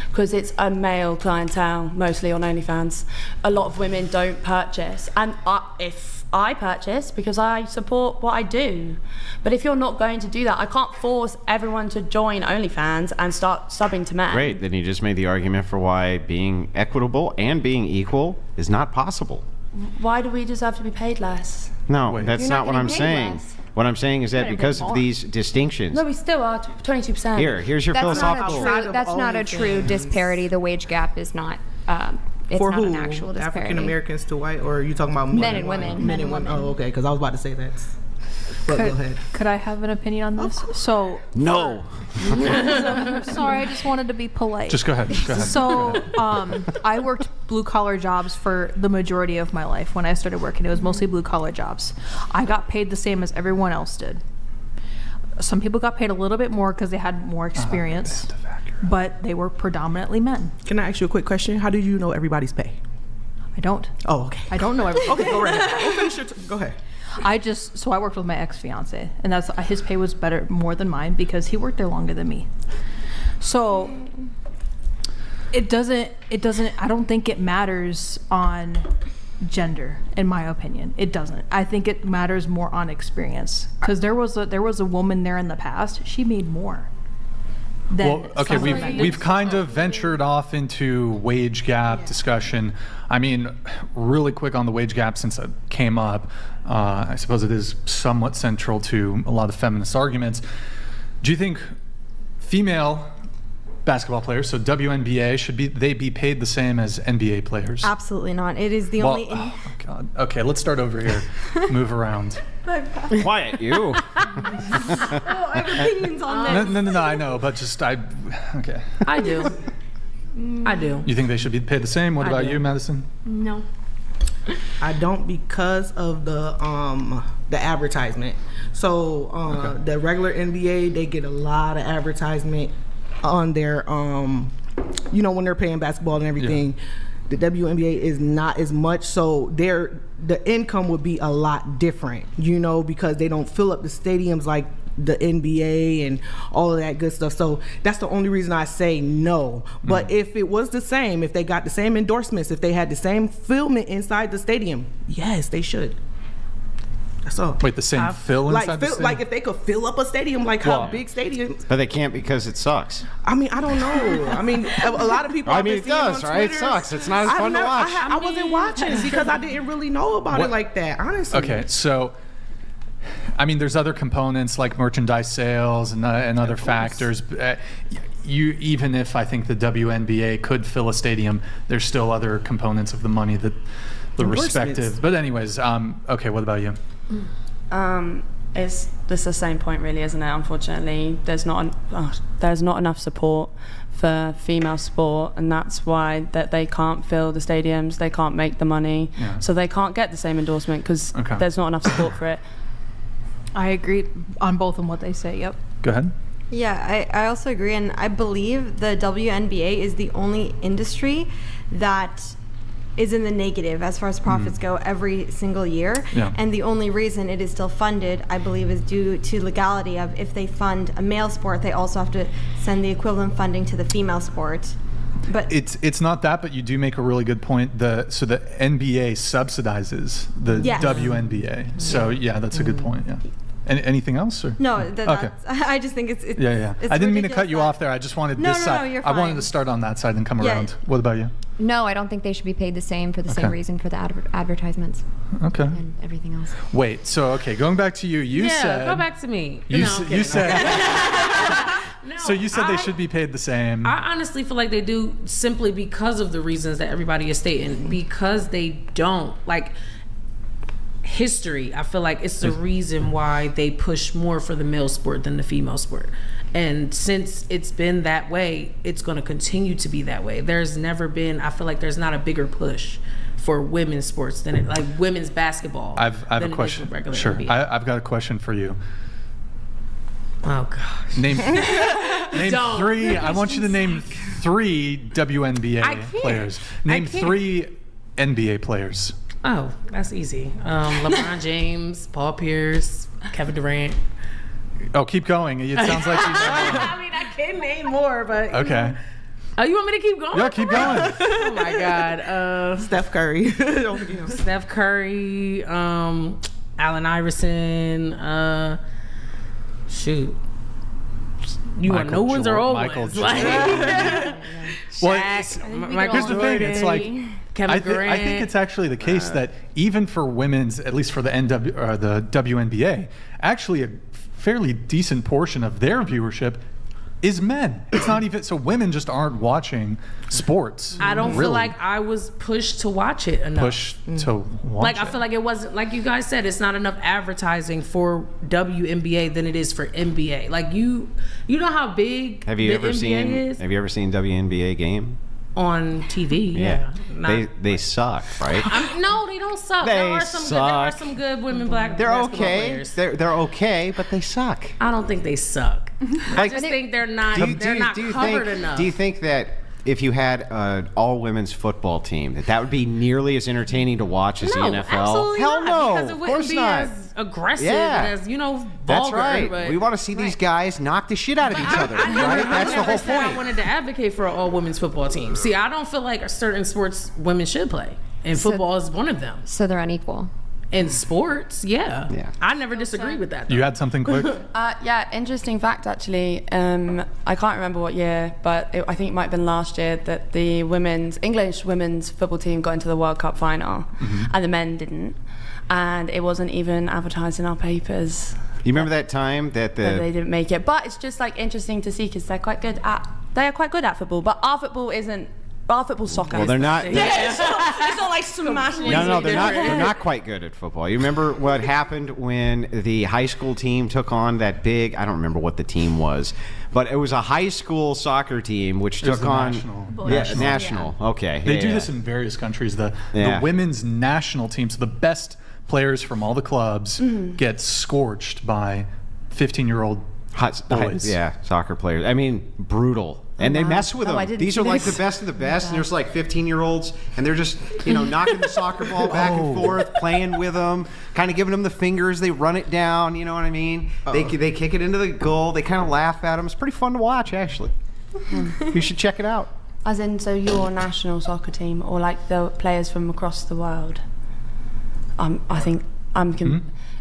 because it's a male clientele mostly on OnlyFans. A lot of women don't purchase, and if I purchase because I support what I do. But if you're not going to do that, I can't force everyone to join OnlyFans and start subbing to men. Great, then you just made the argument for why being equitable and being equal is not possible. Why do we just have to be paid less? No, that's not what I'm saying. Less. What I'm saying is that because of these distinctions. No, we still are 22%. Here's your philosophical. That's not a true disparity. The wage gap is not. It's for not who? An actual disparity. African Americans to white, or are you talking about men and women? Men and women. Oh, okay. Because I was about to say that. But go ahead. Could I have an opinion on this? So no. Sorry, I just wanted to be polite. Just go ahead. So I worked blue collar jobs for the majority of my life. When I started working, it was mostly blue collar jobs. I got paid the same as everyone else did. Some people got paid a little bit more because they had more experience, but they were predominantly men. Can I ask you a quick question? How do you know everybody's pay? I don't. Oh, okay. I don't know everything. Okay, go right ahead. Go ahead. I worked with my ex-fiance, and his pay was more than mine because he worked there longer than me. So it doesn't, I don't think it matters on gender, in my opinion. It doesn't. I think it matters more on experience, because there was a woman there in the past. She made more. Well, okay, we've kind of ventured off into wage gap discussion. I mean, really quick on the wage gap, since it came up, I suppose it is somewhat central to a lot of feminist arguments. Do you think female basketball players, so WNBA, should they be paid the same as NBA players? Absolutely not. It is the only. Oh God. Okay, let's start over here. Move around. Quiet, you. I have opinions on this. No, I know, but just okay. I do. I do. You think they should be paid the same? What about you, Madison? No. I don't, because of the advertisement. So the regular NBA, they get a lot of advertisement on their when they're playing basketball and everything. Yeah. The WNBA is not as much, so the income would be a lot different, because they don't fill up the stadiums like the NBA and all of that good stuff. So that's the only reason I say no. But if it was the same, if they got the same endorsements, if they had the same filming inside the stadium, yes, they should. That's all. Wait, the same fill inside the stadium? Like if they could fill up a stadium, how big stadiums. But they can't because it sucks. I mean, I don't know. I mean, a lot of people. It does, right? It sucks. It's not as fun to watch. I wasn't watching because I didn't really know about it like that, honestly. Okay, so I mean, there's other components like merchandise sales and other factors. even if I think the WNBA could fill a stadium, there's still other components of the money that the respective. But anyways, okay, what about you? It's the same point, really, isn't it? Unfortunately, there's not enough support for female sport, and that's why that they can't fill the stadiums, they can't make the money, so they can't get the same endorsement because there's not enough support for it. I agree on both on what they say. Yep. Go ahead. Yeah, I also agree, and I believe the WNBA is the only industry that is in the negative as far as profits go every single year. Yeah. And the only reason it is still funded, I believe, is due to legality of if they fund a male sport, they also have to send the equivalent funding to the female sport. But it's not that, but you do make a really good point. So the NBA subsidizes the WNBA. So yeah, that's a good point. Yeah. Anything else? Or? No, okay. I just think it's yeah. It's I didn't mean to cut you off there. I just wanted this side. No, you're I fine. wanted to start on that side and come around. What about you? No, I don't think they should be paid the same for the same reason for the advertisements. Okay. And everything else. Wait. So going back to you. You said. Go back to me. You said. So you said they should be paid the same. I honestly feel like they do, simply because of the reasons that everybody is stating. Because they don't history, I feel like it's the reason why they push more for the male sport than the female sport. And since it's been that way, it's going to continue to be that way. There's never been, I feel like there's not a bigger push for women's sports than like women's basketball. I have a question. Sure. I've got a question for you. Oh gosh. Name three. I want you to name 3 WNBA players. Name 3 NBA players. Oh, that's easy. LeBron James, Paul Pierce, Kevin Durant. Oh, keep going. It sounds like you. I mean, I can name more, but okay. Oh, you want me to keep going? Yeah, keep going. Oh my God. Steph Curry. Steph Curry. Allen Iverson. Shoot. You want new ones or old ones? Shaq. Here's the thing. It's like I think it's actually the case that even for women's, at least for the the WNBA, actually a fairly decent portion of their viewership is men. It's not even so women just aren't watching sports. I don't feel like I was pushed to watch it enough. Pushed to watch I feel like it wasn't, like you guys said, it's not enough advertising for WNBA than it is for NBA. Like you know how big Have you the ever NBA seen is? Have you ever seen WNBA game? On TV, yeah. They suck, right? No, they don't suck. They there are some good women black basketball players. They're okay, but they suck. I don't think they suck. I just think they're not covered enough. Do you think that if you had an all-women's football team, that would be nearly as entertaining to watch as the NFL? Absolutely Hell not, no, because it wouldn't be as aggressive and as vulgar. That's right. We want to see these guys knock the shit out of each other, right? That's the whole point. I wanted to advocate for an all-women's football team. See, I don't feel like certain sports women should play, and football is one of them. So they're unequal. In sports, yeah. I never disagree with that, though. You had something quick? Yeah, interesting fact, actually. I can't remember what year, but I think it might have been last year that the English women's football team got into the World Cup final, and the men didn't. And it wasn't even advertised in our papers. You remember that time that they didn't make it? But it's just like interesting to see because they are quite good at football. But our football isn't. Our football's soccer. Well, they're not. It's not like smashing. No, they're not quite good at football. You remember what happened when the high school team took on that big? I don't remember what the team was, but it was a high school soccer team which took on national. Okay, they do this in various countries. The women's national team, so the best players from all the clubs get scorched by 15-year-old boys. Soccer players. I mean, brutal. And they mess with them. These are like the best of the best. And there's like 15-year-olds, and they're just, knocking the soccer ball back and forth, playing with them, kind of giving them the fingers. They run it down. You know what I mean? They kick it into the goal. They kind of laugh at them. It's pretty fun to watch, actually. You should check it out. As in, so your national soccer team, or like the players from across the world? I think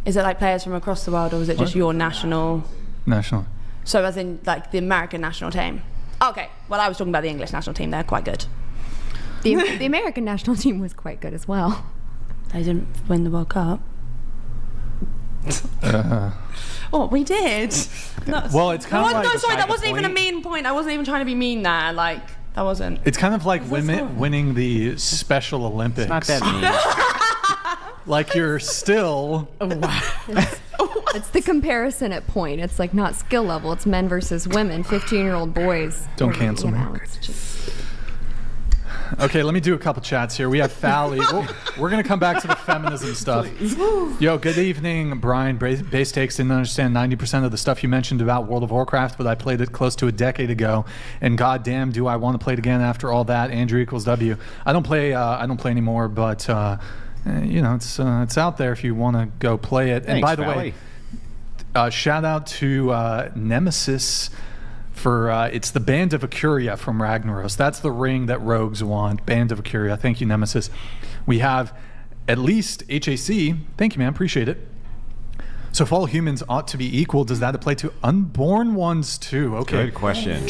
is it like players from across the world, or is it just your national? National. So as in like the American national team. Okay, well, I was talking about the English national team. They're quite good. The American national team was quite good as well. They didn't win the World Cup. Oh, we did. Well, it's kind of like... No, sorry, that wasn't even a mean point. I wasn't even trying to be mean there. Like, that wasn't... It's kind of like women winning the Special Olympics. It's not that mean. Like you're still... It's the comparison at point. It's like not skill level. It's men versus women, 15-year-old boys. Don't cancel me. Okay, let me do a couple chats here. We have Fally. We're going to come back to the feminism stuff. Yo, good evening, Brian. Base Takes didn't understand 90% of the stuff you mentioned about World of Warcraft, but I played it close to a decade ago, and goddamn, do I want to play it again after all that? Andrew equals W. I don't play anymore, but you know, it's out there if you want to go play it. Thanks, and by the Fally. way, shout out to Nemesis. For it's the Band of Ikuria from Ragnaros. That's the ring that rogues want. Band of Ikuria. Thank you, Nemesis. We have at least HAC. Thank you, man. Appreciate it. So if all humans ought to be equal, does that apply to unborn ones too? Okay. Good question.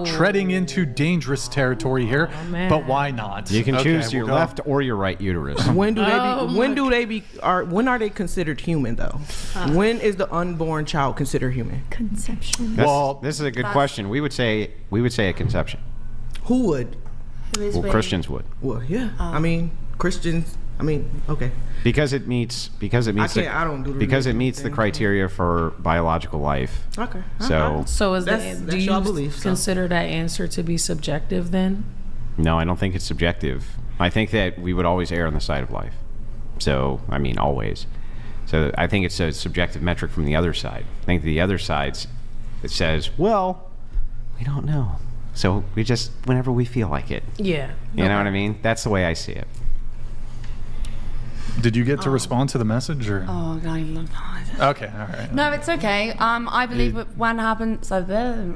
Treading into dangerous territory here, but why not? You can choose your left or your right uterus. When are they considered human though? When is the unborn child considered human? Conception. This is a good question. We would say at conception. Who would? Well, Christians would. Well, yeah. I mean, Christians. I mean, okay. Because it meets the criteria for biological life. Okay. So do you belief, consider that answer to be subjective then? No, I don't think it's subjective. I think that we would always err on the side of life. So, I mean, always. So I think it's a subjective metric from the other side. I think the other side, it says, well, we don't know. So we just, whenever we feel like it. Yeah. You know what I mean? That's the way I see it. Did you get to respond to the message, or? Oh, God. Okay, all right. No, it's okay. I believe when happens. Okay,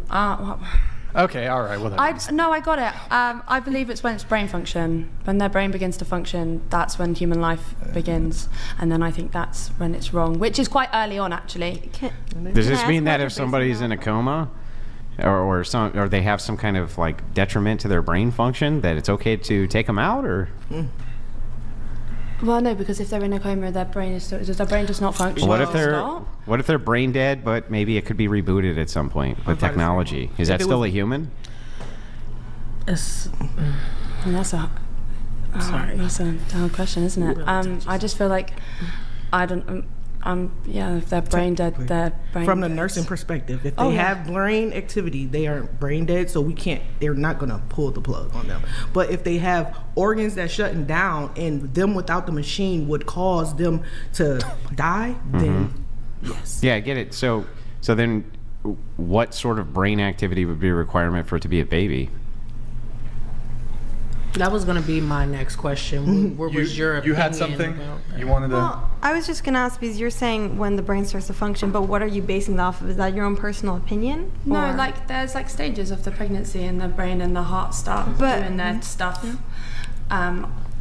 all right, whatever. I got it. I believe it's when it's brain function. When their brain begins to function, that's when human life begins. And then I think that's when it's wrong, which is quite early on, actually. Does this mean that if somebody's in a coma, or they have some kind of like detriment to their brain function, that it's okay to take them out, or? Well, no, because if they're in a coma, does their brain just not function? What if they're brain dead, but maybe it could be rebooted at some point with technology? Is that still a human? That's a hard question, isn't it? I just feel like if they're brain dead, they're brain From the dead. nursing perspective, if they have brain activity, they are brain dead, so they're not going to pull the plug on them. But if they have organs that's shutting down and them without the machine would cause them to die, then yes. Yeah, I get it. So then what sort of brain activity would be a requirement for it to be a baby? That was going to be my next question. What was your opinion? You had something you wanted to... Well, I was just going to ask, because you're saying when the brain starts to function, but what are you basing that off of? Is that your own personal opinion? No, or? like there's like stages of the pregnancy, and the brain and the heart start doing their stuff. Yeah.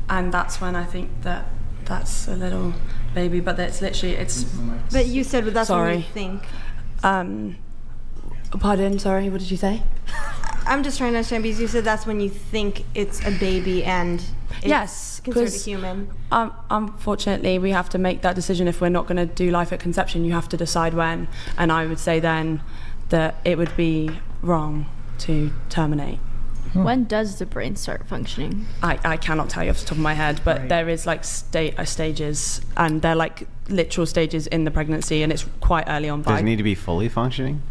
And that's when I think that's a little baby, but it's literally, But you said that's what you think. Pardon, sorry, what did you say? I'm just trying to understand, because you said that's when you think it's a baby and it's considered a human. Unfortunately, we have to make that decision if we're not going to do life at conception. You have to decide when, and I would say then that it would be wrong to terminate. When does the brain start functioning? I cannot tell you off the top of my head, but there is like stages, and they're like literal stages in the pregnancy, and it's quite early on. Does it need to be fully functioning?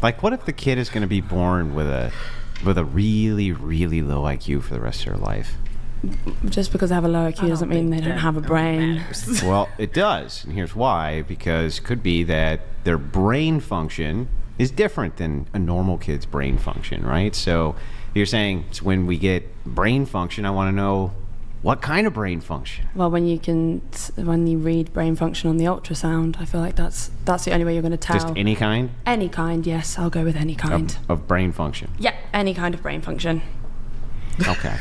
Like, what if the kid is going to be born with a really, really low IQ for the rest of their life? Just because they have a low IQ doesn't mean they don't have a brain. Well, it does, and here's why. Because it could be that their brain function is different than a normal kid's brain function, right? So you're saying when we get brain function, I want to know what kind of brain function. Well, when you read brain function on the ultrasound, I feel like that's the only way you're going to tell. Just any kind? Any kind, yes. I'll go with any kind. Of brain function? Yeah, any kind of brain function. Okay.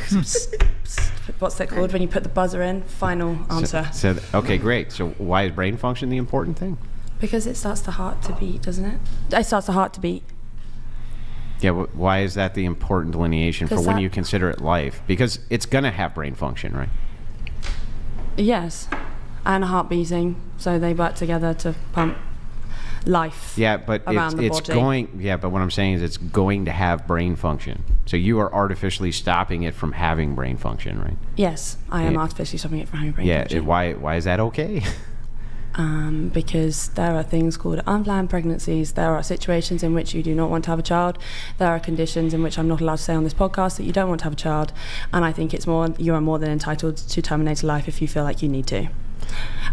What's that called when you put the buzzer in? Final answer. Okay, great. So why is brain function the important thing? Because it starts the heart to beat, doesn't it? It starts the heart to beat. Yeah, why is that the important delineation for when you consider it life? Because it's going to have brain function, right? Yes, and heart beating, so they work together to pump life. Yeah, but it's going. Yeah, but what I'm saying is it's going to have brain function. So you are artificially stopping it from having brain function, right? Yes, I am artificially stopping it from having brain function. Yeah, why is that okay? Because there are things called unplanned pregnancies. There are situations in which you do not want to have a child. There are conditions in which I'm not allowed to say on this podcast that you don't want to have a child. And I think you are more than entitled to terminate a life if you feel like you need to.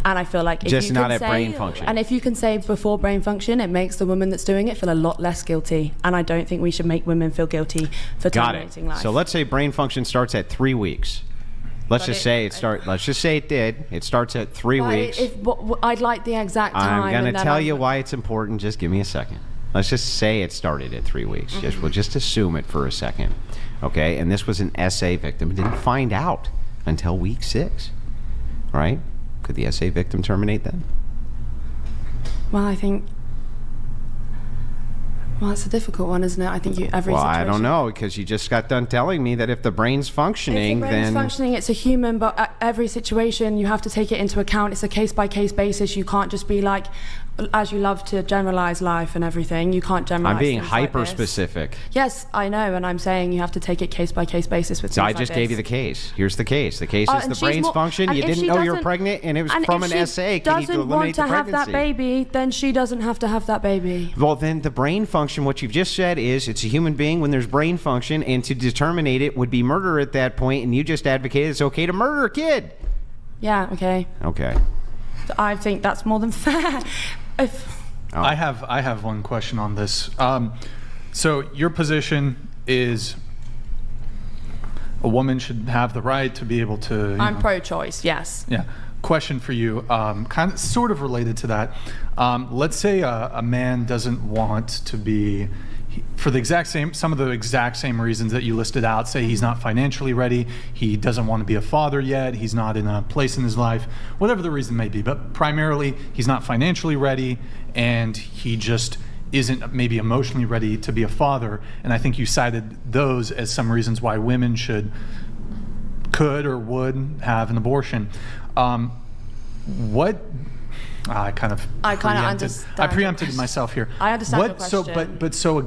And I feel like if just you not can at say, brain function. And if you can say before brain function, it makes the woman that's doing it feel a lot less guilty. And I don't think we should make women feel guilty for terminating life. So let's say brain function starts at 3 weeks. Let's just say it did. It starts at 3 weeks. I'd like the exact time. I'm going to tell you why it's important. Just give me a second. Let's just say it started at 3 weeks. Mm-hmm. We'll just assume it for a second. Okay? And this was an SA victim. Didn't find out until week 6. Right? Could the SA victim terminate then? Well, I think... Well, it's a difficult one, isn't it? I think every situation... I don't know, because you just got done telling me that if the brain's functioning, if the brain's functioning, it's a human, but at every situation, you have to take it into account. It's a case-by-case basis. You can't just be like, as you love to generalize life and everything, you can't generalize. I'm being things hyper-specific. Like yes, I know, and I'm saying you have to take it case-by-case basis with things So I like just this. gave you the case. Here's the case. The case is the brain's function. You didn't know you were pregnant, and it was from an SA. Can you eliminate the pregnancy? If she doesn't want to have that baby, then she doesn't have to have that baby. Well, then the brain function, what you've just said is it's a human being when there's brain function, and to terminate it would be murder at that point, and you just advocated it's okay to murder a kid. Yeah, okay. Okay. I think that's more than fair. I have one question on this. So your position is a woman should have the right to be able to... I'm pro-choice, yes. Yeah. Question for you, kind of sort of related to that. Let's say a man doesn't want to be, for some of the exact same reasons that you listed out. Say he's not financially ready, he doesn't want to be a father yet, he's not in a place in his life, whatever the reason may be, but primarily he's not financially ready and he just isn't maybe emotionally ready to be a father. And I think you cited those as some reasons why women could or would have an abortion. I kind of understand. I preempted myself here. I understand the question. So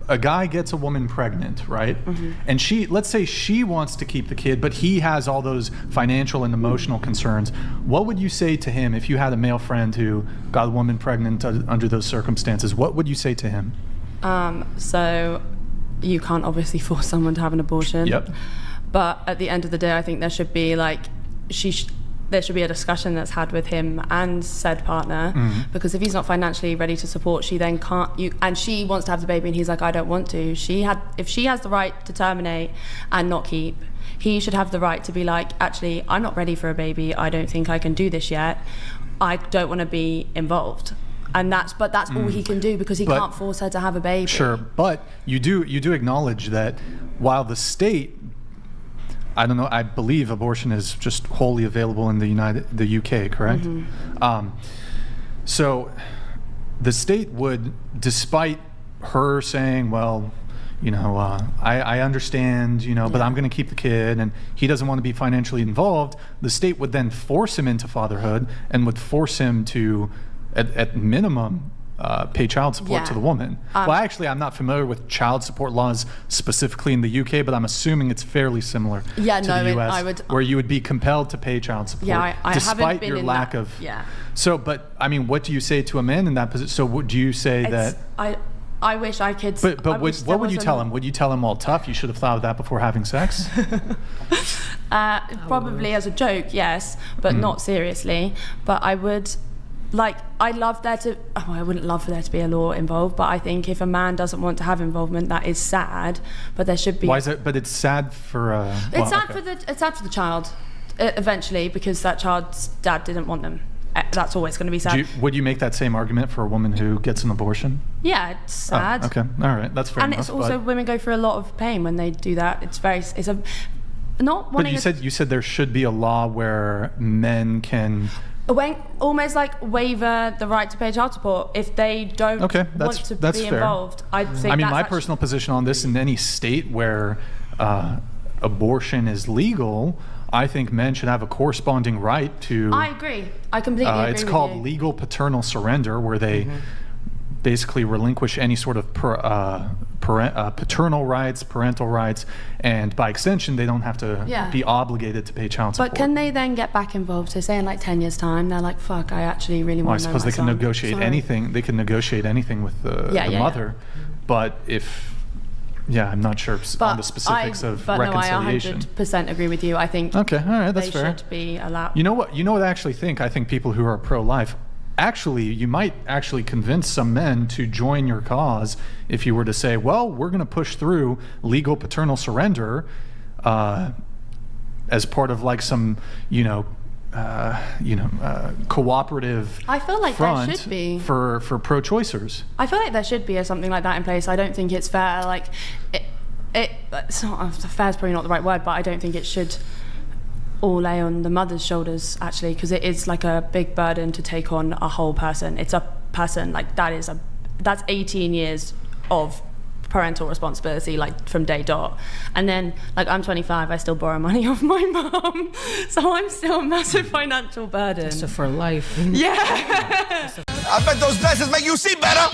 a guy gets a woman pregnant, right? Mm-hmm. And let's say she wants to keep the kid, but he has all those financial and emotional concerns. What would you say to him if you had a male friend who got a woman pregnant under those circumstances? What would you say to him? So you can't obviously force someone to have an abortion. Yep. But at the end of the day, I think there should be there should be a discussion that's had with him and said partner, because if he's not financially ready to support, she then can't. And she wants to have the baby, and he's like, I don't want to. If she has the right to terminate and not keep, he should have the right to be like, actually, I'm not ready for a baby. I don't think I can do this yet. I don't want to be involved. And that's all he can do, because he can't force her to have a baby. Sure, but you do acknowledge that while the state, I don't know, I believe abortion is just wholly available in the UK, correct? Mm-hmm. So the state would, despite her saying, well, I understand, but I'm going to keep the kid, and he doesn't want to be financially involved, the state would then force him into fatherhood and would force him to, at minimum, pay child support to the woman. Well, actually, I'm not familiar with child support laws specifically in the UK, but I'm assuming it's fairly similar to the US, where you would be compelled to pay child support, despite your lack of... Yeah. So, but, I mean, what do you say to a man in that position? So would you say that... I wish I could... But what would you tell him? Would you tell him, well, tough, you should have thought of that before having sex? Probably as a joke, yes, but not seriously. But I would... I'd love there to... Oh, I wouldn't love for there to be a law involved, but I think if a man doesn't want to have involvement, that is sad, but there should be... Why is it... But it's sad for... It's sad for the child, eventually, because that child's dad didn't want them. That's always going to be sad. Would you make that same argument for a woman who gets an abortion? Yeah, it's sad. Oh, okay, all right, that's fair enough. And it's also, women go through a lot of pain when they do that. But you said there should be a law where men can... almost like waiver the right to pay child support if they don't want to be involved. I mean, my personal position on this, in any state where abortion is legal, I think men should have a corresponding right to. I agree. I completely agree. It's with called you. legal paternal surrender, where they basically relinquish any sort of paternal rights, parental rights, and by extension, they don't have to be obligated to pay child support. But can they then get back involved? So say in like 10 years' time, they're like, fuck, I actually really want to know I suppose they can negotiate anything. They can negotiate anything with the mother. But if... Yeah, I'm not sure on the specifics of reconciliation. No, I 100% agree with you. I think okay, all right, that's fair. They should be allowed. You know what I actually think? I think people who are pro-life, actually, you might actually convince some men to join your cause if you were to say, well, we're going to push through legal paternal surrender as part of like some, cooperative I feel like front there should be for pro-choicers. I feel like there should be something like that in place. I don't think it's fair. Like, it's not fair is probably not the right word, but I don't think it should all lay on the mother's shoulders actually, because it is like a big burden to take on a whole person. It's a person like that's 18 years of parental responsibility, like from day dot. And then like I'm 25, I still borrow money off my mum, so I'm still a massive financial burden. So for life. Yeah. I bet those glasses make you see better.